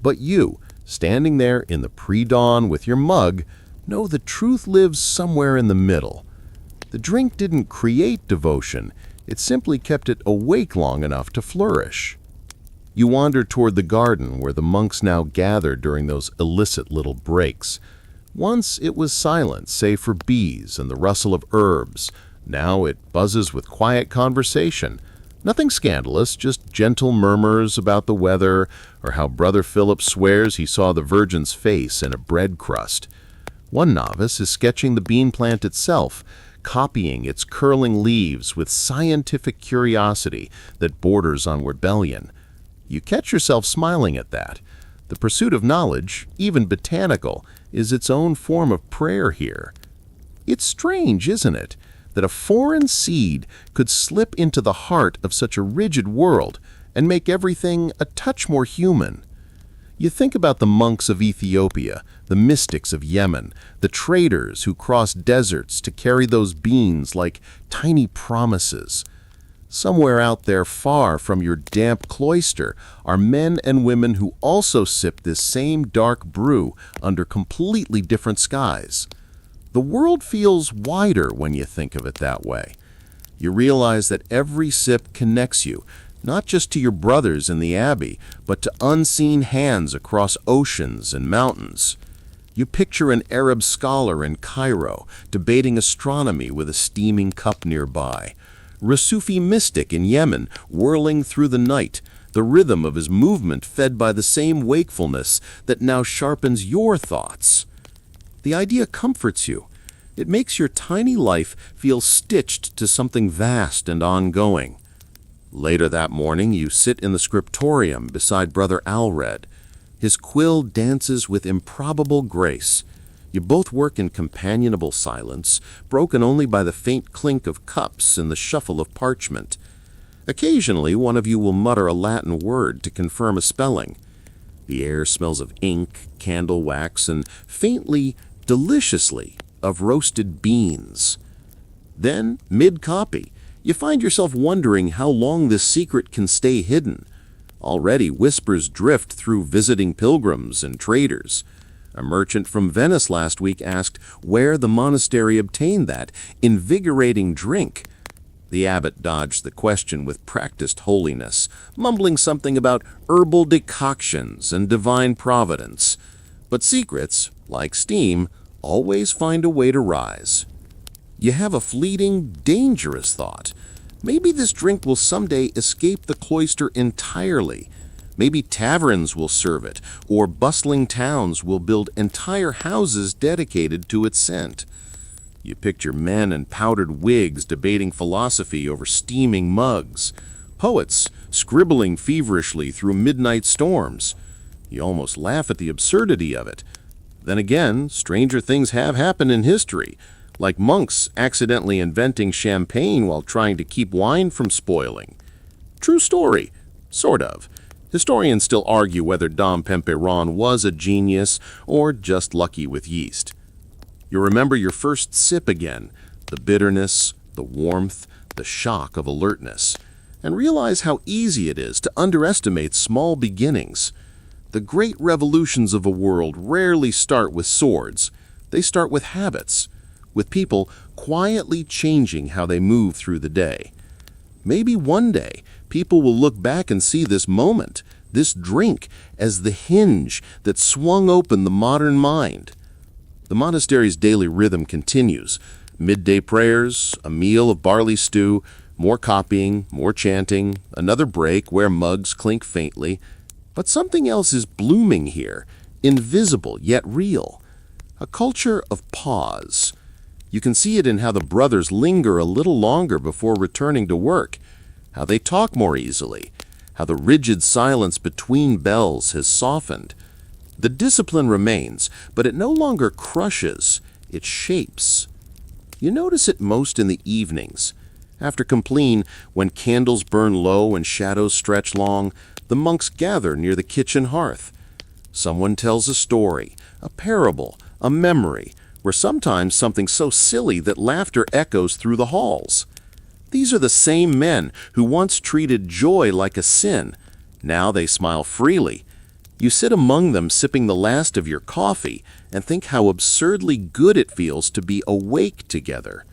But you, standing there in the pre-dawn with your mug, know the truth lives somewhere in the middle. The drink didn't create devotion, it simply kept it awake long enough to flourish. You wander toward the garden where the monks now gather during those illicit little breaks. Once it was silent, save for bees and the rustle of herbs. Now it buzzes with quiet conversation. Nothing scandalous, just gentle murmurs about the weather or how Brother Philip swears he saw the Virgin's face in a bread crust. One novice is sketching the bean plant itself, copying its curling leaves with scientific curiosity that borders on rebellion. You catch yourself smiling at that. The pursuit of knowledge, even botanical, is its own form of prayer here. It's strange, isn't it, that a foreign seed could slip into the heart of such a rigid world and make everything a touch more human. You think about the monks of Ethiopia, the mystics of Yemen, the traders who crossed deserts to carry those beans like tiny promises. Somewhere out there far from your damp cloister are men and women who also sip this same dark brew under completely different skies. The world feels wider when you think of it that way. You realize that every sip connects you, not just to your brothers in the abbey, but to unseen hands across oceans and mountains. You picture an Arab scholar in Cairo debating astronomy with a steaming cup nearby. A Sufi mystic in Yemen whirling through the night, the rhythm of his movement fed by the same wakefulness that now sharpens your thoughts. The idea comforts you. It makes your tiny life feel stitched to something vast and ongoing. Later that morning, you sit in the scriptorium beside Brother Alred. His quill dances with improbable grace. You both work in companionable silence, broken only by the faint clink of cups and the shuffle of parchment. Occasionally, one of you will mutter a Latin word to confirm a spelling. The air smells of ink, candle wax, and faintly, deliciously, of roasted beans. Then, mid-copy, you find yourself wondering how long this secret can stay hidden. Already whispers drift through visiting pilgrims and traders. A merchant from Venice last week asked where the monastery obtained that invigorating drink. The abbot dodged the question with practiced holiness, mumbling something about herbal decoctions and divine providence. But secrets, like steam, always find a way to rise. You have a fleeting, dangerous thought. Maybe this drink will someday escape the cloister entirely. Maybe taverns will serve it, or bustling towns will build entire houses dedicated to its scent. You picture men in powdered wigs debating philosophy over steaming mugs, poets scribbling feverishly through midnight storms. You almost laugh at the absurdity of it. Then again, stranger things have happened in history, like monks accidentally inventing champagne while trying to keep wine from spoiling. True story, sort of. Historians still argue whether Dom Pemperon was a genius or just lucky with yeast. You remember your first sip again, the bitterness, the warmth, the shock of alertness, and realize how easy it is to underestimate small beginnings. The great revolutions of a world rarely start with swords. They start with habits, with people quietly changing how they move through the day. Maybe one day, people will look back and see this moment, this drink, as the hinge that swung open the modern mind. The monastery's daily rhythm continues. Midday prayers, a meal of barley stew, more copying, more chanting, another break where mugs clink faintly. But something else is blooming here, invisible yet real. A culture of pause. You can see it in how the brothers linger a little longer before returning to work, how they talk more easily, how the rigid silence between bells has softened. The discipline remains, but it no longer crushes, it shapes. You notice it most in the evenings. After compline, when candles burn low and shadows stretch long, the monks gather near the kitchen hearth. Someone tells a story, a parable, a memory, or sometimes something so silly that laughter echoes through the halls. These are the same men who once treated joy like a sin. Now they smile freely. You sit among them sipping the last of your coffee and think how absurdly good it feels to be awake together.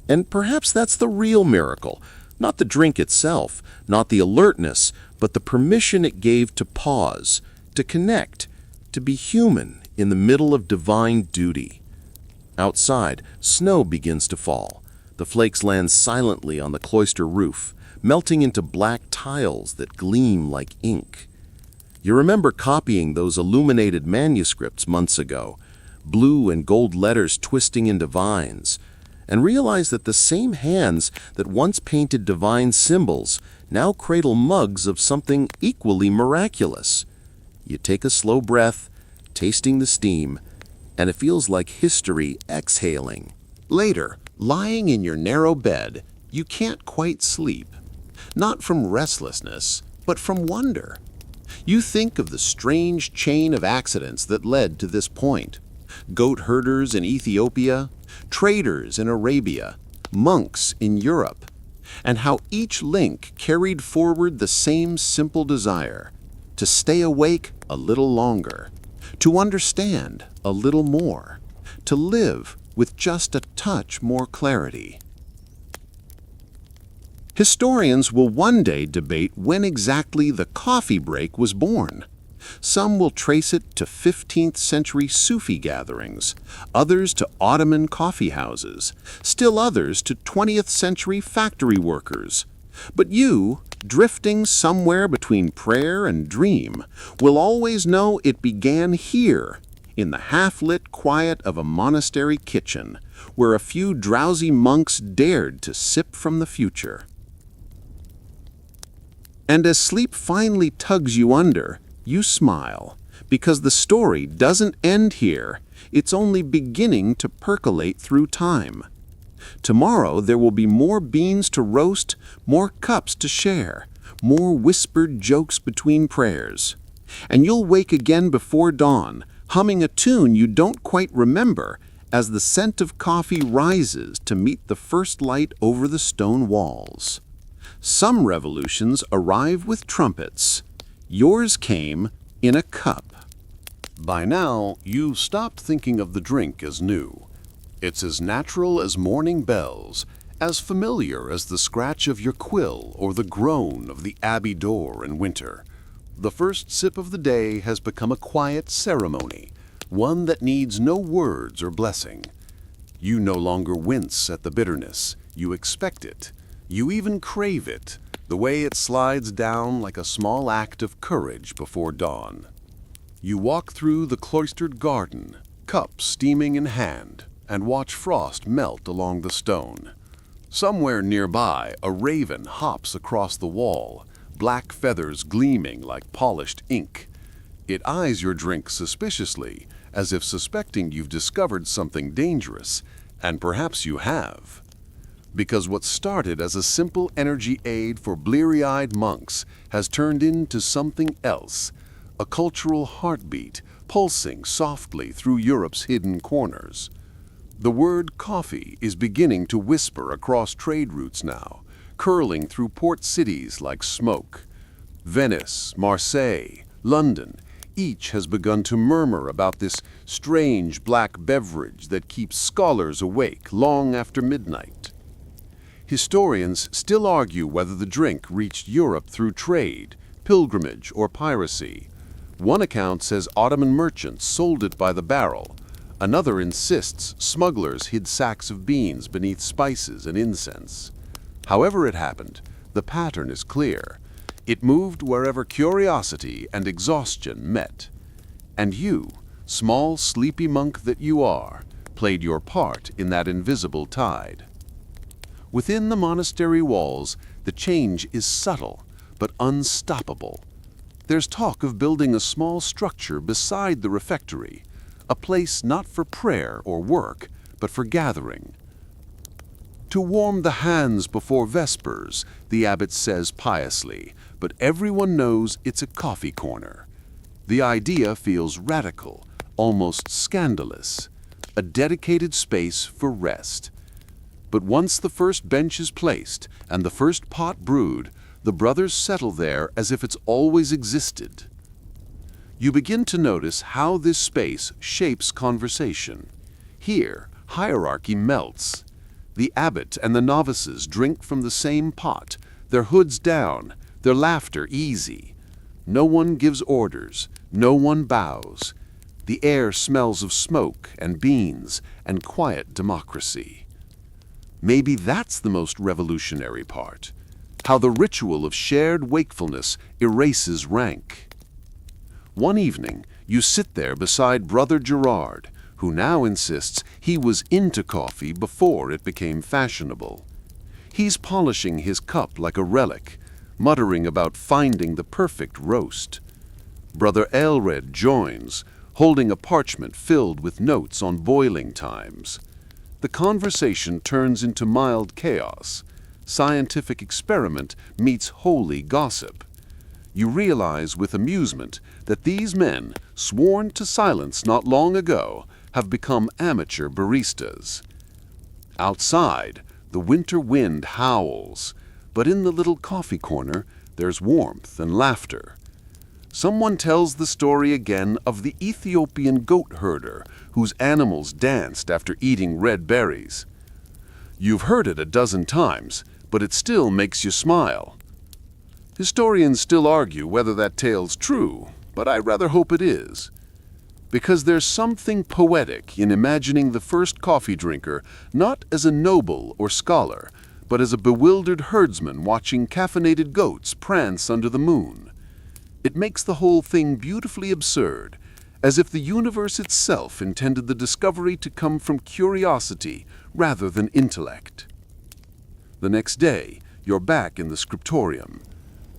And perhaps that's the real miracle, not the drink itself, not the alertness, but the permission it gave to pause, to connect, to be human in the middle of divine duty. Outside, snow begins to fall. The flakes land silently on the cloister roof, melting into black tiles that gleam like ink. You remember copying those illuminated manuscripts months ago, blue and gold letters twisting into vines, and realize that the same hands that once painted divine symbols now cradle mugs of something equally miraculous. You take a slow breath, tasting the steam, and it feels like history exhaling. Later, lying in your narrow bed, you can't quite sleep. Not from restlessness, but from wonder. You think of the strange chain of accidents that led to this point. Goat herders in Ethiopia, traders in Arabia, monks in Europe, and how each link carried forward the same simple desire, to stay awake a little longer, to understand a little more, to live with just a touch more clarity. Historians will one day debate when exactly the coffee break was born. Some will trace it to 15th century Sufi gatherings, others to Ottoman coffee houses, still others to 20th century factory workers. But you, drifting somewhere between prayer and dream, will always know it began here, in the half-lit quiet of a monastery kitchen, where a few drowsy monks dared to sip from the future. And as sleep finally tugs you under, you smile, because the story doesn't end here. It's only beginning to percolate through time. Tomorrow there will be more beans to roast, more cups to share, more whispered jokes between prayers. And you'll wake again before dawn, humming a tune you don't quite remember, as the scent of coffee rises to meet the first light over the stone walls. Some revolutions arrive with trumpets. Yours came in a cup. By now, you've stopped thinking of the drink as new. It's as natural as morning bells, as familiar as the scratch of your quill or the groan of the abbey door in winter. The first sip of the day has become a quiet ceremony, one that needs no words or blessing. You no longer wince at the bitterness. You expect it. You even crave it, the way it slides down like a small act of courage before dawn. You walk through the cloistered garden, cup steaming in hand, and watch frost melt along the stone. Somewhere nearby, a raven hops across the wall, black feathers gleaming like polished ink. It eyes your drink suspiciously, as if suspecting you've discovered something dangerous, and perhaps you have. Because what started as a simple energy aid for bleary-eyed monks has turned into something else, a cultural heartbeat pulsing softly through Europe's hidden corners. The word coffee is beginning to whisper across trade routes now, curling through port cities like smoke. Venice, Marseille, London, each has begun to murmur about this strange black beverage that keeps scholars awake long after midnight. Historians still argue whether the drink reached Europe through trade, pilgrimage, or piracy. One account says Ottoman merchants sold it by the barrel. Another insists smugglers hid sacks of beans beneath spices and incense. However it happened, the pattern is clear. It moved wherever curiosity and exhaustion met. And you, small sleepy monk that you are, played your part in that invisible tide. Within the monastery walls, the change is subtle but unstoppable. There's talk of building a small structure beside the refectory, a place not for prayer or work, but for gathering. To warm the hands before Vespers, the abbot says piously, but everyone knows it's a coffee corner. The idea feels radical, almost scandalous, a dedicated space for rest. But once the first bench is placed and the first pot brewed, the brothers settle there as if it's always existed. You begin to notice how this space shapes conversation. Here, hierarchy melts. The abbot and the novices drink from the same pot, their hoods down, their laughter easy. No one gives orders, no one bows. The air smells of smoke and beans and quiet democracy. Maybe that's the most revolutionary part, how the ritual of shared wakefulness erases rank. One evening, you sit there beside Brother Gerard, who now insists he was into coffee before it became fashionable. He's polishing his cup like a relic, muttering about finding the perfect roast. Brother Aelred joins, holding a parchment filled with notes on boiling times. The conversation turns into mild chaos. Scientific experiment meets holy gossip. You realize with amusement that these men, sworn to silence not long ago, have become amateur baristas. Outside, the winter wind howls, but in the little coffee corner, there's warmth and laughter. Someone tells the story again of the Ethiopian goat herder whose animals danced after eating red berries. You've heard it a dozen times, but it still makes you smile. Historians still argue whether that tale's true, but I rather hope it is. Because there's something poetic in imagining the first coffee drinker not as a noble or scholar, but as a bewildered herdsman watching caffeinated goats prance under the moon. It makes the whole thing beautifully absurd, as if the universe itself intended the discovery to come from curiosity rather than intellect. The next day, you're back in the scriptorium.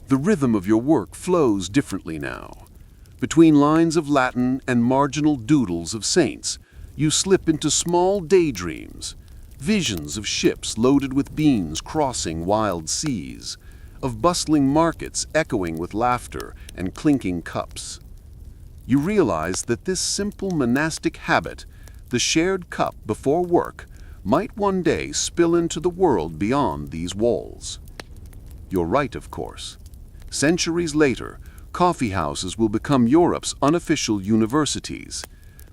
The rhythm of your work flows differently now. Between lines of Latin and marginal doodles of saints, you slip into small daydreams, visions of ships loaded with beans crossing wild seas, of bustling markets echoing with laughter and clinking cups. You realize that this simple monastic habit, the shared cup before work, might one day spill into the world beyond these walls. You're right, of course. Centuries later, coffee houses will become Europe's unofficial universities.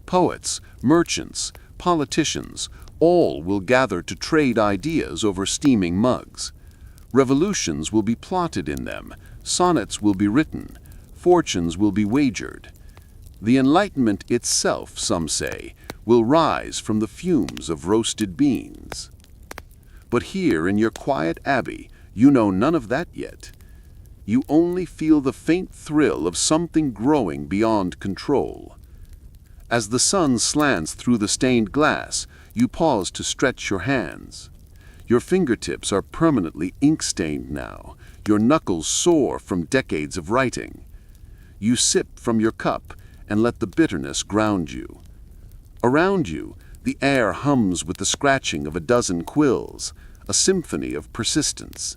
Poets, merchants, politicians, all will gather to trade ideas over steaming mugs. Revolutions will be plotted in them, sonnets will be written, fortunes will be wagered. The Enlightenment itself, some say, will rise from the fumes of roasted beans. But here in your quiet abbey, you know none of that yet. You only feel the faint thrill of something growing beyond control. As the sun slants through the stained glass, you pause to stretch your hands. Your fingertips are permanently ink-stained now, your knuckles sore from decades of writing. You sip from your cup and let the bitterness ground you. Around you, the air hums with the scratching of a dozen quills, a symphony of persistence.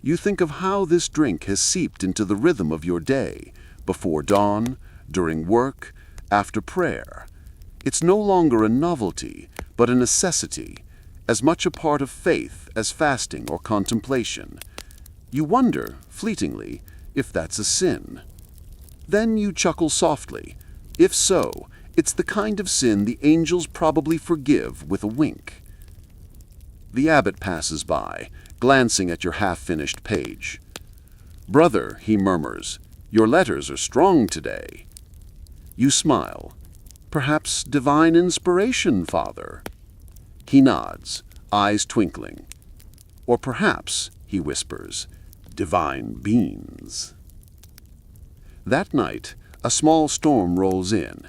You think of how this drink has seeped into the rhythm of your day, before dawn, during work, after prayer. It's no longer a novelty, but a necessity, as much a part of faith as fasting or contemplation. You wonder, fleetingly, if that's a sin. Then you chuckle softly. If so, it's the kind of sin the angels probably forgive with a wink. The abbot passes by, glancing at your half-finished page. "Brother," he murmurs, "your letters are strong today." You smile. "Perhaps divine inspiration, Father?" He nods, eyes twinkling. "Or perhaps," he whispers, "divine beans." That night, a small storm rolls in.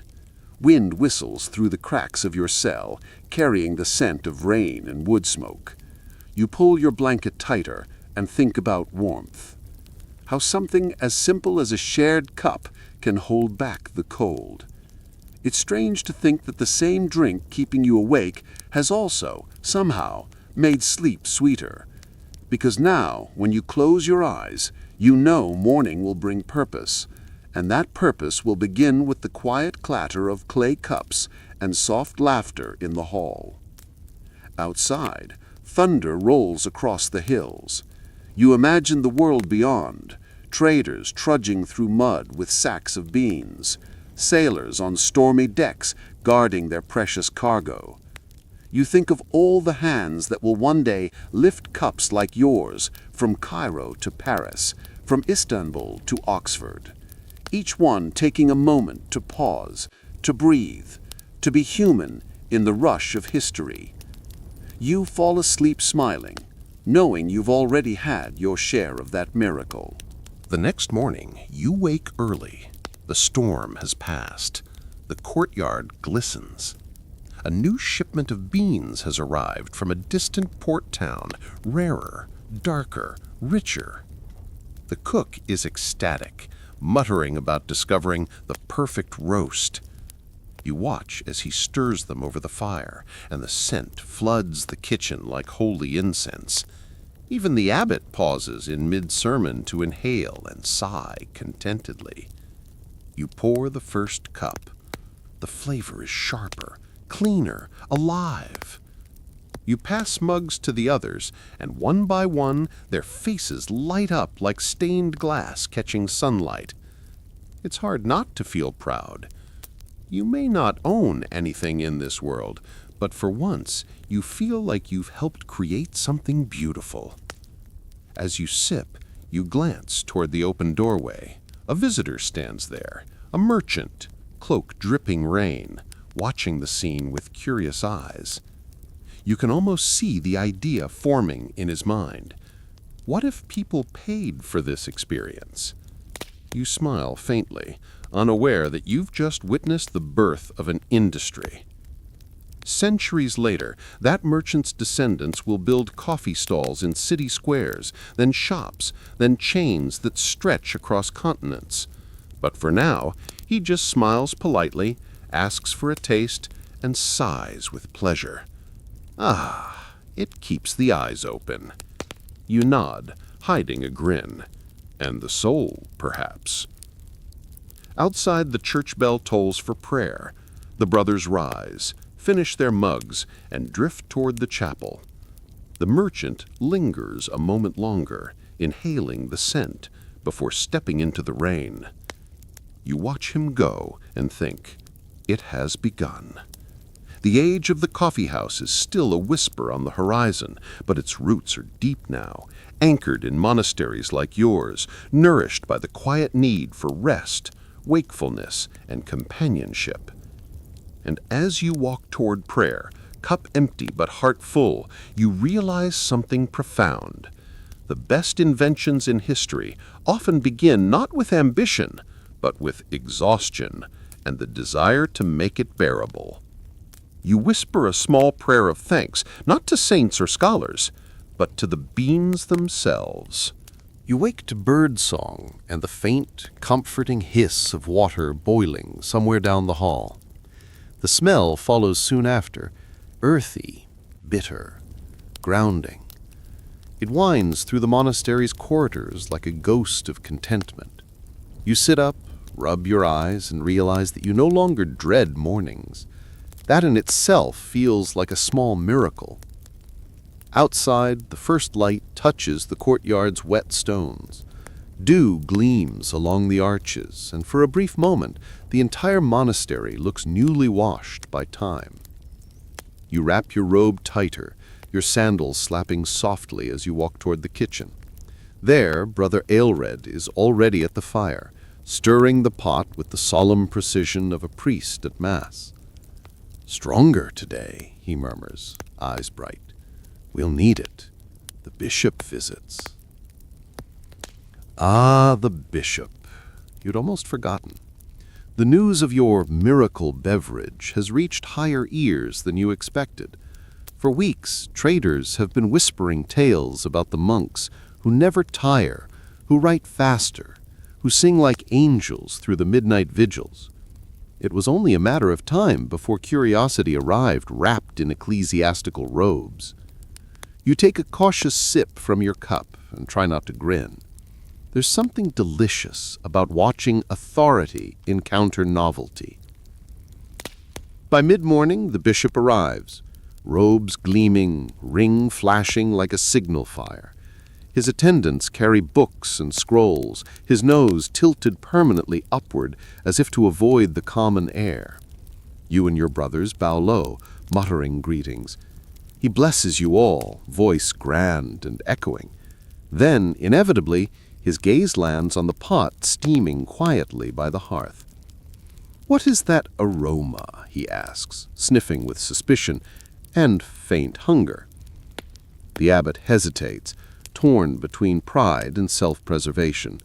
Wind whistles through the cracks of your cell, carrying the scent of rain and wood smoke. You pull your blanket tighter and think about warmth. How something as simple as a shared cup can hold back the cold. It's strange to think that the same drink keeping you awake has also, somehow, made sleep sweeter. Because now, when you close your eyes, you know morning will bring purpose, and that purpose will begin with the quiet clatter of clay cups and soft laughter in the hall. Outside, thunder rolls across the hills. You imagine the world beyond, traders trudging through mud with sacks of beans, sailors on stormy decks guarding their precious cargo. You think of all the hands that will one day lift cups like yours from Cairo to Paris, from Istanbul to Oxford, each one taking a moment to pause, to breathe, to be human in the rush of history. You fall asleep smiling, knowing you've already had your share of that miracle. The next morning, you wake early. The storm has passed. The courtyard glistens. A new shipment of beans has arrived from a distant port town, rarer, darker, richer. The cook is ecstatic, muttering about discovering the perfect roast. You watch as he stirs them over the fire, and the scent floods the kitchen like holy incense. Even the abbot pauses in mid-sermon to inhale and sigh contentedly. You pour the first cup. The flavor is sharper, cleaner, alive. You pass mugs to the others, and one by one their faces light up like stained glass catching sunlight. It's hard not to feel proud. You may not own anything in this world, but for once you feel like you've helped create something beautiful. As you sip, you glance toward the open doorway. A visitor stands there, a merchant, cloak dripping rain, watching the scene with curious eyes. You can almost see the idea forming in his mind. What if people paid for this experience? You smile faintly, unaware that you've just witnessed the birth of an industry. Centuries later, that merchant's descendants will build coffee stalls in city squares, then shops, then chains that stretch across continents. But for now, he just smiles politely, asks for a taste, and sighs with pleasure. Ah, it keeps the eyes open. You nod, hiding a grin. And the soul, perhaps. Outside, the church bell tolls for prayer. The brothers rise, finish their mugs, and drift toward the chapel. The merchant lingers a moment longer, inhaling the scent, before stepping into the rain. You watch him go and think, it has begun. The age of the coffee house is still a whisper on the horizon, but its roots are deep now, anchored in monasteries like yours, nourished by the quiet need for rest, wakefulness, and companionship. And as you walk toward prayer, cup empty but heart full, you realize something profound. The best inventions in history often begin not with ambition, but with exhaustion and the desire to make it bearable. You whisper a small prayer of thanks, not to saints or scholars, but to the beans themselves. You wake to bird song and the faint, comforting hiss of water boiling somewhere down the hall. The smell follows soon after, earthy, bitter, grounding. It winds through the monastery's corridors like a ghost of contentment. You sit up, rub your eyes, and realize that you no longer dread mornings. That in itself feels like a small miracle. Outside, the first light touches the courtyard's wet stones. Dew gleams along the arches, and for a brief moment, the entire monastery looks newly washed by time. You wrap your robe tighter, your sandals slapping softly as you walk toward the kitchen. There, Brother Aelred is already at the fire, stirring the pot with the solemn precision of a priest at Mass. "Stronger today," he murmurs, eyes bright. "We'll need it. The bishop visits." Ah, the bishop. You'd almost forgotten. The news of your miracle beverage has reached higher ears than you expected. For weeks, traders have been whispering tales about the monks who never tire, who write faster, who sing like angels through the midnight vigils. It was only a matter of time before curiosity arrived wrapped in ecclesiastical robes. You take a cautious sip from your cup and try not to grin. There's something delicious about watching authority encounter novelty. By mid-morning, the bishop arrives, robes gleaming, ring flashing like a signal fire. His attendants carry books and scrolls, his nose tilted permanently upward as if to avoid the common air. You and your brothers bow low, muttering greetings. He blesses you all, voice grand and echoing. Then, inevitably, his gaze lands on the pot steaming quietly by the hearth. "What is that aroma?" he asks, sniffing with suspicion and faint hunger. The abbot hesitates, torn between pride and self-preservation.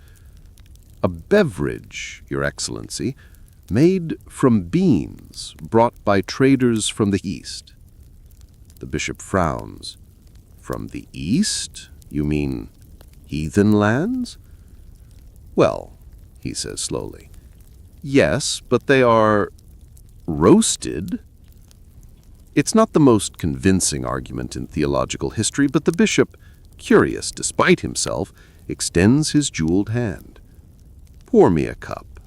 "A beverage, Your Excellency, made from beans brought by traders from the East." The bishop frowns. "From the East? You mean heathen lands?" "Well," he says slowly, "yes, but they are roasted." It's not the most convincing argument in theological history, but the bishop, curious despite himself, extends his jeweled hand. "Pour me a cup."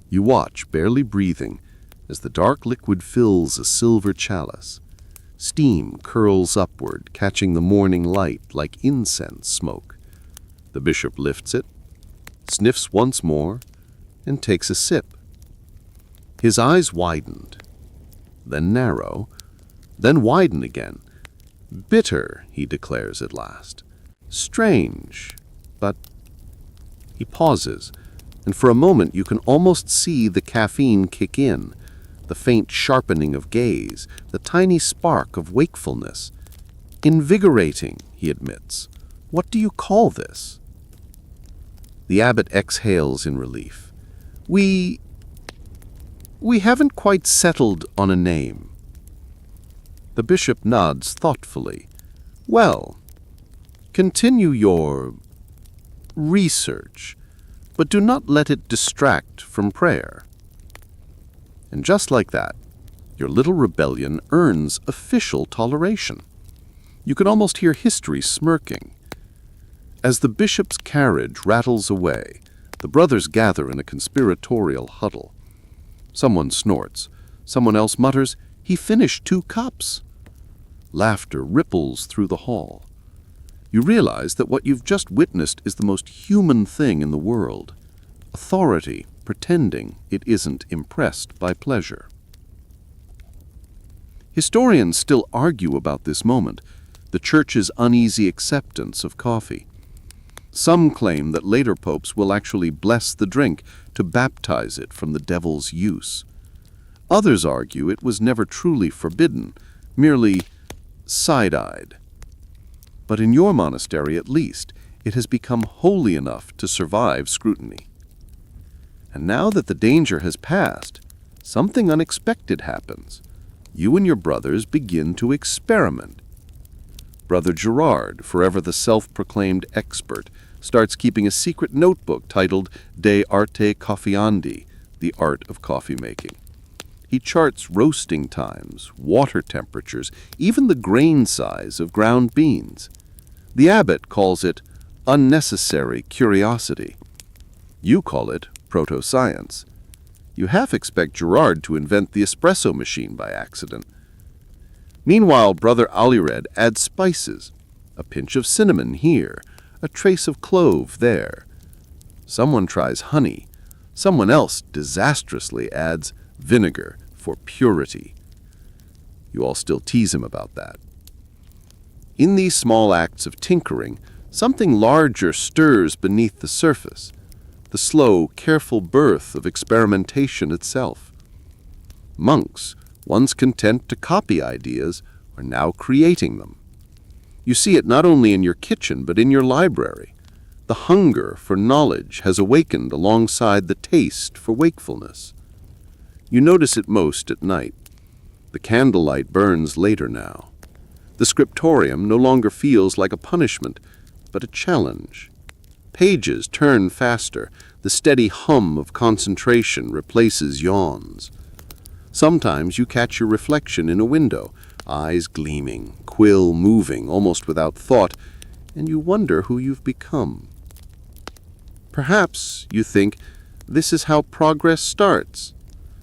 You watch, barely breathing, as the dark liquid fills a silver chalice. Steam curls upward, catching the morning light like incense smoke. The bishop lifts it, sniffs once more, and takes a sip. His eyes widened, then narrow, then widen again. "Bitter," he declares at last. "Strange, but—" He pauses, and for a moment you can almost see the caffeine kick in, the faint sharpening of gaze, the tiny spark of wakefulness. "Invigorating," he admits. "What do you call this?" The abbot exhales in relief. We haven't quite settled on a name." The bishop nods thoughtfully. "Well, continue your research, but do not let it distract from prayer." And just like that, your little rebellion earns official toleration. You can almost hear history smirking. As the bishop's carriage rattles away, the brothers gather in a conspiratorial huddle. Someone snorts. Someone else mutters, "He finished 2 cups." Laughter ripples through the hall. You realize that what you've just witnessed is the most human thing in the world. Authority pretending it isn't impressed by pleasure. Historians still argue about this moment, the Church's uneasy acceptance of coffee. Some claim that later popes will actually bless the drink to baptize it from the devil's use. Others argue it was never truly forbidden, merely side-eyed. But in your monastery, at least, it has become holy enough to survive scrutiny. And now that the danger has passed, something unexpected happens. You and your brothers begin to experiment. Brother Gerard, forever the self-proclaimed expert, starts keeping a secret notebook titled De Arte Coffeandi, the art of coffee making. He charts roasting times, water temperatures, even the grain size of ground beans. The abbot calls it unnecessary curiosity. You call it proto-science. You half expect Gerard to invent the espresso machine by accident. Meanwhile, Brother Alired adds spices, a pinch of cinnamon here, a trace of clove there. Someone tries honey. Someone else disastrously adds vinegar for purity. You all still tease him about that. In these small acts of tinkering, something larger stirs beneath the surface, the slow, careful birth of experimentation itself. Monks, once content to copy ideas, are now creating them. You see it not only in your kitchen, but in your library. The hunger for knowledge has awakened alongside the taste for wakefulness. You notice it most at night. The candlelight burns later now. The scriptorium no longer feels like a punishment, but a challenge. Pages turn faster. The steady hum of concentration replaces yawns. Sometimes you catch your reflection in a window, eyes gleaming, quill moving almost without thought, and you wonder who you've become. Perhaps you think this is how progress starts,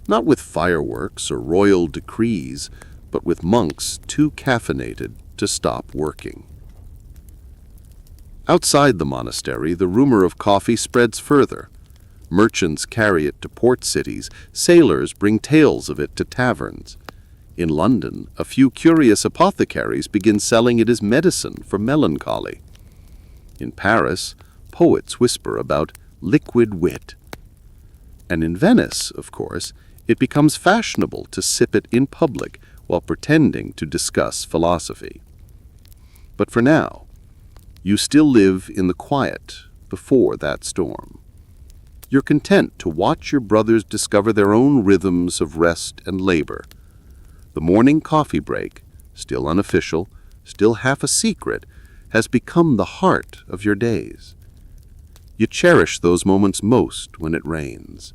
not with fireworks or royal decrees, but with monks too caffeinated to stop working. Outside the monastery, the rumor of coffee spreads further. Merchants carry it to port cities, sailors bring tales of it to taverns. In London, a few curious apothecaries begin selling it as medicine for melancholy. In Paris, poets whisper about liquid wit. And in Venice, of course, it becomes fashionable to sip it in public while pretending to discuss philosophy. But for now, you still live in the quiet before that storm. You're content to watch your brothers discover their own rhythms of rest and labor. The morning coffee break, still unofficial, still half a secret, has become the heart of your days. You cherish those moments most when it rains.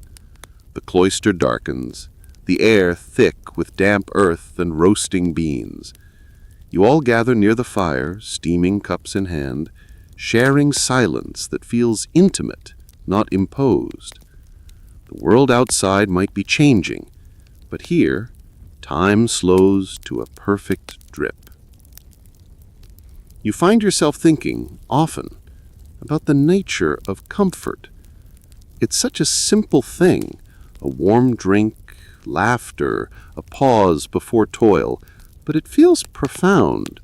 The cloister darkens, the air thick with damp earth and roasting beans. You all gather near the fire, steaming cups in hand, sharing silence that feels intimate, not imposed. The world outside might be changing, but here, time slows to a perfect drip. You find yourself thinking, often, about the nature of comfort. It's such a simple thing, a warm drink, laughter, a pause before toil, but it feels profound.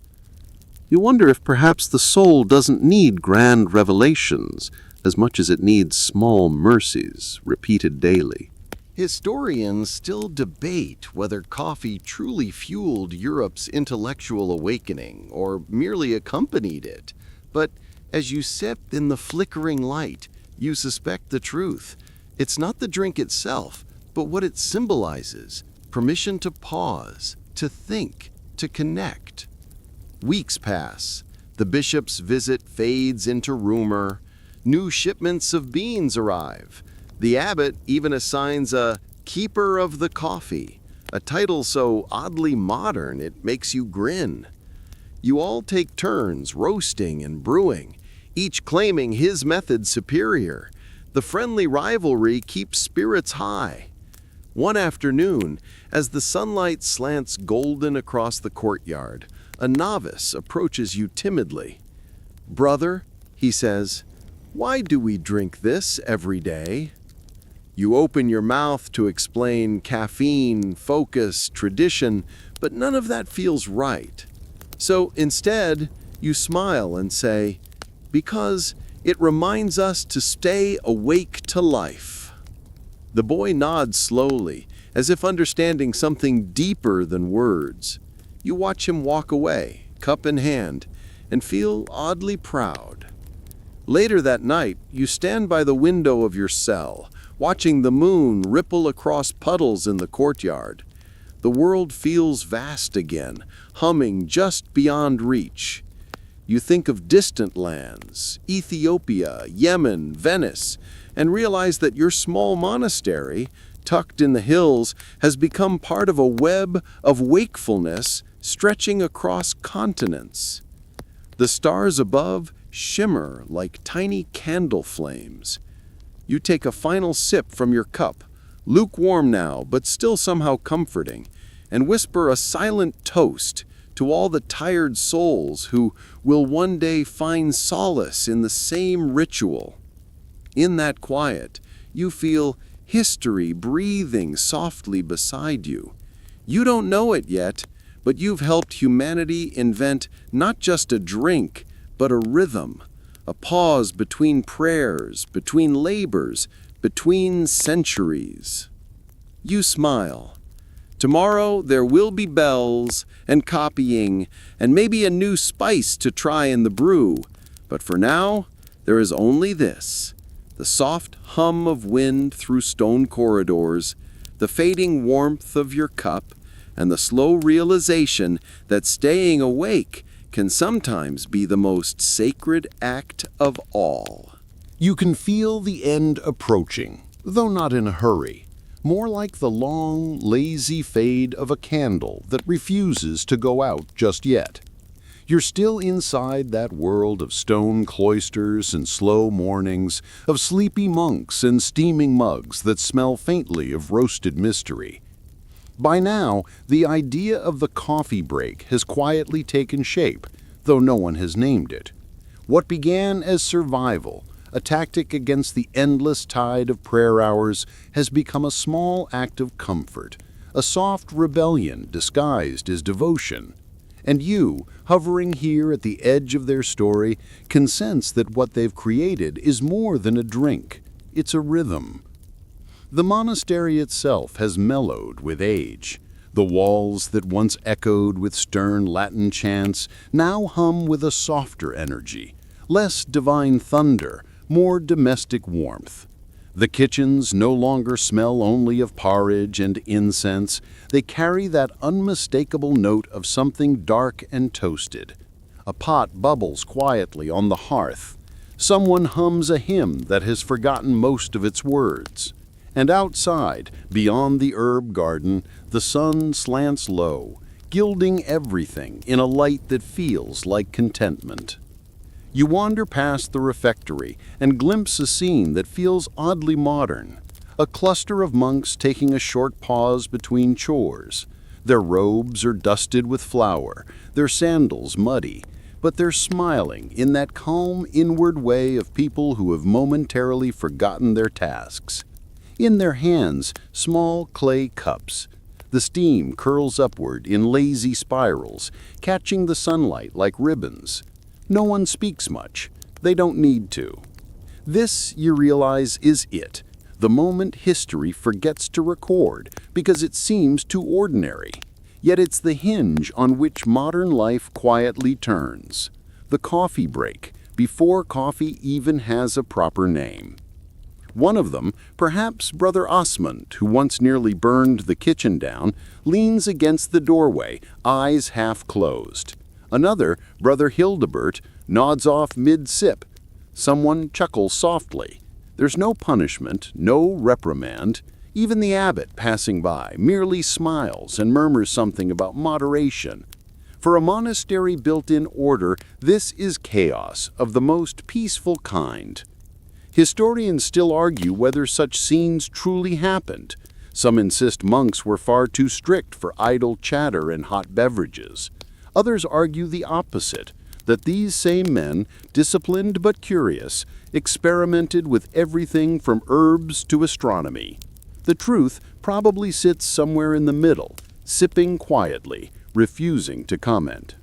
You wonder if perhaps the soul doesn't need grand revelations as much as it needs small mercies repeated daily. Historians still debate whether coffee truly fueled Europe's intellectual awakening or merely accompanied it. But as you sip in the flickering light, you suspect the truth. It's not the drink itself, but what it symbolizes: permission to pause, to think, to connect. Weeks pass. The bishop's visit fades into rumor. New shipments of beans arrive. The abbot even assigns a keeper of the coffee, a title so oddly modern it makes you grin. You all take turns roasting and brewing, each claiming his method superior. The friendly rivalry keeps spirits high. One afternoon, as the sunlight slants golden across the courtyard, a novice approaches you timidly. "Brother," he says, "why do we drink this every day?" You open your mouth to explain caffeine, focus, tradition, but none of that feels right. So instead, you smile and say, "Because it reminds us to stay awake to life." The boy nods slowly, as if understanding something deeper than words. You watch him walk away, cup in hand, and feel oddly proud. Later that night, you stand by the window of your cell, watching the moon ripple across puddles in the courtyard. The world feels vast again, humming just beyond reach. You think of distant lands, Ethiopia, Yemen, Venice, and realize that your small monastery, tucked in the hills, has become part of a web of wakefulness stretching across continents. The stars above shimmer like tiny candle flames. You take a final sip from your cup, lukewarm now, but still somehow comforting, and whisper a silent toast to all the tired souls who will one day find solace in the same ritual. In that quiet, you feel history breathing softly beside you. You don't know it yet, but you've helped humanity invent not just a drink, but a rhythm, a pause between prayers, between labors, between centuries. You smile. Tomorrow there will be bells and copying and maybe a new spice to try in the brew, but for now there is only this: the soft hum of wind through stone corridors, the fading warmth of your cup, and the slow realization that staying awake can sometimes be the most sacred act of all. You can feel the end approaching, though not in a hurry, more like the long, lazy fade of a candle that refuses to go out just yet. You're still inside that world of stone cloisters and slow mornings, of sleepy monks and steaming mugs that smell faintly of roasted mystery. By now, the idea of the coffee break has quietly taken shape, though no one has named it. What began as survival, a tactic against the endless tide of prayer hours, has become a small act of comfort, a soft rebellion disguised as devotion. And you, hovering here at the edge of their story, can sense that what they've created is more than a drink. It's a rhythm. The monastery itself has mellowed with age. The walls that once echoed with stern Latin chants now hum with a softer energy, less divine thunder, more domestic warmth. The kitchens no longer smell only of porridge and incense. They carry that unmistakable note of something dark and toasted. A pot bubbles quietly on the hearth. Someone hums a hymn that has forgotten most of its words. And outside, beyond the herb garden, the sun slants low, gilding everything in a light that feels like contentment. You wander past the refectory and glimpse a scene that feels oddly modern. A cluster of monks taking a short pause between chores. Their robes are dusted with flour, their sandals muddy, but they're smiling in that calm inward way of people who have momentarily forgotten their tasks. In their hands, small clay cups. The steam curls upward in lazy spirals, catching the sunlight like ribbons. No one speaks much. They don't need to. This, you realize, is it. The moment history forgets to record because it seems too ordinary. Yet it's the hinge on which modern life quietly turns. The coffee break, before coffee even has a proper name. One of them, perhaps Brother Osmond, who once nearly burned the kitchen down, leans against the doorway, eyes half closed. Another, Brother Hildebert, nods off mid-sip. Someone chuckles softly. There's no punishment, no reprimand. Even the abbot, passing by, merely smiles and murmurs something about moderation. For a monastery built in order, this is chaos of the most peaceful kind. Historians still argue whether such scenes truly happened. Some insist monks were far too strict for idle chatter and hot beverages. Others argue the opposite, that these same men, disciplined but curious, experimented with everything from herbs to astronomy. The truth probably sits somewhere in the middle, sipping quietly, refusing to comment.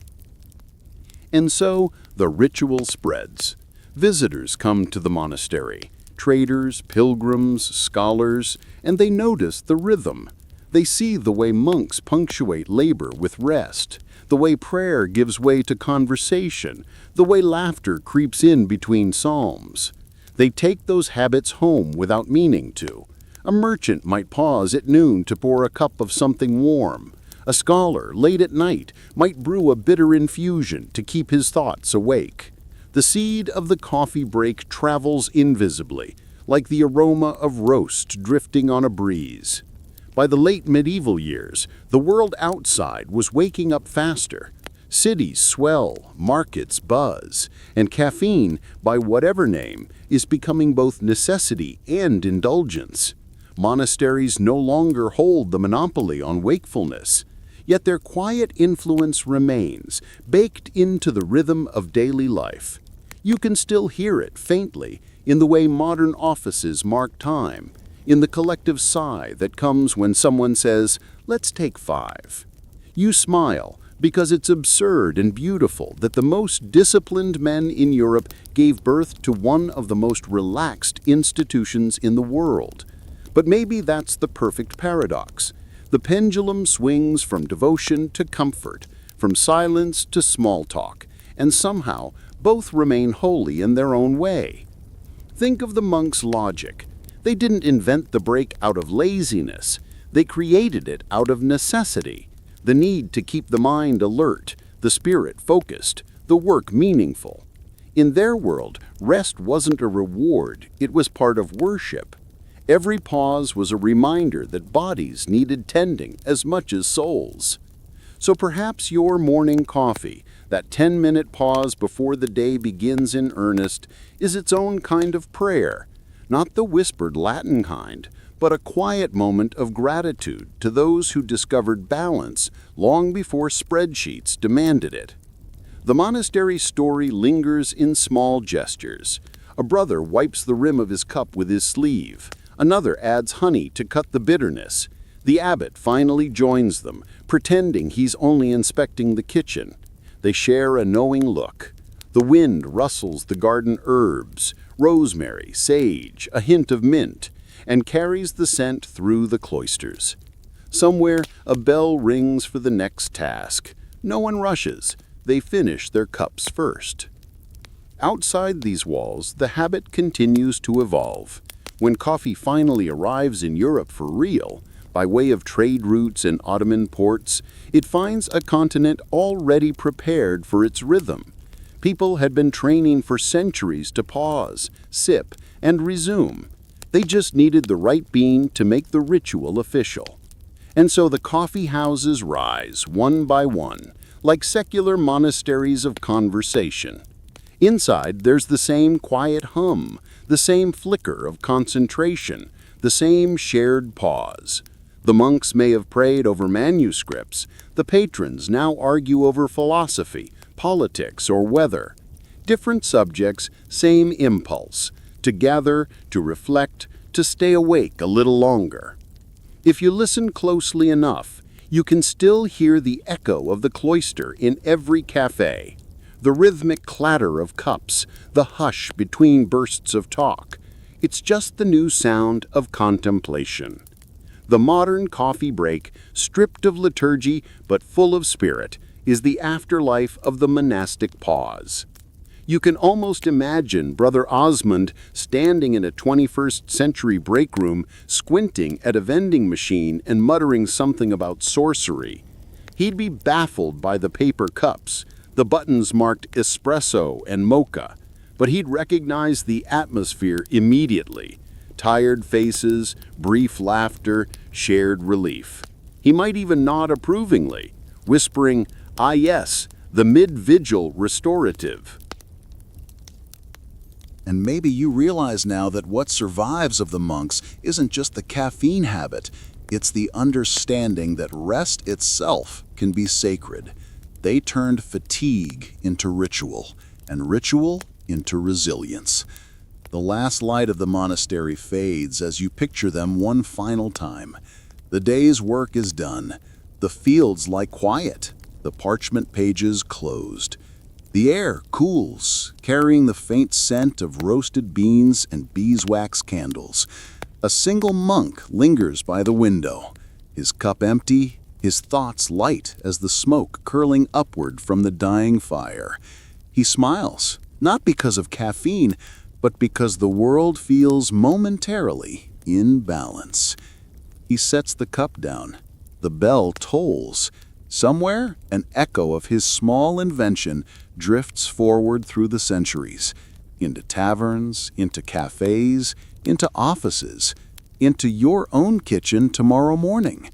And so the ritual spreads. Visitors come to the monastery, traders, pilgrims, scholars, and they notice the rhythm. They see the way monks punctuate labor with rest, the way prayer gives way to conversation, the way laughter creeps in between psalms. They take those habits home without meaning to. A merchant might pause at noon to pour a cup of something warm. A scholar, late at night, might brew a bitter infusion to keep his thoughts awake. The seed of the coffee break travels invisibly, like the aroma of roast drifting on a breeze. By the late medieval years, the world outside was waking up faster. Cities swell, markets buzz, and caffeine, by whatever name, is becoming both necessity and indulgence. Monasteries no longer hold the monopoly on wakefulness, yet their quiet influence remains, baked into the rhythm of daily life. You can still hear it faintly in the way modern offices mark time, in the collective sigh that comes when someone says, "Let's take 5." You smile because it's absurd and beautiful that the most disciplined men in Europe gave birth to one of the most relaxed institutions in the world. But maybe that's the perfect paradox. The pendulum swings from devotion to comfort, from silence to small talk, and somehow both remain holy in their own way. Think of the monks' logic. They didn't invent the break out of laziness. They created it out of necessity, the need to keep the mind alert, the spirit focused, the work meaningful. In their world, rest wasn't a reward, it was part of worship. Every pause was a reminder that bodies needed tending as much as souls. So perhaps your morning coffee, that 10-minute pause before the day begins in earnest, is its own kind of prayer, not the whispered Latin kind, but a quiet moment of gratitude to those who discovered balance long before spreadsheets demanded it. The monastery story lingers in small gestures. A brother wipes the rim of his cup with his sleeve. Another adds honey to cut the bitterness. The abbot finally joins them, pretending he's only inspecting the kitchen. They share a knowing look. The wind rustles the garden herbs, rosemary, sage, a hint of mint, and carries the scent through the cloisters. Somewhere, a bell rings for the next task. No one rushes. They finish their cups first. Outside these walls, the habit continues to evolve. When coffee finally arrives in Europe for real, by way of trade routes and Ottoman ports, it finds a continent already prepared for its rhythm. People had been training for centuries to pause, sip, and resume. They just needed the right bean to make the ritual official. And so the coffee houses rise, one by one, like secular monasteries of conversation. Inside, there's the same quiet hum, the same flicker of concentration, the same shared pause. The monks may have prayed over manuscripts. The patrons now argue over philosophy, politics, or weather. Different subjects, same impulse. To gather, to reflect, to stay awake a little longer. If you listen closely enough, you can still hear the echo of the cloister in every cafe. The rhythmic clatter of cups, the hush between bursts of talk. It's just the new sound of contemplation. The modern coffee break, stripped of liturgy but full of spirit, is the afterlife of the monastic pause. You can almost imagine Brother Osmond standing in a 21st century break room, squinting at a vending machine and muttering something about sorcery. He'd be baffled by the paper cups, the buttons marked espresso and mocha, but he'd recognize the atmosphere immediately. Tired faces, brief laughter, shared relief. He might even nod approvingly, whispering, "Ah yes, the mid-vigil restorative." And maybe you realize now that what survives of the monks isn't just the caffeine habit, it's the understanding that rest itself can be sacred. They turned fatigue into ritual, and ritual into resilience. The last light of the monastery fades as you picture them one final time. The day's work is done. The fields lie quiet, the parchment pages closed. The air cools, carrying the faint scent of roasted beans and beeswax candles. A single monk lingers by the window, his cup empty, his thoughts light as the smoke curling upward from the dying fire. He smiles, not because of caffeine, but because the world feels momentarily in balance. He sets the cup down. The bell tolls. Somewhere, an echo of his small invention drifts forward through the centuries, into taverns, into cafes, into offices, into your own kitchen tomorrow morning.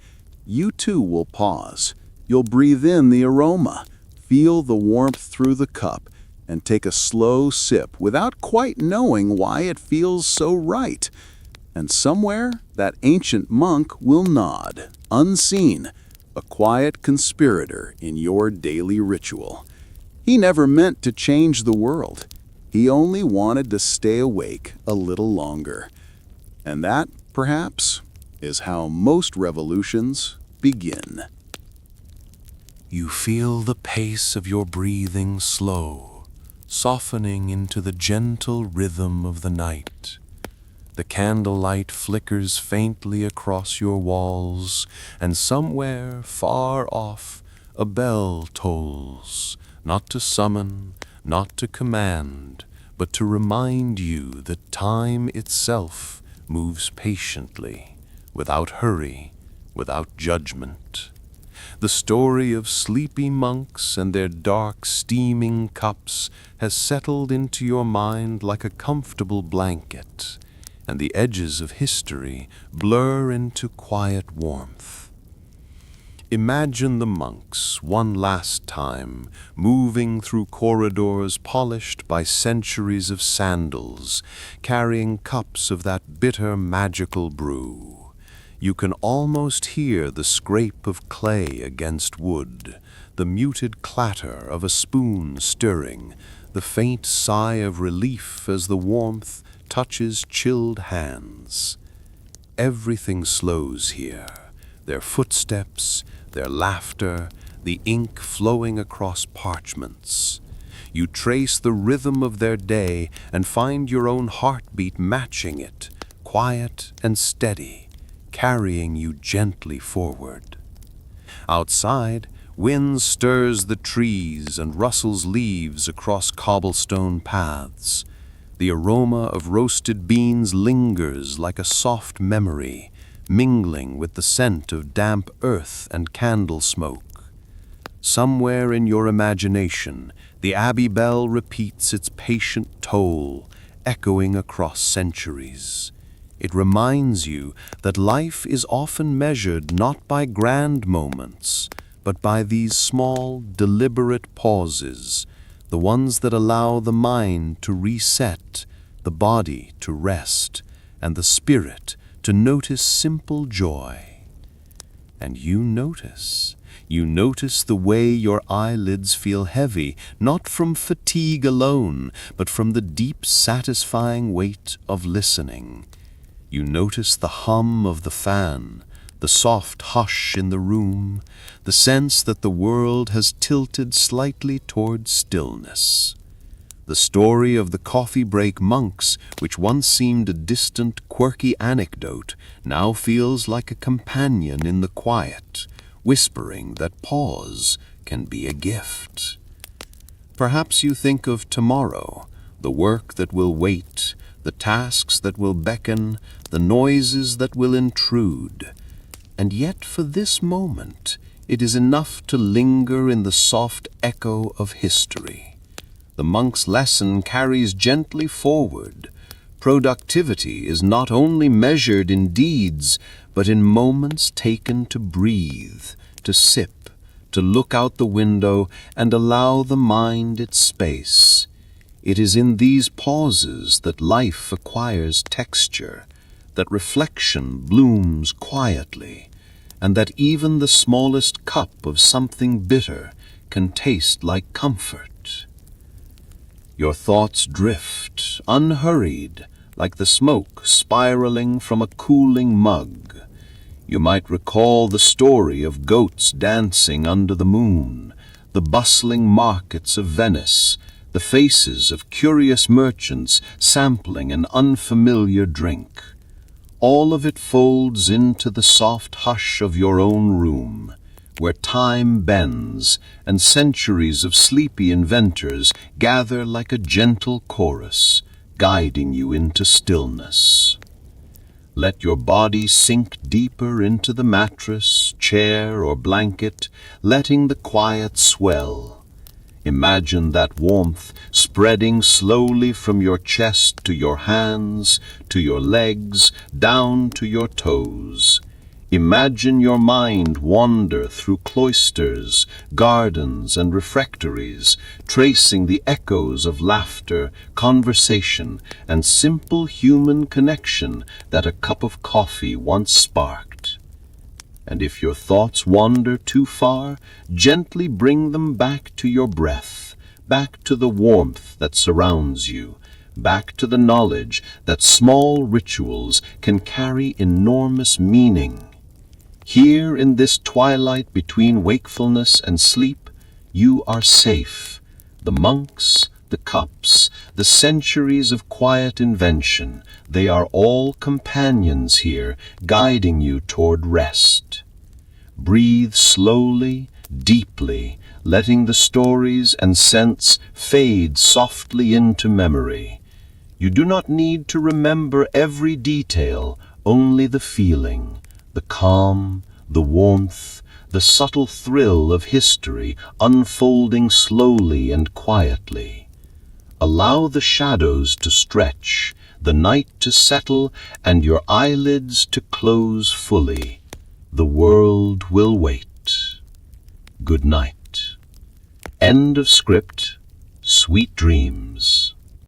You too will pause. You'll breathe in the aroma, feel the warmth through the cup, and take a slow sip without quite knowing why it feels so right. And somewhere, that ancient monk will nod, unseen, a quiet conspirator in your daily ritual. He never meant to change the world. He only wanted to stay awake a little longer. And that, perhaps, is how most revolutions begin. You feel the pace of your breathing slow, softening into the gentle rhythm of the night. The candlelight flickers faintly across your walls, and somewhere far off a bell tolls, not to summon, not to command, but to remind you that time itself moves patiently, without hurry, without judgment. The story of sleepy monks and their dark, steaming cups has settled into your mind like a comfortable blanket, and the edges of history blur into quiet warmth. Imagine the monks, one last time, moving through corridors polished by centuries of sandals, carrying cups of that bitter, magical brew. You can almost hear the scrape of clay against wood, the muted clatter of a spoon stirring, the faint sigh of relief as the warmth touches chilled hands. Everything slows here, their footsteps, their laughter, the ink flowing across parchments. You trace the rhythm of their day and find your own heartbeat matching it, quiet and steady, carrying you gently forward. Outside, wind stirs the trees and rustles leaves across cobblestone paths. The aroma of roasted beans lingers like a soft memory, mingling with the scent of damp earth and candle smoke. Somewhere in your imagination, the abbey bell repeats its patient toll, echoing across centuries. It reminds you that life is often measured not by grand moments, but by these small, deliberate pauses, the ones that allow the mind to reset, the body to rest, and the spirit to notice simple joy. And you notice the way your eyelids feel heavy, not from fatigue alone, but from the deep, satisfying weight of listening. You notice the hum of the fan, the soft hush in the room, the sense that the world has tilted slightly toward stillness. The story of the coffee break monks, which once seemed a distant, quirky anecdote, now feels like a companion in the quiet, whispering that pause can be a gift. Perhaps you think of tomorrow, the work that will wait, the tasks that will beckon, the noises that will intrude. And yet for this moment, it is enough to linger in the soft echo of history. The monk's lesson carries gently forward. Productivity is not only measured in deeds, but in moments taken to breathe, to sip, to look out the window and allow the mind its space. It is in these pauses that life acquires texture, that reflection blooms quietly, and that even the smallest cup of something bitter can taste like comfort. Your thoughts drift, unhurried, like the smoke spiraling from a cooling mug. You might recall the story of goats dancing under the moon, the bustling markets of Venice, the faces of curious merchants sampling an unfamiliar drink. All of it folds into the soft hush of your own room, where time bends and centuries of sleepy inventors gather like a gentle chorus, guiding you into stillness. Let your body sink deeper into the mattress, chair, or blanket, letting the quiet swell. Imagine that warmth spreading slowly from your chest to your hands, to your legs, down to your toes. Imagine your mind wander through cloisters, gardens, and refectories, tracing the echoes of laughter, conversation, and simple human connection that a cup of coffee once sparked. And if your thoughts wander too far, gently bring them back to your breath, back to the warmth that surrounds you, back to the knowledge that small rituals can carry enormous meaning. Here in this twilight between wakefulness and sleep, you are safe. The monks, the cups, the centuries of quiet invention, they are all companions here, guiding you toward rest. Breathe slowly, deeply, letting the stories and scents fade softly into memory. You do not need to remember every detail, only the feeling, the calm, the warmth, the subtle thrill of history unfolding slowly and quietly. Allow the shadows to stretch, the night to settle, and your eyelids to close fully. The world will wait. Good night. End of script. Sweet dreams.